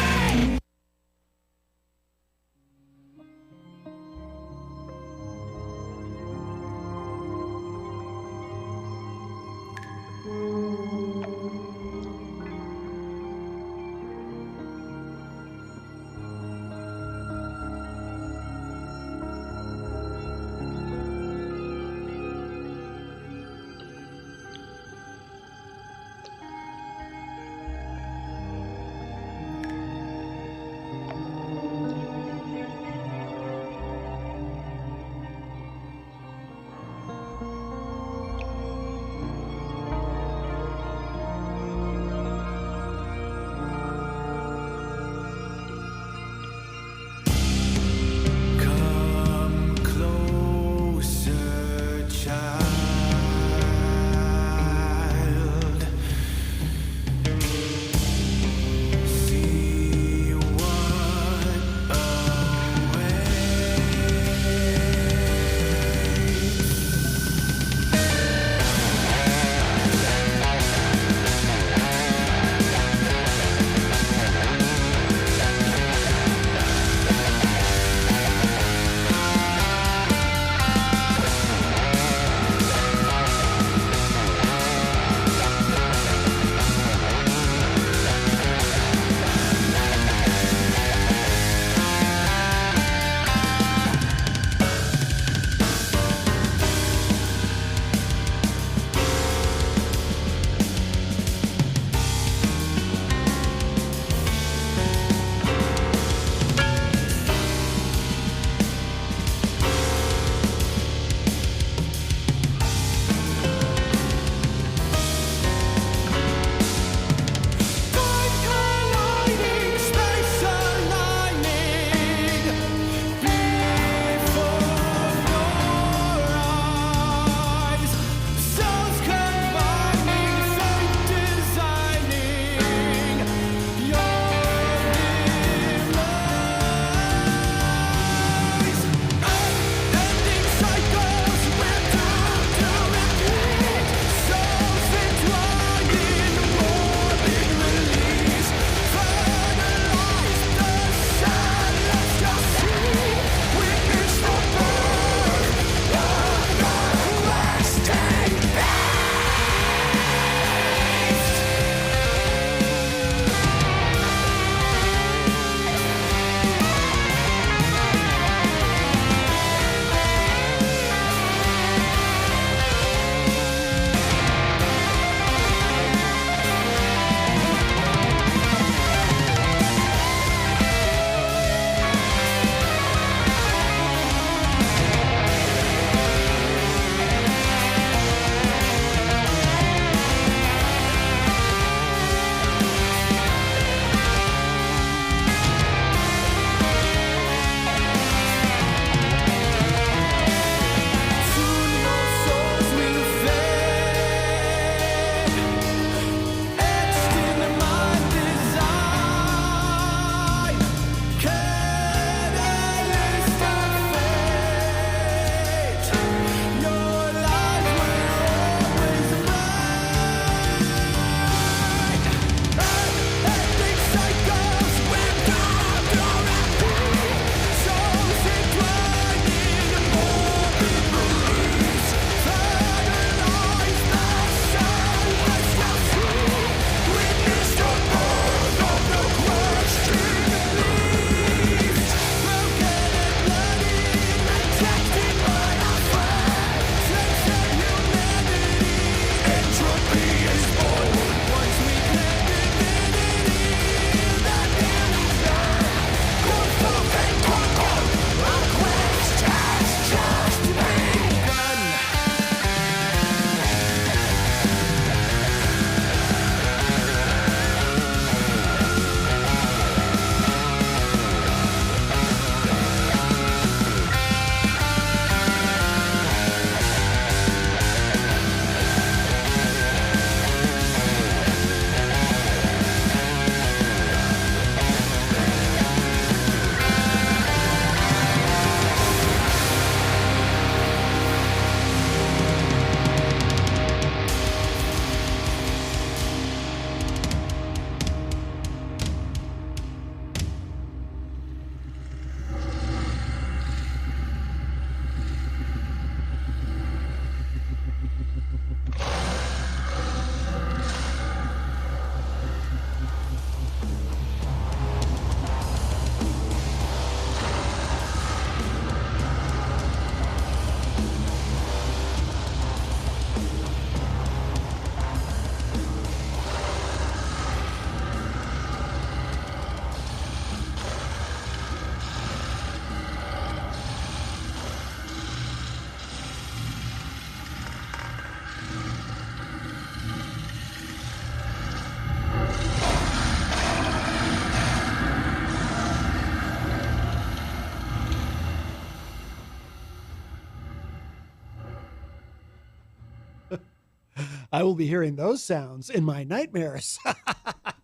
I will be hearing those sounds in my nightmares.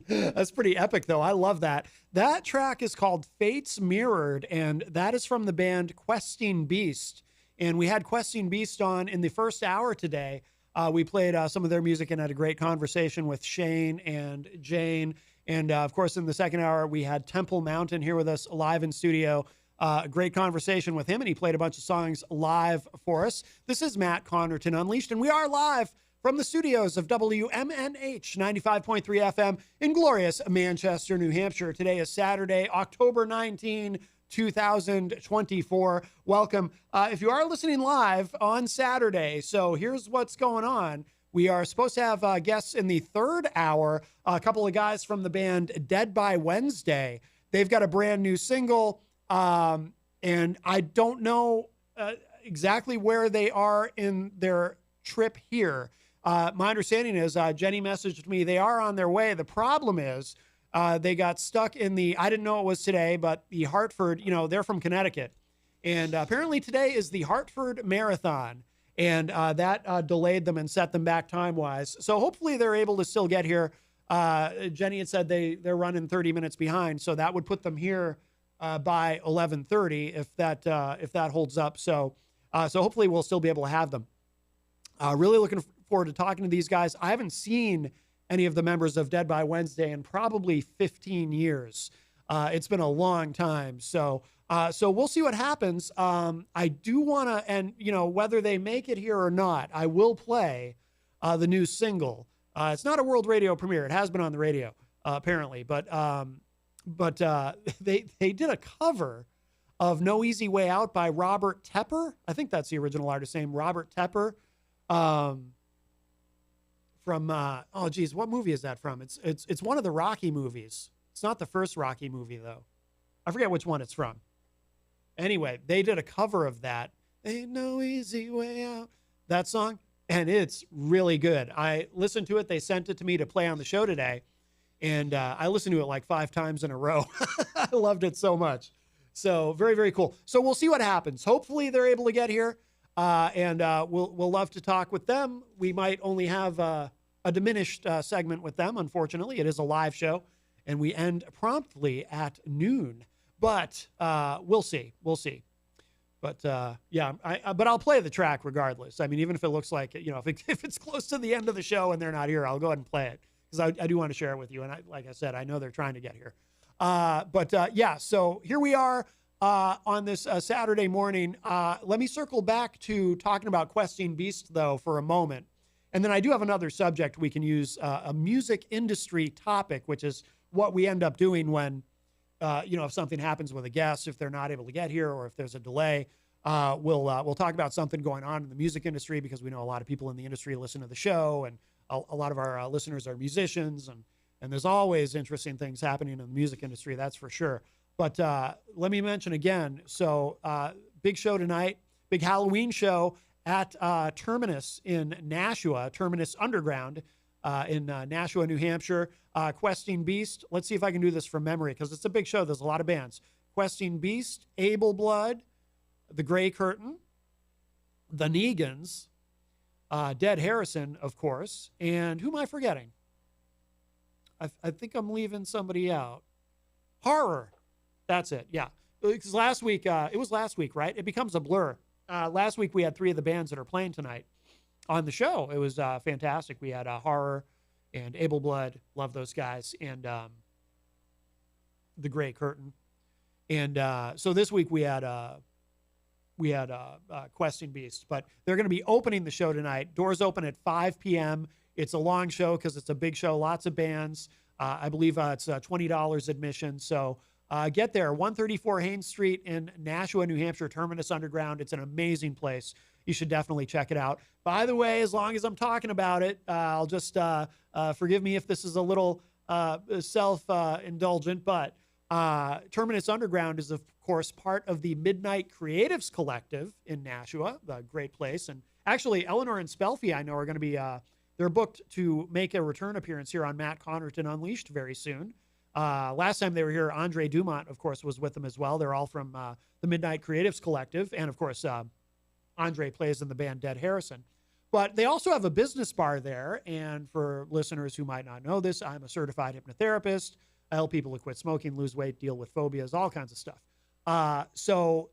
That's pretty epic, though. I love that. That track is called Fates Mirrored, and that is from the band Questing Beast. And we had Questing Beast on in the first hour today. We played some of their music and had a great conversation with Shane and Jane. And of course, in the second hour, we had Temple Mountain here with us live in studio. A great conversation with him, and he played a bunch of songs live for us. This is Matt Connarton Unleashed, and we are live from the studios of WMNH 95.3 FM in glorious Manchester, New Hampshire. Today is Saturday, October 19, 2024. Welcome. If you are listening live on Saturday, so here's what's going on. We are supposed to have guests in the third hour, a couple of guys from the band Dead by Wednesday. They've got a brand new single, and I don't know exactly where they are in their trip here. My understanding is Jenny messaged me. They are on their way. The problem is they got stuck in I didn't know it was today, but the Hartford, they're from Connecticut. And apparently today is the Hartford Marathon. And that delayed them and set them back time-wise. So hopefully they're able to still get here. Jenny had said they're running 30 minutes behind. So that would put them here by 11:30 if that holds up. So hopefully we'll still be able to have them. Really looking forward to talking to these guys. I haven't seen any of the members of Dead by Wednesday in probably 15 years. It's been a long time. So we'll see what happens. I do want to, and whether they make it here or not, I will play the new single. It's not a world radio premiere. It has been on the radio apparently, but they did a cover of No Easy Way Out by Robert Tepper. I think that's the original artist name, Robert Tepper. From what movie is that from? It's one of the Rocky movies. It's not the first Rocky movie though. I forget which one it's from. Anyway, they did a cover of that. Ain't no easy way out. That song, and it's really good. I listened to it. They sent it to me to play on the show today, and I listened to it like 5 times in a row. I loved it so much. So very, very cool. So we'll see what happens. Hopefully they're able to get here. And we'll love to talk with them. We might only have a diminished segment with them. Unfortunately, it is a live show, and we end promptly at noon. But we'll see. We'll see. But but I'll play the track regardless. I mean, even if it looks like if it's close to the end of the show and they're not here, I'll go ahead and play it because I do want to share it with you. And like I said, I know they're trying to get here. So here we are. On this Saturday morning. Let me circle back to talking about Questing Beast, though, for a moment. And then I do have another subject we can use, a music industry topic, which is what we end up doing when, if something happens with a guest, if they're not able to get here or if there's a delay. We'll talk about something going on in the music industry because we know a lot of people in the industry listen to the show, and a lot of our listeners are musicians, and there's always interesting things happening in the music industry, that's for sure. But let me mention again, so big show tonight, big Halloween show at Terminus in Nashua, Terminus Underground in Nashua, New Hampshire. Questing Beast, let's see if I can do this from memory because it's a big show. There's a lot of bands. Questing Beast, Able Blood, The Grey Curtain, The Negans, Dead Harrison, of course. And who am I forgetting? I think I'm leaving somebody out. Horror. That's it. Yeah. Because last week, it was last week, right? It becomes a blur. Last week, we had 3 of the bands that are playing tonight on the show. It was fantastic. We had Horror and Able Blood. Love those guys. And The Grey Curtain. And so this week we had Questing Beast. But they're going to be opening the show tonight. Doors open at 5 p.m. It's a long show because it's a big show. Lots of bands. I believe it's $20 admission. So get there, 134 Haines Street in Nashua, New Hampshire, Terminus Underground. It's an amazing place. You should definitely check it out. By the way, as long as I'm talking about it, I'll just forgive me if this is a little self-indulgent, but Terminus Underground is, of course, part of the Midnight Creatives Collective in Nashua, a great place. And actually, Eleanor and Spelfie, I know, are going to be, they're booked to make a return appearance here on Matt Connarton Unleashed very soon. Last time they were here, Andre Dumont, of course, was with them as well. They're all from the Midnight Creatives Collective. And, of course, Andre plays in the band Dead Harrison. But they also have a business bar there. And for listeners who might not know this, I'm a certified hypnotherapist. I help people to quit smoking, lose weight, deal with phobias, all kinds of stuff. So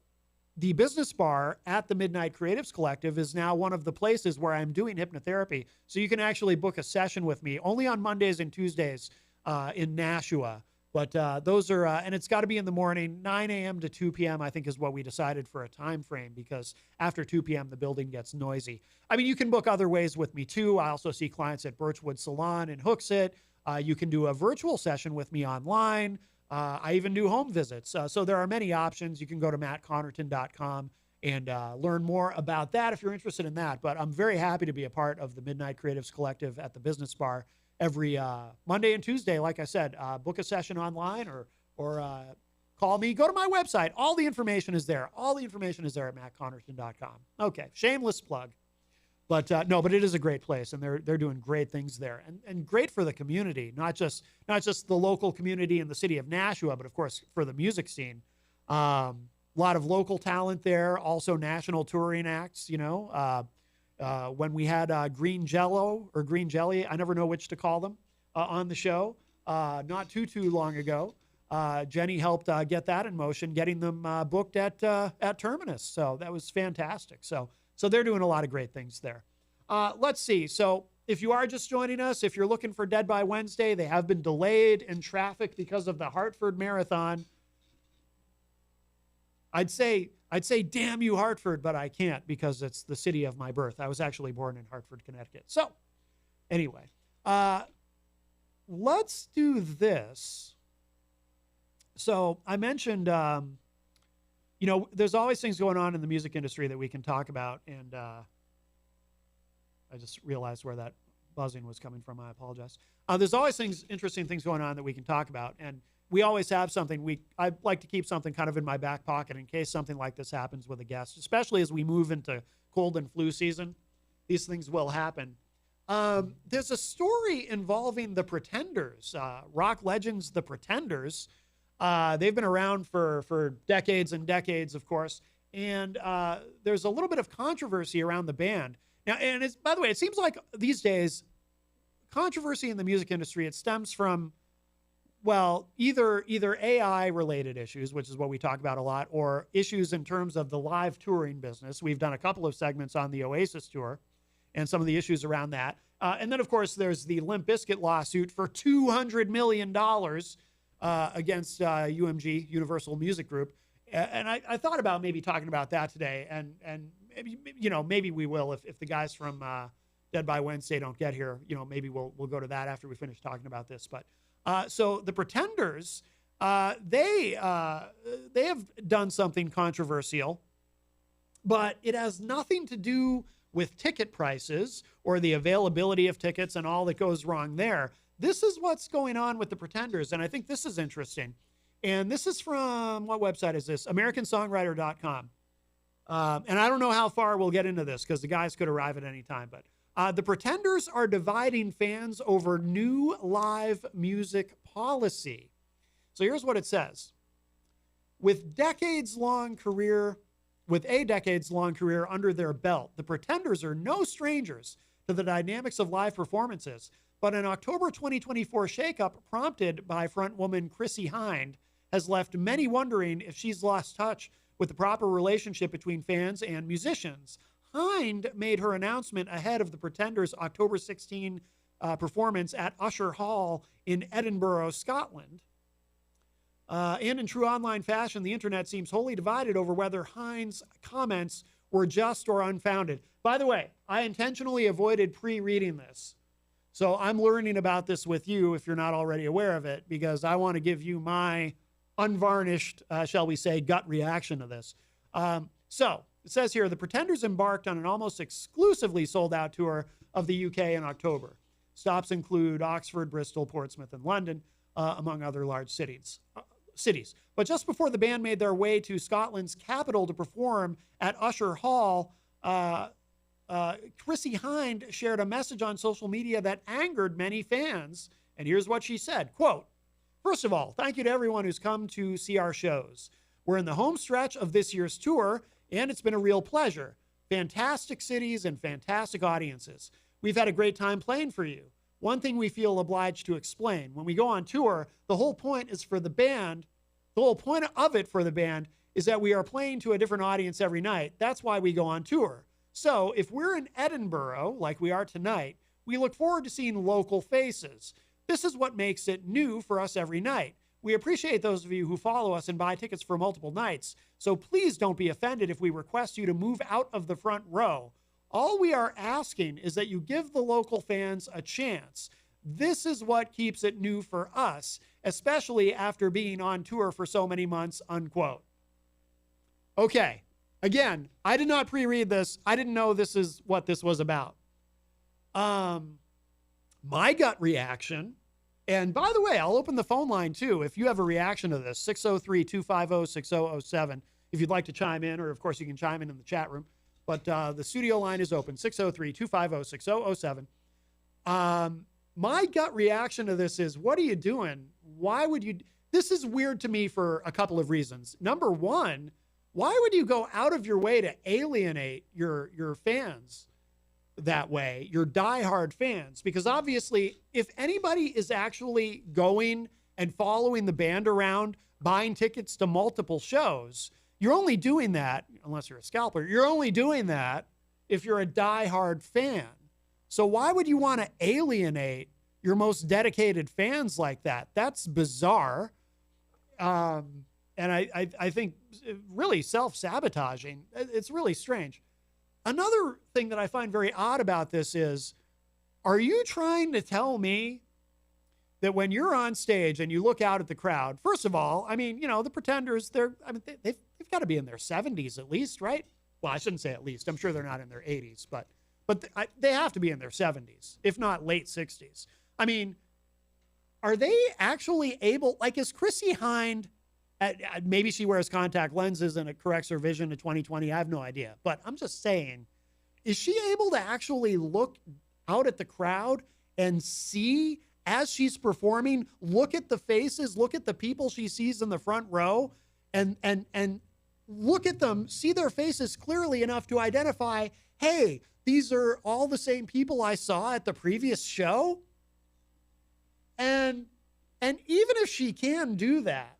the business bar at the Midnight Creatives Collective is now one of the places where I'm doing hypnotherapy. So you can actually book a session with me only on Mondays and Tuesdays in Nashua. But those are, and it's got to be in the morning, 9 a.m. to 2 p.m., I think is what we decided for a time frame, because after 2 p.m., the building gets noisy. I mean, you can book other ways with me too. I also see clients at Birchwood Salon in Hooksett. You can do a virtual session with me online. I even do home visits. So there are many options. You can go to mattconnarton.com and learn more about that if you're interested in that. But I'm very happy to be a part of the Midnight Creatives Collective at the Business Bar every Monday and Tuesday. Like I said, book a session online or call me. Go to my website. All the information is there. All the information is there at mattconnarton.com. Okay, shameless plug. But no, but it is a great place, and they're doing great things there, and great for the community, not just the local community in the city of Nashua, but of course for the music scene. A lot of local talent there, also national touring acts. You know, when we had Green Jello or Green Jelly, I never know which to call them, on the show, not too long ago. Jenny helped get that in motion, getting them booked at Terminus. So that was fantastic. So they're doing a lot of great things there. Let's see. So if you are just joining us, if you're looking for Dead by Wednesday, they have been delayed in traffic because of the Hartford Marathon. I'd say damn you, Hartford, but I can't because it's the city of my birth. I was actually born in Hartford, Connecticut. So anyway, let's do this. So I mentioned, you know, there's always things going on in the music industry that we can talk about. And I just realized where that buzzing was coming from. I apologize. There's always interesting things going on that we can talk about. And we always have something. I like to keep something kind of in my back pocket in case something like this happens with a guest, especially as we move into cold and flu season. These things will happen. There's a story involving the Pretenders, rock legends, the Pretenders. They've been around for decades and decades, of course. And there's a little bit of controversy around the band. Now, and it's, by the way, it seems like these days, controversy in the music industry, it stems from, well, either AI-related issues, which is what we talk about a lot, or issues in terms of the live touring business. We've done a couple of segments on the Oasis tour and some of the issues around that. And then, of course, there's the Limp Bizkit lawsuit for $200 million against UMG, Universal Music Group. And I thought about maybe talking about that today. And maybe, you know, maybe we will if the guys from Dead by Wednesday don't get here. You know, maybe we'll go to that after we finish talking about this. But so the Pretenders, they have done something controversial, but it has nothing to do with ticket prices or the availability of tickets and all that goes wrong there. This is what's going on with the Pretenders, and I think this is interesting. And this is from, what website is this? AmericanSongwriter.com. And I don't know how far we'll get into this because the guys could arrive at any time. But the Pretenders are dividing fans over new live music policy. So here's what it says. With a decades-long career under their belt, the Pretenders are no strangers to the dynamics of live performances. But an October 2024 shakeup prompted by frontwoman Chrissie Hynde has left many wondering if she's lost touch with the proper relationship between fans and musicians. Hynde made her announcement ahead of the Pretenders' October 16 performance at Usher Hall in Edinburgh, Scotland. And in true online fashion, the internet seems wholly divided over whether Hynde's comments were just or unfounded. By the way, I intentionally avoided pre-reading this. So I'm learning about this with you if you're not already aware of it, because I want to give you my unvarnished, shall we say, gut reaction to this. So it says here, the Pretenders embarked on an almost exclusively sold-out tour of the UK in October. Stops include Oxford, Bristol, Portsmouth, and London, among other large cities. But just before the band made their way to Scotland's capital to perform at Usher Hall, Chrissie Hynde shared a message on social media that angered many fans. And here's what she said, quote, "First of all, thank you to everyone who's come to see our shows. We're in the home stretch of this year's tour, and it's been a real pleasure. fantastic cities and fantastic audiences. We've had a great time playing for you. One thing we feel obliged to explain, when we go on tour, the whole point is for the band, the whole point of it for the band is that we are playing to a different audience every night. That's why we go on tour. So if we're in Edinburgh, like we are tonight, we look forward to seeing local faces. This is what makes it new for us every night. We appreciate those of you who follow us and buy tickets for multiple nights. So please don't be offended if we request you to move out of the front row. All we are asking is that you give the local fans a chance. This is what keeps it new for us, especially after being on tour for so many months, unquote. Okay. Again, I did not pre-read this. I didn't know this is what this was about. My gut reaction, and by the way, I'll open the phone line too. If you have a reaction to this, 603-250-6007. If you'd like to chime in, or of course you can chime in the chat room. But the studio line is open, 603-250-6007. My gut reaction to this is, what are you doing? Why would you? This is weird to me for a couple of reasons. Number one, why would you go out of your way to alienate your fans that way, your diehard fans? Because obviously, if anybody is actually going and following the band around, buying tickets to multiple shows, you're only doing that, unless you're a scalper, you're only doing that if you're a diehard fan. So why would you want to alienate your most dedicated fans like that? That's bizarre. And I think really self-sabotaging. It's really strange. Another thing that I find very odd about this is, are you trying to tell me that when you're on stage and you look out at the crowd, first of all, I mean, you know, the Pretenders, they've got to be in their 70s at least, right? Well, I shouldn't say at least. I'm sure they're not in their 80s, but they have to be in their 70s, if not late 60s. I mean, are they actually able, like, is Chrissy Hind, maybe she wears contact lenses and it corrects her vision to 20/20. I have no idea. But I'm just saying, is she able to actually look out at the crowd and see, as she's performing, look at the faces, look at the people she sees in the front row, and look at them, see their faces clearly enough to identify, hey, these are all the same people I saw at the previous show? And even if she can do that,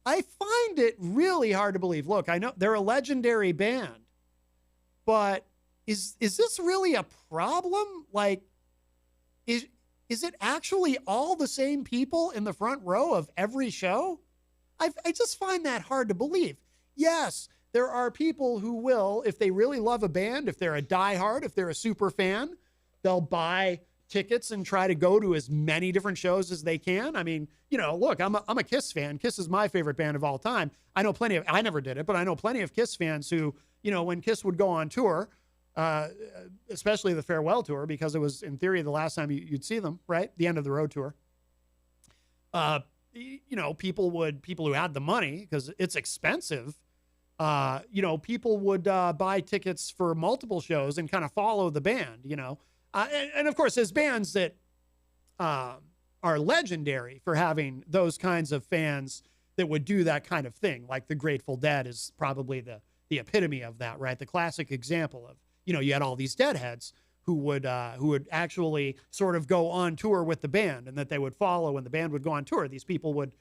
I find it really hard to believe. Look, I know they're a legendary band, but is this really a problem? Like, is it actually all the same people in the front row of every show? I just find that hard to believe. Yes, there are people who will, if they really love a band, if they're a diehard, if they're a super fan, they'll buy tickets and try to go to as many different shows as they can. I mean, you know, look, I'm a Kiss fan. Kiss is my favorite band of all time. I know plenty of, I never did it, but I know plenty of Kiss fans who, you know, when Kiss would go on tour, especially the farewell tour, because it was in theory the last time you'd see them, right? The end of the road tour. You know, people who had the money, because it's expensive, you know, people would buy tickets for multiple shows and kind of follow the band, you know. And of course, there's bands that are legendary for having those kinds of fans that would do that kind of thing. Like the Grateful Dead is probably the epitome of that, right? The classic example of, you know, you had all these Deadheads who would actually sort of go on tour with the band, and that they would follow when the band would go on tour. These people would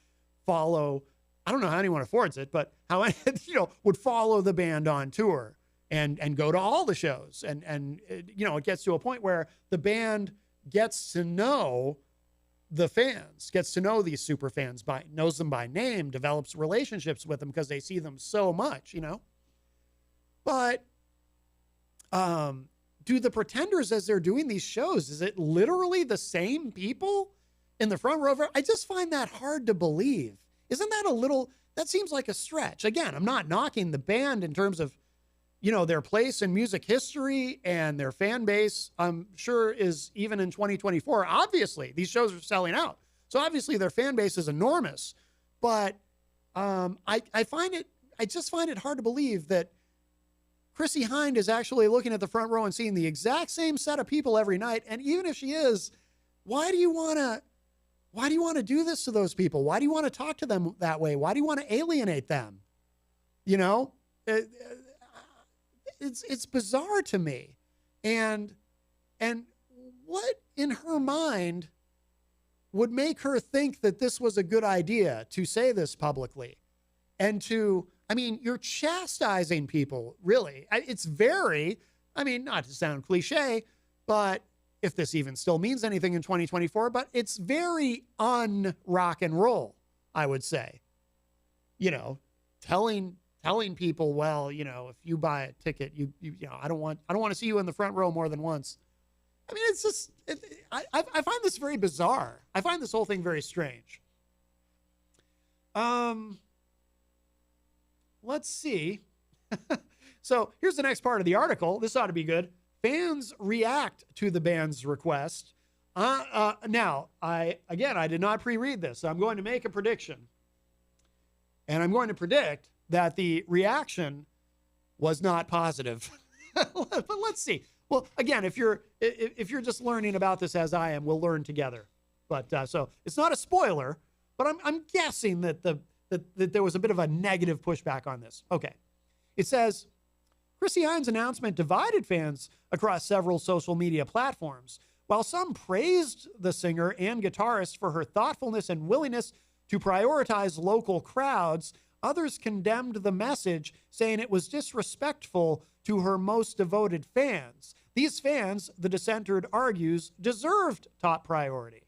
follow, I don't know how anyone affords it, but how, you know, would follow the band on tour and go to all the shows. And you know, it gets to a point where the band gets to know the fans, gets to know these super fans, knows them by name, develops relationships with them because they see them so much, you know. But do the Pretenders, as they're doing these shows, is it literally the same people in the front row? I just find that hard to believe. Isn't that that seems like a stretch. Again, I'm not knocking the band in terms of, you know, their place in music history and their fan base, I'm sure, is even in 2024. Obviously, these shows are selling out. So obviously their fan base is enormous. But I just find it hard to believe that Chrissy Hind is actually looking at the front row and seeing the exact same set of people every night. And even if she is, why do you want to do this to those people? Why do you want to talk to them that way? Why do you want to alienate them? You know, it's bizarre to me. And what in her mind would make her think that this was a good idea to say this publicly? And you're chastising people, really. It's very, not to sound cliche, but if this even still means anything in 2024, but it's very un-rock and roll, I would say. Telling people, well, if you buy a ticket, I don't want to see you in the front row more than once. It's just, I find this very bizarre. I find this whole thing very strange. Let's see. So here's the next part of the article. This ought to be good. Fans react to the band's request. Now, I did not pre-read this, so I'm going to make a prediction. And I'm going to predict that the reaction was not positive. But let's see. Well, again, if you're just learning about this as I am, we'll learn together. But so it's not a spoiler, but I'm guessing that that there was a bit of a negative pushback on this. Okay. It says, Chrissie Hynde's announcement divided fans across several social media platforms. While some praised the singer and guitarist for her thoughtfulness and willingness to prioritize local crowds, others condemned the message, saying it was disrespectful to her most devoted fans. These fans, the dissenter argues, deserved top priority.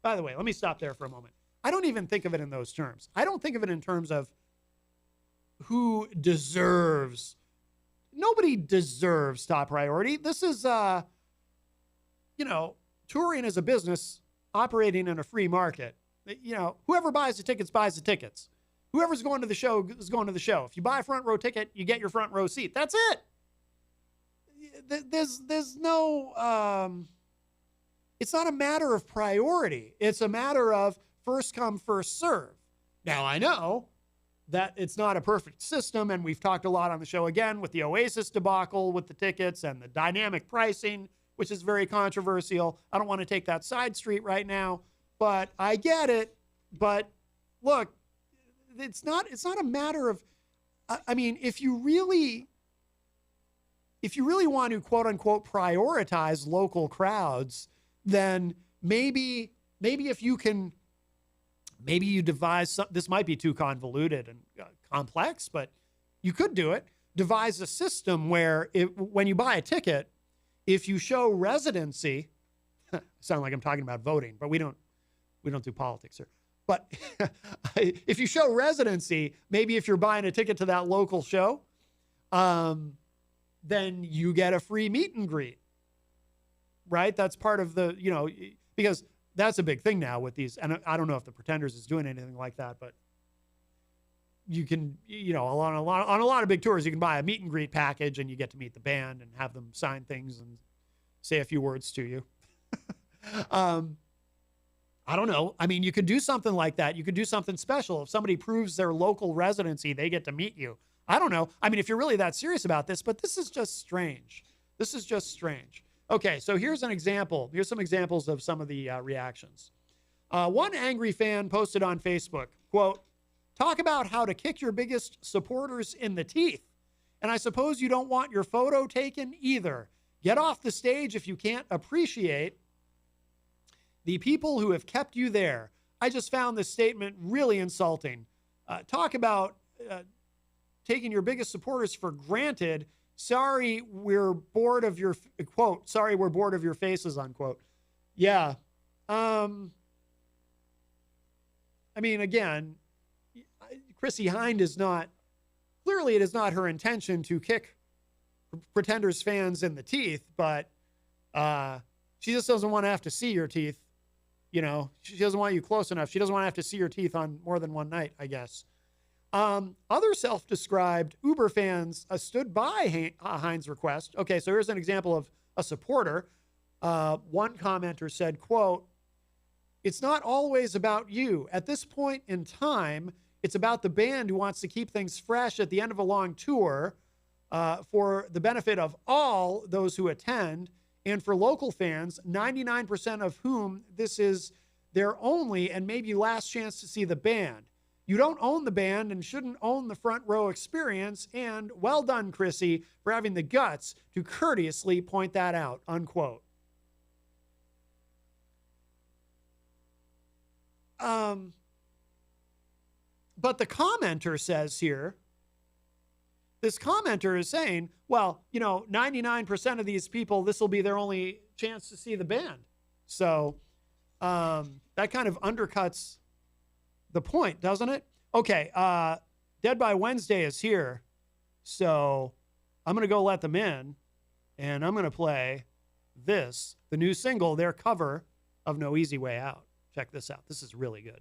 By the way, let me stop there for a moment. I don't even think of it in those terms. I don't think of it in terms of who deserves. Nobody deserves top priority. This is, touring is a business operating in a free market. Whoever buys the tickets buys the tickets. Whoever's going to the show is going to the show. If you buy a front row ticket, you get your front row seat. That's it. There's no, it's not a matter of priority. It's a matter of first come, first serve. Now, I know that it's not a perfect system, and we've talked a lot on the show again with the Oasis debacle with the tickets and the dynamic pricing, which is very controversial. I don't want to take that side street right now, but I get it. But look, it's not a matter of, if you really want to quote unquote prioritize local crowds, then maybe if you can, maybe you devise this might be too convoluted and complex, but you could do it. Devise a system where when you buy a ticket, if you show residency, sound like I'm talking about voting, but we don't do politics here. But if you show residency, maybe if you're buying a ticket to that local show, then you get a free meet and greet, right? That's part of the, because that's a big thing now with these. And I don't know if the Pretenders is doing anything like that, but you can, on a lot of big tours, you can buy a meet and greet package and you get to meet the band and have them sign things and say a few words to you. I don't know. You could do something like that. You could do something special. If somebody proves their local residency, they get to meet you. I don't know. If you're really that serious about this, but this is just strange. This is just strange. Okay, so here's an example. Here's some examples of some of the reactions. One angry fan posted on Facebook, quote, "Talk about how to kick your biggest supporters in the teeth. And I suppose you don't want your photo taken either. Get off the stage if you can't appreciate the people who have kept you there." I just found this statement really insulting. Talk about taking your biggest supporters for granted. Sorry, we're bored of your, quote, "Sorry, we're bored of your faces," unquote. Yeah. Again, Chrissie Hynde is not, clearly it is not her intention to kick Pretenders fans in the teeth, but she just doesn't want to have to see your teeth. She doesn't want you close enough. She doesn't want to have to see your teeth on more than one night, I guess. Other self-described Uber fans stood by Hynde's request. Okay, so here's an example of a supporter. One commenter said, quote, "It's not always about you. At this point in time, it's about the band who wants to keep things fresh at the end of a long tour for the benefit of all those who attend. And for local fans, 99% of whom this is their only and maybe last chance to see the band. You don't own the band and shouldn't own the front row experience. And well done, Chrissy, for having the guts to courteously point that out, unquote. But the commenter says here, this commenter is saying, well, 99% of these people, this will be their only chance to see the band. So that kind of undercuts the point, doesn't it? Okay, Dead by Wednesday is here. So I'm going to go let them in, and I'm going to play this, the new single, their cover of No Easy Way Out. Check this out. This is really good.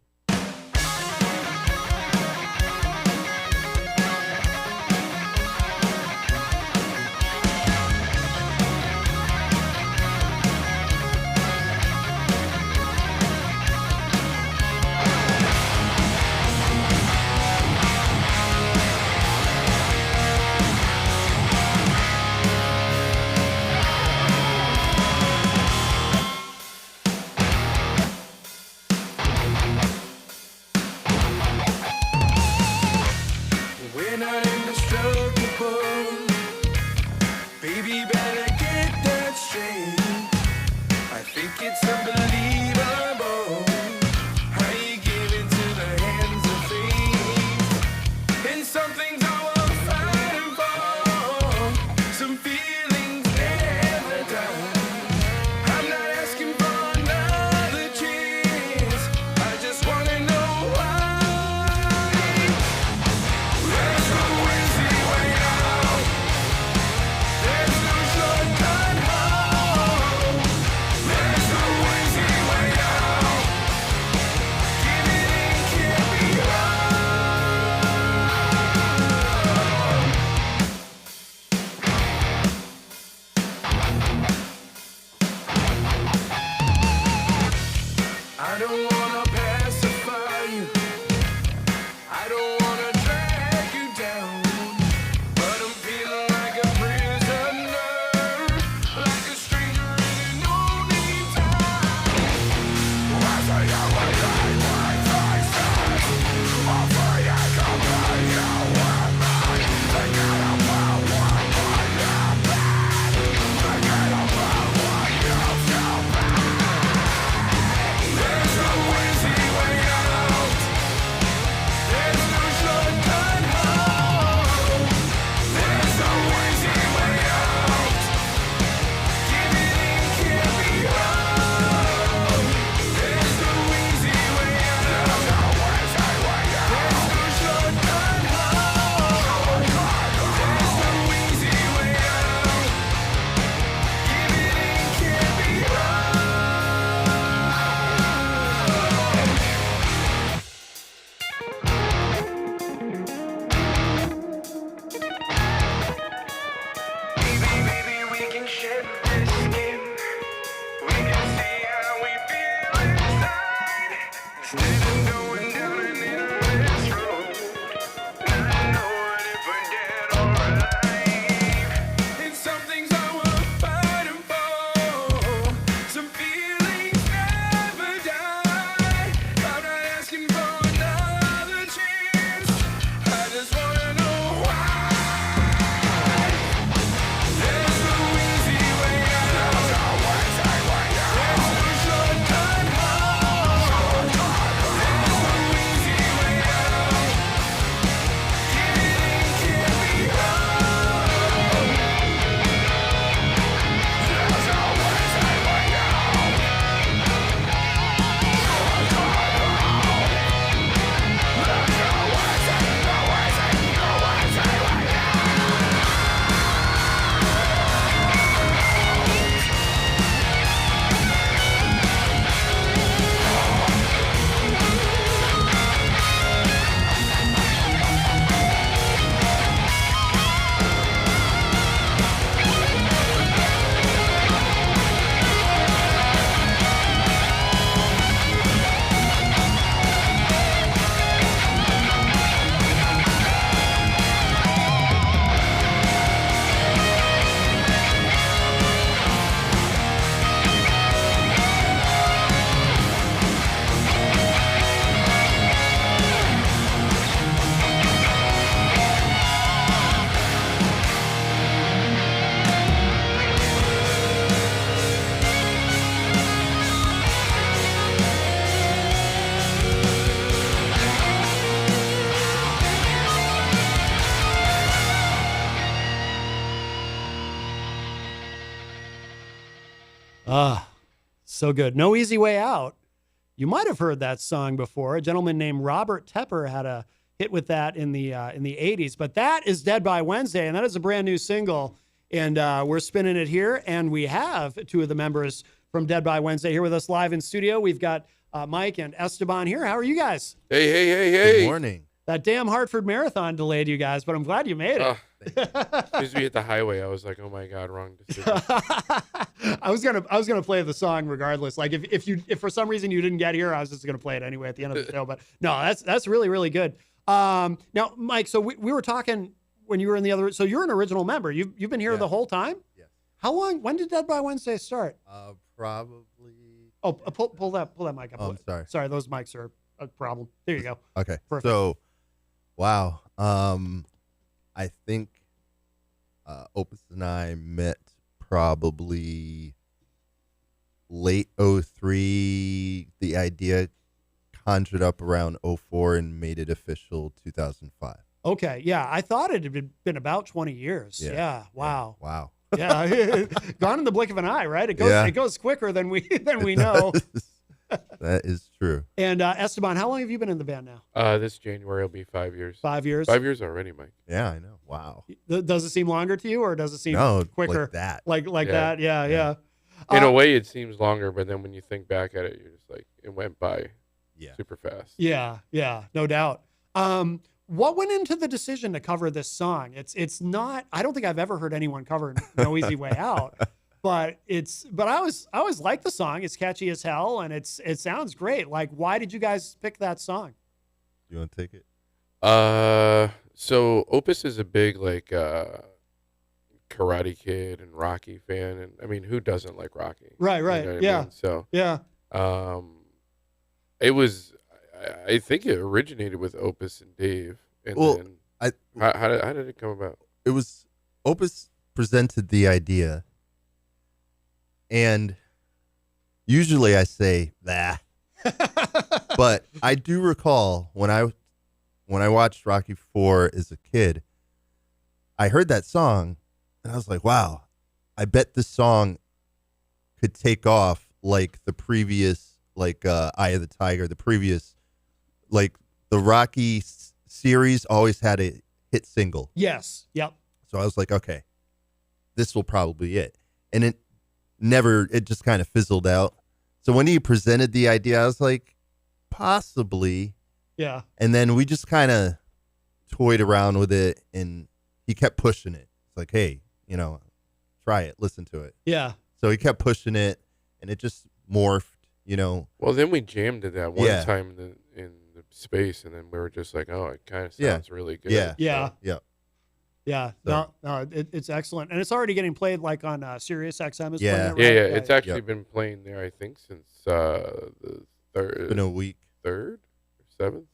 So good. No Easy Way Out. You might have heard that song before. A gentleman named Robert Tepper had a hit with that in the 80s. But that is Dead by Wednesday, and that is a brand new single. And we're spinning it here, and we have two of the members from Dead by Wednesday here with us live in studio. We've got Mike and Esteban here. How are you guys? Hey. Good morning. That damn Hartford Marathon delayed you guys, but I'm glad you made it. As soon as we hit the highway, I was like, "Oh my god, wrong decision." I was gonna play the song regardless. Like if for some reason you didn't get here, I was just gonna play it anyway at the end of the show. But no, that's really really good. Now, Mike, so we were talking when you were in the other. So you're an original member. You've been here the whole time. Yes. How long? When did Dead by Wednesday start? Probably. Oh, pull that mic up. Oh, I'm sorry. Sorry, those mics are a problem. There you go. Okay. Perfect. So, wow. I think Opus and I met probably late 03. The idea conjured up around 04 and made it official 2005. Okay. Yeah. I thought it had been about 20 years. Yeah. Wow. Wow. Yeah. Gone in the blink of an eye, right? It goes quicker than we know. That is true. And Esteban, how long have you been in the band now? This January will be 5 years. 5 years? 5 years already, Mike. Yeah, I know. Wow. Does it seem longer to you, or does it seem quicker? Like that. Like that? Yeah. In a way, it seems longer, but then when you think back at it, you're just like, it went by super fast. Yeah, no doubt. What went into the decision to cover this song? It's not. I don't think I've ever heard anyone cover "No Easy Way Out," but I always like the song. It's catchy as hell, and it sounds great. Like, why did you guys pick that song? You want to take it? So Opus is a big Karate Kid and Rocky fan, and I mean, who doesn't like Rocky? Right. You know what I Yeah. mean? So yeah. It was. I think it originated with Opus and Dave. And then how did it come about? It was Opus presented the idea, and usually I say that, but I do recall when I watched Rocky IV as a kid, I heard that song, and I was like, wow, I bet this song could take off like the previous, Eye of the Tiger, the previous, the Rocky series always had a hit single. Yes. Yep. So I was like, okay, this will probably be it. And it just kind of fizzled out. So when he presented the idea, I was like, possibly. Yeah. And then we just kind of toyed around with it, and he kept pushing it. It's like, hey, try it, listen to it. Yeah. So he kept pushing it, and it just morphed, Well, then we jammed it that one time in the space, and then we were just like, oh, it kind of sounds really good. Yeah. Yeah. So. No, it's excellent, and it's already getting played on Sirius XM. Yeah. Playing it, right? Yeah. It's actually been playing there, I think, since the third. It's been a week. Third or seventh,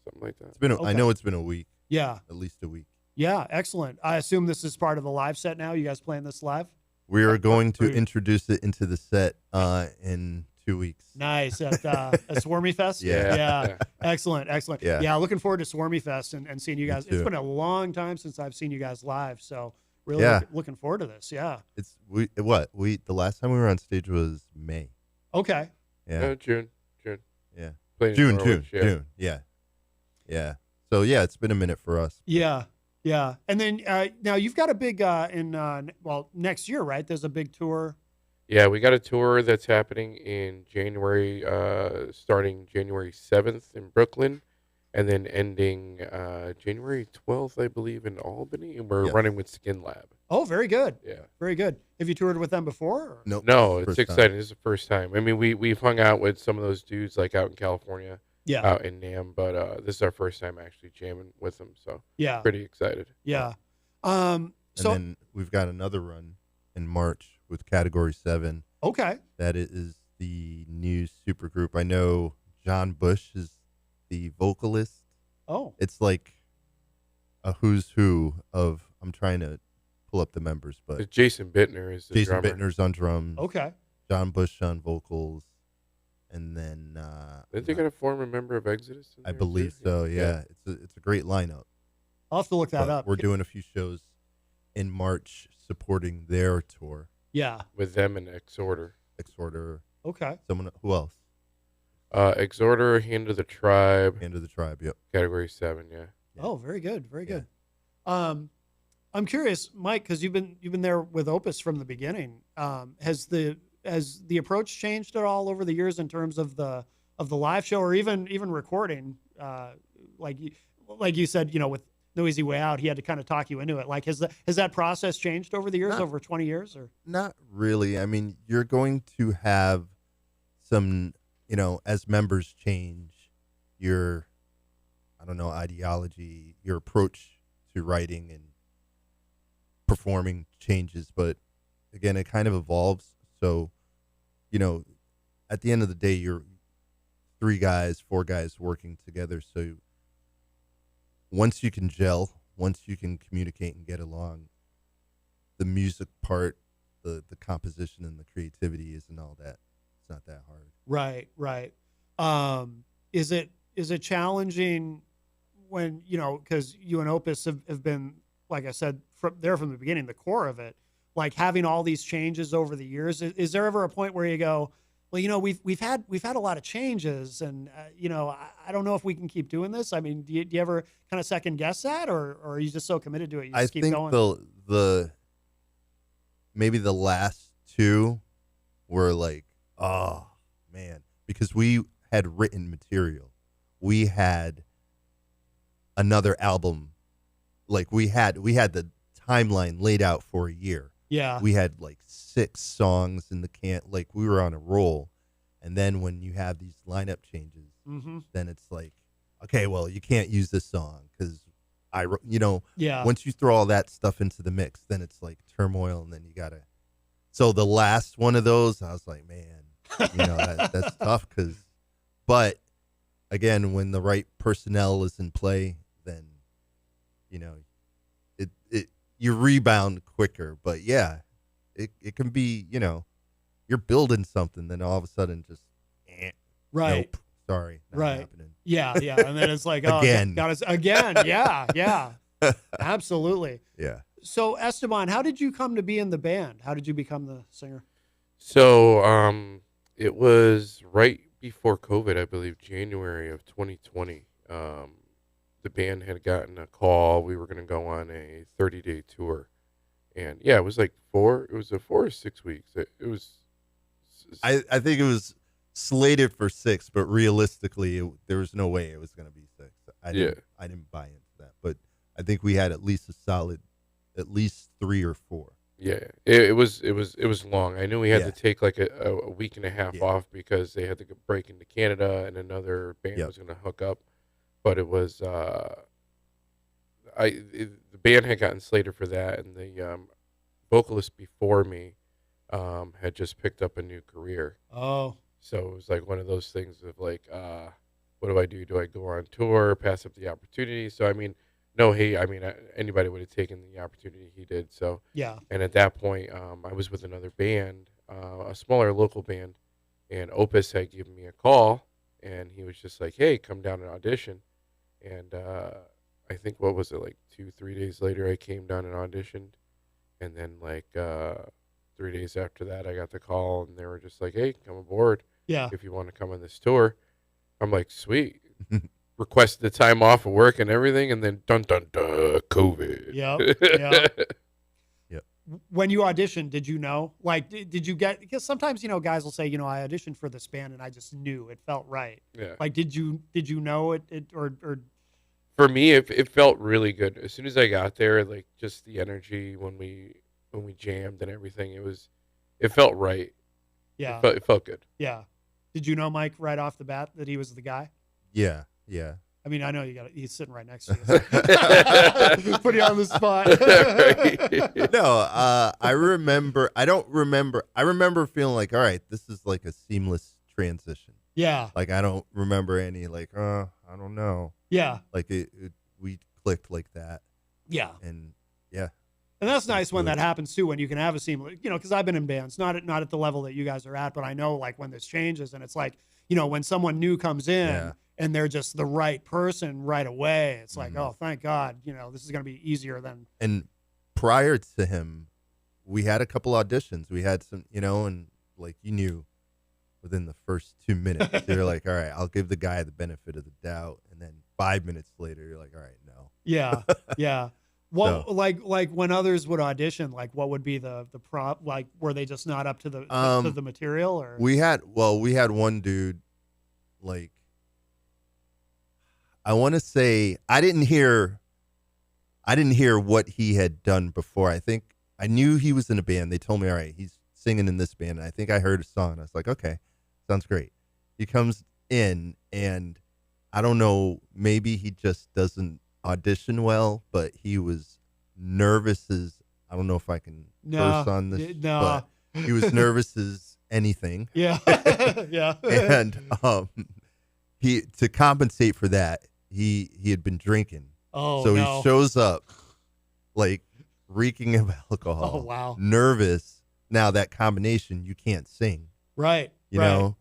something like that. It's been. I know it's been a week. Yeah. At least a week. Yeah. Excellent. I assume this is part of the live set now. You guys playing this live? We are going to introduce it into the set in 2 weeks. Nice. At Swarmy Fest? Yeah. Excellent. Yeah. Looking forward to Swarmy Fest and seeing you guys. Me too. It's been a long time since I've seen you guys live, so really looking forward to this. Yeah. The last time we were on stage was May. Okay. Yeah. June. Yeah. Playing in June. Yeah. So it's been a minute for us. Yeah. And then now you've got a big next year, right? There's a big tour. Yeah, we got a tour that's happening in January, starting January 7th in Brooklyn, and then ending January 12th, I believe, in Albany. And we're running with Skin Lab. Oh, very good. Yeah. Very good. Have you toured with them before? Or? No, it's exciting. This is the first time. I mean, we've hung out with some of those dudes out in California, out in NAMM, but this is our first time actually jamming with them. So pretty excited. Yeah. And then we've got another run in March with Category 7. Okay. That is the new supergroup. I know John Bush is the vocalist. Oh. It's like a who's who of, I'm trying to pull up the members, but Jason Bittner is the drummer. Jason Bittner's on drums. Okay. John Bush on vocals. And then Didn't they got a former member of Exodus? I believe so, yeah. It's a great lineup. I'll have to look that up. We're doing a few shows in March supporting their tour. Yeah. With them and Exorder. Exhorter. Okay. Someone who else? Exhorter, Hand of the Tribe. Hand of the Tribe. Yep. Category 7. Yeah. Oh, very good. Very good. I'm curious, Mike, because you've been there with Opus from the beginning. Has the approach changed at all over the years in terms of the live show or even recording? Like you said, with No Easy Way Out, he had to kind of talk you into it. Like, has that process changed over the years, over 20 years, or not really? I mean, you're going to have some, as members change, your, I don't know, ideology, your approach to writing and performing changes, but again, it kind of evolves. So, at the end of the day, you're 4 guys working together. So once you can gel, once you can communicate and get along, the music part, the composition and the creativity isn't all that. It's not that hard. Right. Is it challenging when, because you and Opus have been, like I said, from the beginning, the core of it, like having all these changes over the years. Is there ever a point where you go, well, we've had a lot of changes, and I don't know if we can keep doing this. I mean, do you ever kind of second guess that, or are you just so committed to it you just keep going? The maybe the last 2 were like, oh man, because we had written material, we had another album, like we had the timeline laid out for a year. Yeah. We had like 6 songs in the can, like we were on a roll. And then when you have these lineup changes, then it's like, okay, well, you can't use this song because once you throw all that stuff into the mix, then it's like turmoil, and then you gotta. So the last one of those, I was like, man, that's tough but again, when the right personnel is in play, then you rebound quicker. But yeah, it can be, you're building something, then all of a sudden just right. Nope, sorry, not right. happening. Yeah, and then it's like, oh, again. got us again. Yeah. Absolutely. Yeah. So Esteban, how did you come to be in the band? How did you become the singer? So it was right before COVID, I believe, January of 2020. The band had gotten a call. We were going to go on a 30-day tour. And yeah, it was like 4 or 6 weeks. It was. I think it was slated for 6, but realistically, there was no way it was going to be 6. I didn't buy into that, but I think we had at least 3 or 4. Yeah, it was long. I knew we had to take like a week and a half off because they had to break into Canada and another band was going to hook up. But it was the band had gotten slated for that, and the vocalist before me had just picked up a new career. Oh, so it was like one of those things of like, what do I do? Do I go on tour, pass up the opportunity? So I mean, anybody would have taken the opportunity he did. So yeah. And at that point, I was with another band, a smaller local band, and Opus had given me a call, and he was just like, "Hey, come down and audition." And I think, what was it, like 2-3 days later, I came down and auditioned. And then like 3 days after that, I got the call, and they were just like, "Hey, come aboard. Yeah. If you want to come on this tour." I'm like, sweet. Requested the time off of work and everything, and then dun dun dun, COVID. Yep. When you auditioned, did you know? Like, did you get? Because sometimes guys will say, I auditioned for this band and I just knew it felt right. Yeah. Like, did you know it or? For me, it felt really good as soon as I got there. Like, just the energy when we jammed and everything, it felt right. Yeah. It felt good. Yeah. Did you know Mike right off the bat that he was the guy? Yeah. I mean, I know he's sitting right next to you. Put you on the spot. No, I remember feeling like, all right, this is like a seamless transition. Yeah. Like, I don't remember any like, I don't know. Yeah. Like we clicked like that. Yeah. And yeah. And that's nice when that happens too, when you can have a seamless, because I've been in bands, not at the level that you guys are at, but I know like when this changes and it's like, when someone new comes in and they're just the right person right away, it's like, oh, thank God, this is going to be easier than. And prior to him, we had a couple auditions. We had some, and like you knew within the first 2 minutes. You're like, all right, I'll give the guy the benefit of the doubt, and then 5 minutes later, you're like, all right, no. Yeah, yeah. What So- like when others would audition, like what would be the prop? Like were they just not up to the to the material, or We had one dude, like, I want to say I didn't hear what he had done before. I think I knew he was in a band. They told me, all right, he's singing in this band. And I think I heard a song. I was like, okay, sounds great. He comes in, and I don't know, maybe he just doesn't audition well, but he was nervous as, I don't know if I can curse on this, but he was nervous as anything. Yeah. Yeah. And he, to compensate for that, he had been drinking. Oh, so no. he shows up like reeking of alcohol. Oh, wow. Nervous. Now that combination, you can't sing. Right. You right. know?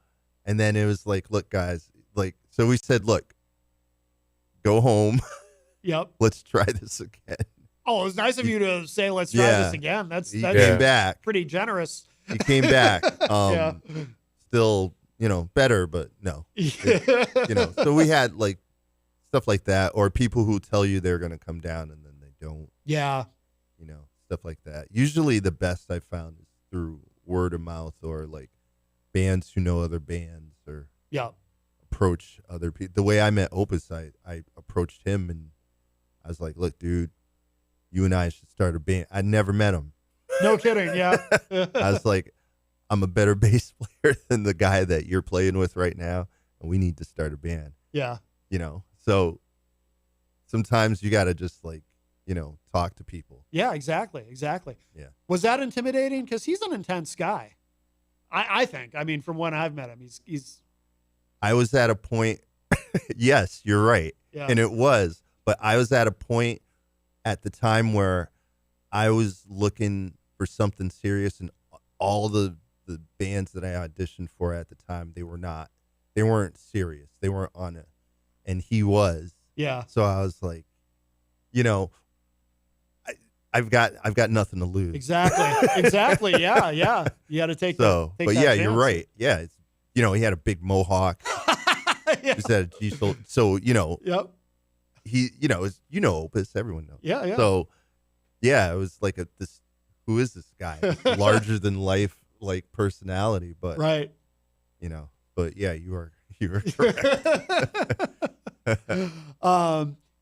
And then it was like, look, guys, like, so we said, look, go home. Yep. Let's try this again. Oh, it was nice of you to say, let's try Yeah. this again. That's He came back. pretty generous. He came back. Yeah. Still, better, but no. So we had like stuff like that, or people who tell you they're going to come down and then they don't. Yeah. Stuff like that. Usually the best I found is through word of mouth, or like bands who know other bands, or Yeah. approach other people. The way I met Opus, I approached him and I was like, look, dude, you and I should start a band. I never met him. No kidding. Yeah. I was like, I'm a better bass player than the guy that you're playing with right now, and we need to start a band. Yeah. So sometimes you got to just like, talk to people. Yeah, exactly. Exactly. Yeah. Was that intimidating? Because he's an intense guy. I think. I mean, from when I've met him, he's. I was at a point, yes, you're right. Yeah. And it was, but I was at a point at the time where I was looking for something serious, and all the bands that I auditioned for at the time, they weren't serious. They weren't on it. And he was. Yeah. So I was like, I've got nothing to lose. Exactly. Yeah. Yeah. You got to take So, take but that yeah, chance. you're right. Yeah. It's, he had a big mohawk. Yeah. Just had a G-soul. So, Yep. he, Opus, everyone knows. Yeah, yeah. So, yeah, it was like who is this guy? Larger than life, like, personality, but Right. But yeah, you are correct.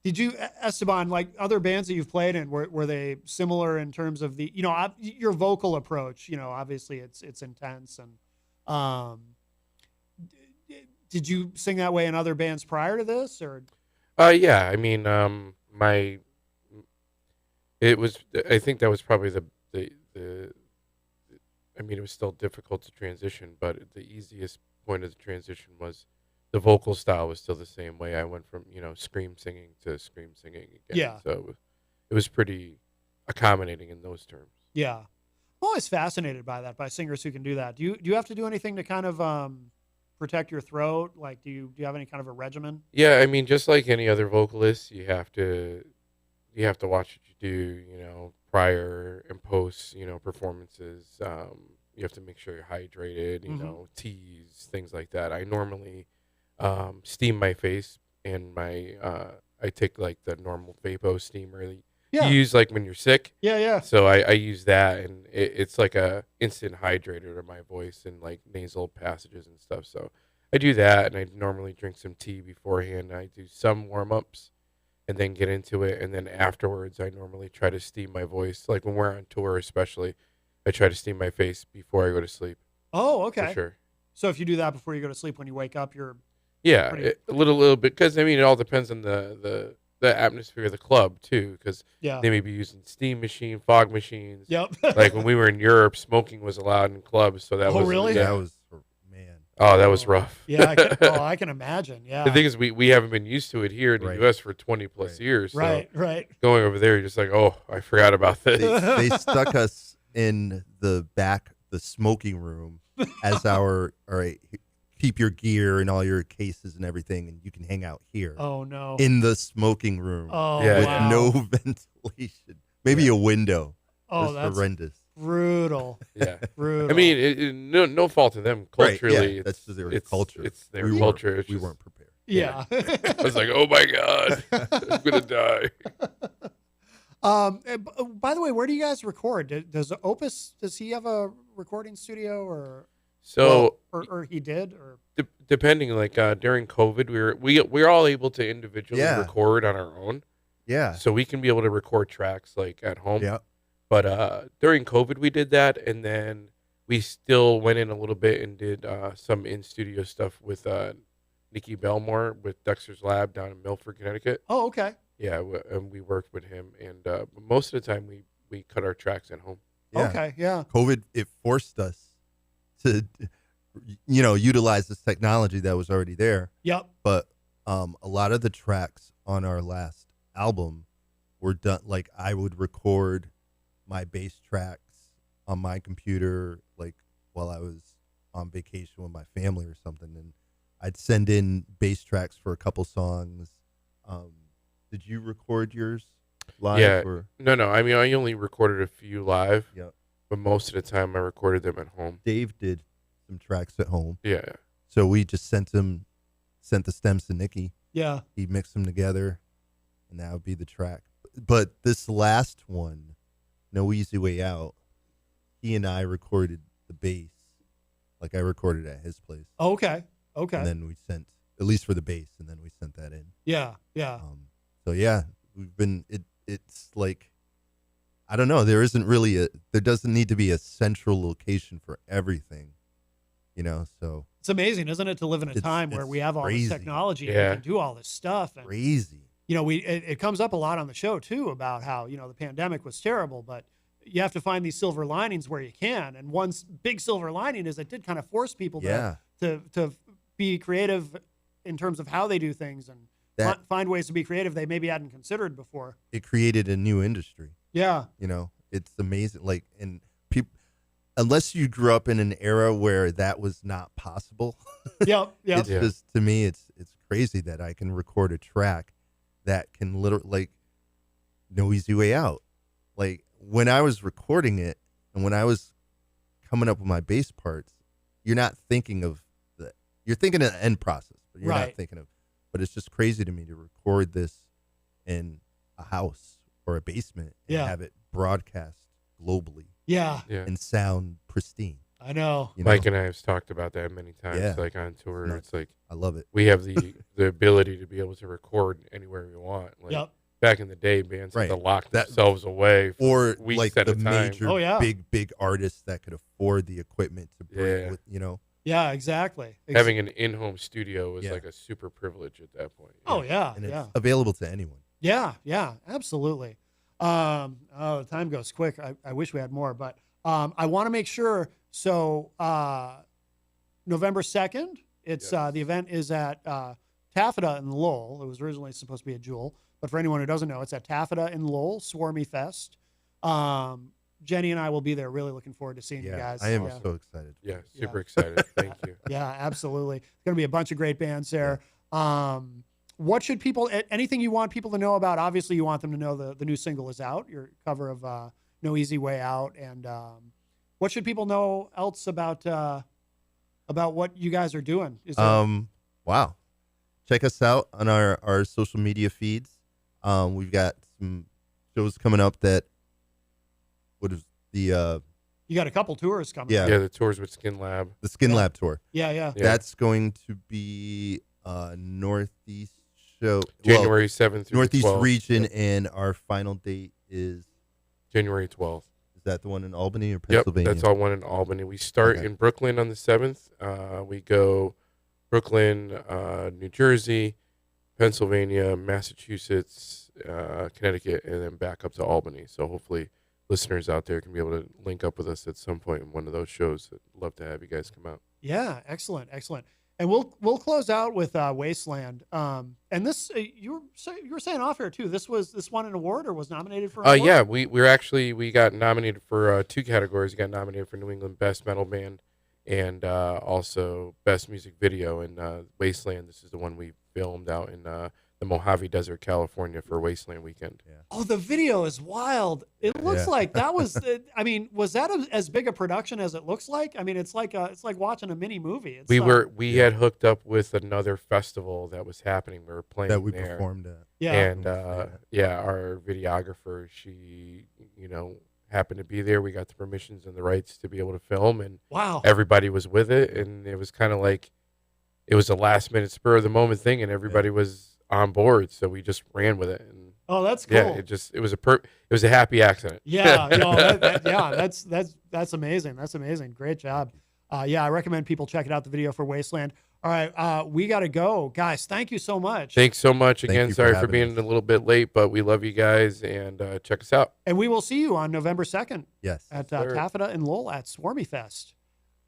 Did you, Esteban, like other bands that you've played in, were they similar in terms of the, your vocal approach? Obviously it's intense, and did you sing that way in other bands prior to this, or? Yeah, I mean, I think that was probably I mean, it was still difficult to transition, but the easiest point of the transition was the vocal style was still the same way. I went from, scream singing to scream singing again. Yeah. So it was pretty accommodating in those terms. Yeah. I'm always fascinated by that, by singers who can do that. Do you have to do anything to kind of protect your throat? Like, do you have any kind of a regimen? Yeah, I mean, just like any other vocalist, you have to watch what you do, prior and post, performances. You have to make sure you're hydrated, teas, things like that. I normally steam my face, and I take like the normal Vapo steamer that Yeah. you use like when you're sick. Yeah, yeah. So I use that, and it's like a instant hydrator to my voice and like nasal passages and stuff. So I do that, and I normally drink some tea beforehand. I do some warm-ups and then get into it, and then afterwards I normally try to steam my voice. Like when we're on tour especially, I try to steam my face before I go to sleep. Oh, okay. For sure. So if you do that before you go to sleep, when you wake up, you're Yeah, pretty- a little bit, because I mean it all depends on the atmosphere of the club too, because Yeah. they may be using steam machine, fog machines. Yep. Like when we were in Europe, smoking was allowed in clubs, so that Oh, was really? Yeah. That was, man. Oh, that was rough. Yeah, I can imagine. Yeah. The thing is, we haven't been used to it here in the Right. U.S. for 20 plus years. So Right, right. Going over there, you're just like, oh, I forgot about this. They stuck us in the smoking room as our, all right, keep your gear and all your cases and everything, and you can hang out here. Oh, no. In the smoking room. Oh, with wow. no ventilation. Maybe a window. Oh, It was that's horrendous. Brutal. Yeah. Brutal. I mean, no fault to them culturally. Right, yeah, that's just their culture. It's their We culture. weren't- It's we just- weren't prepared. Yeah. I was like, oh my God, I'm going to die. By the way, where do you guys record? Does Opus, does he have a recording studio or? So, or he did, or depending, like during COVID, we were all able to individually Yeah. record on our own. Yeah. So we can be able to record tracks like at home. Yeah. But during COVID, we did that, and then we still went in a little bit and did some in studio stuff with Nikki Belmore with Dexter's Lab down in Milford, Connecticut. Oh, okay. Yeah, and we worked with him, and most of the time we cut our tracks at home. Yeah. Okay, yeah. COVID, it forced us to, utilize this technology that was already there. Yep. But a lot of the tracks on our last album were done, like I would record my bass tracks on my computer, like while I was on vacation with my family or something, and I'd send in bass tracks for a couple songs. Did you record yours live? Yeah. Or? No. I mean, I only recorded a few live. Yeah. But most of the time, I recorded them at home. Dave did some tracks at home. Yeah. So we just sent the stems to Nikki. Yeah. He mixed them together, and that would be the track. But this last one, No Easy Way Out, he and I recorded the bass. Like I recorded at his place. Okay. Okay. And then we sent, at least for the bass, and then we sent that in. Yeah. Yeah. So yeah, we've been, it's like, I don't know, there doesn't need to be a central location for everything, so. It's amazing, isn't it, to live in a time where we have all this technology and we can do all this stuff. And, crazy. It comes up a lot on the show too about how, the pandemic was terrible, but you have to find these silver linings where you can. And one big silver lining is it did kind of force people to be creative in terms of how they do things and find ways to be creative they maybe hadn't considered before. It created a new industry. Yeah. It's amazing. Like, and people, unless you grew up in an era where that was not possible. Yep. It's just, to me, it's crazy that I can record a track that can literally, like, No Easy Way Out. Like, when I was recording it and when I was coming up with my bass parts, you're not thinking of you're thinking of the end process, but you're not thinking of, but it's just crazy to me to record this in a house or a basement and have it broadcast globally. Yeah. And sound pristine. I know. Mike and I have talked about that many times, Yeah. like on tour. It's like, I love it. We have the ability to be able to record anywhere we want. Like, back in the day, bands had to lock themselves away for or weeks like at the a time. major big artists that could afford the equipment to bring with, Yeah, exactly. Having an in-home studio was like a super privilege at that point. Oh, yeah. And it's yeah. available to anyone. Yeah, absolutely. The time goes quick. I wish we had more, but I want to make sure. So November 2nd, it's the event is at Taffeta in Lowell. It was originally supposed to be at Jewel, but for anyone who doesn't know, it's at Taffeta in Lowell, Swarmy Fest. Jenny and I will be there. Really looking forward to seeing you guys. I am so excited. Yeah, super excited. Thank you. Yeah, absolutely. It's going to be a bunch of great bands there. What should anything you want people to know about? Obviously, you want them to know the new single is out, your cover of No Easy Way Out. And what should people know else about what you guys are doing? Wow. Check us out on our social media feeds. We've got some shows coming up that you got a couple tours coming. Yeah, the tours with Skin Lab. The Skin Lab tour. Yeah. That's going to be Northeast show. January 7th through Northeast 12th. region, and our final date is January 12th. Is that the one in Albany or Pennsylvania? Yep, that's all one in Albany. We start in Brooklyn on the 7th. We go Brooklyn, New Jersey, Pennsylvania, Massachusetts, Connecticut, and then back up to Albany. So hopefully listeners out there can be able to link up with us at some point in one of those shows. I'd love to have you guys come out. Yeah, excellent. And we'll close out with Wasteland. And this you were saying off here too. This won an award or was nominated for an award? Yeah, we got nominated for 2 categories. We got nominated for New England Best Metal Band and also Best Music Video. And Wasteland, this is the one we filmed out in the the Mojave Desert, California for Wasteland weekend. Yeah. Oh, the video is wild. It looks like that was. I mean, was that as big a production as it looks like? I mean, it's like watching a mini movie. It's, we had hooked up with another festival that was happening. We were playing that we there. performed at. Yeah. And our videographer, she happened to be there. We got the permissions and the rights to be able to film, and wow, everybody was with it, and it was kind of like it was a last minute spur of the moment thing, and everybody was on board, so we just ran with it. And oh, that's cool. Yeah, it was a happy accident. Yeah, that's amazing. That's amazing. Great job. I recommend people check it out, the video for Wasteland. All right, we got to go. Guys, thank you so much. Thanks so much. Again, sorry for being us. a little bit late, but we love you guys, and check us out. And we will see you on November 2nd. Yes. At Taffeta and Lowell at Swarmy Fest.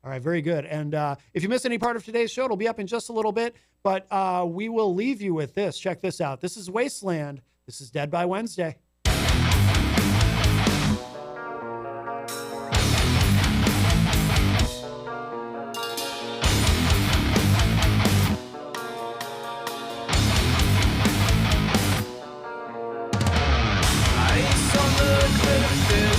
All right, very good. And if you missed any part of today's show, it'll be up in just a little bit, but we will leave you with this. Check this out. This is Wasteland. This is Dead by Wednesday. Ice on the cliff.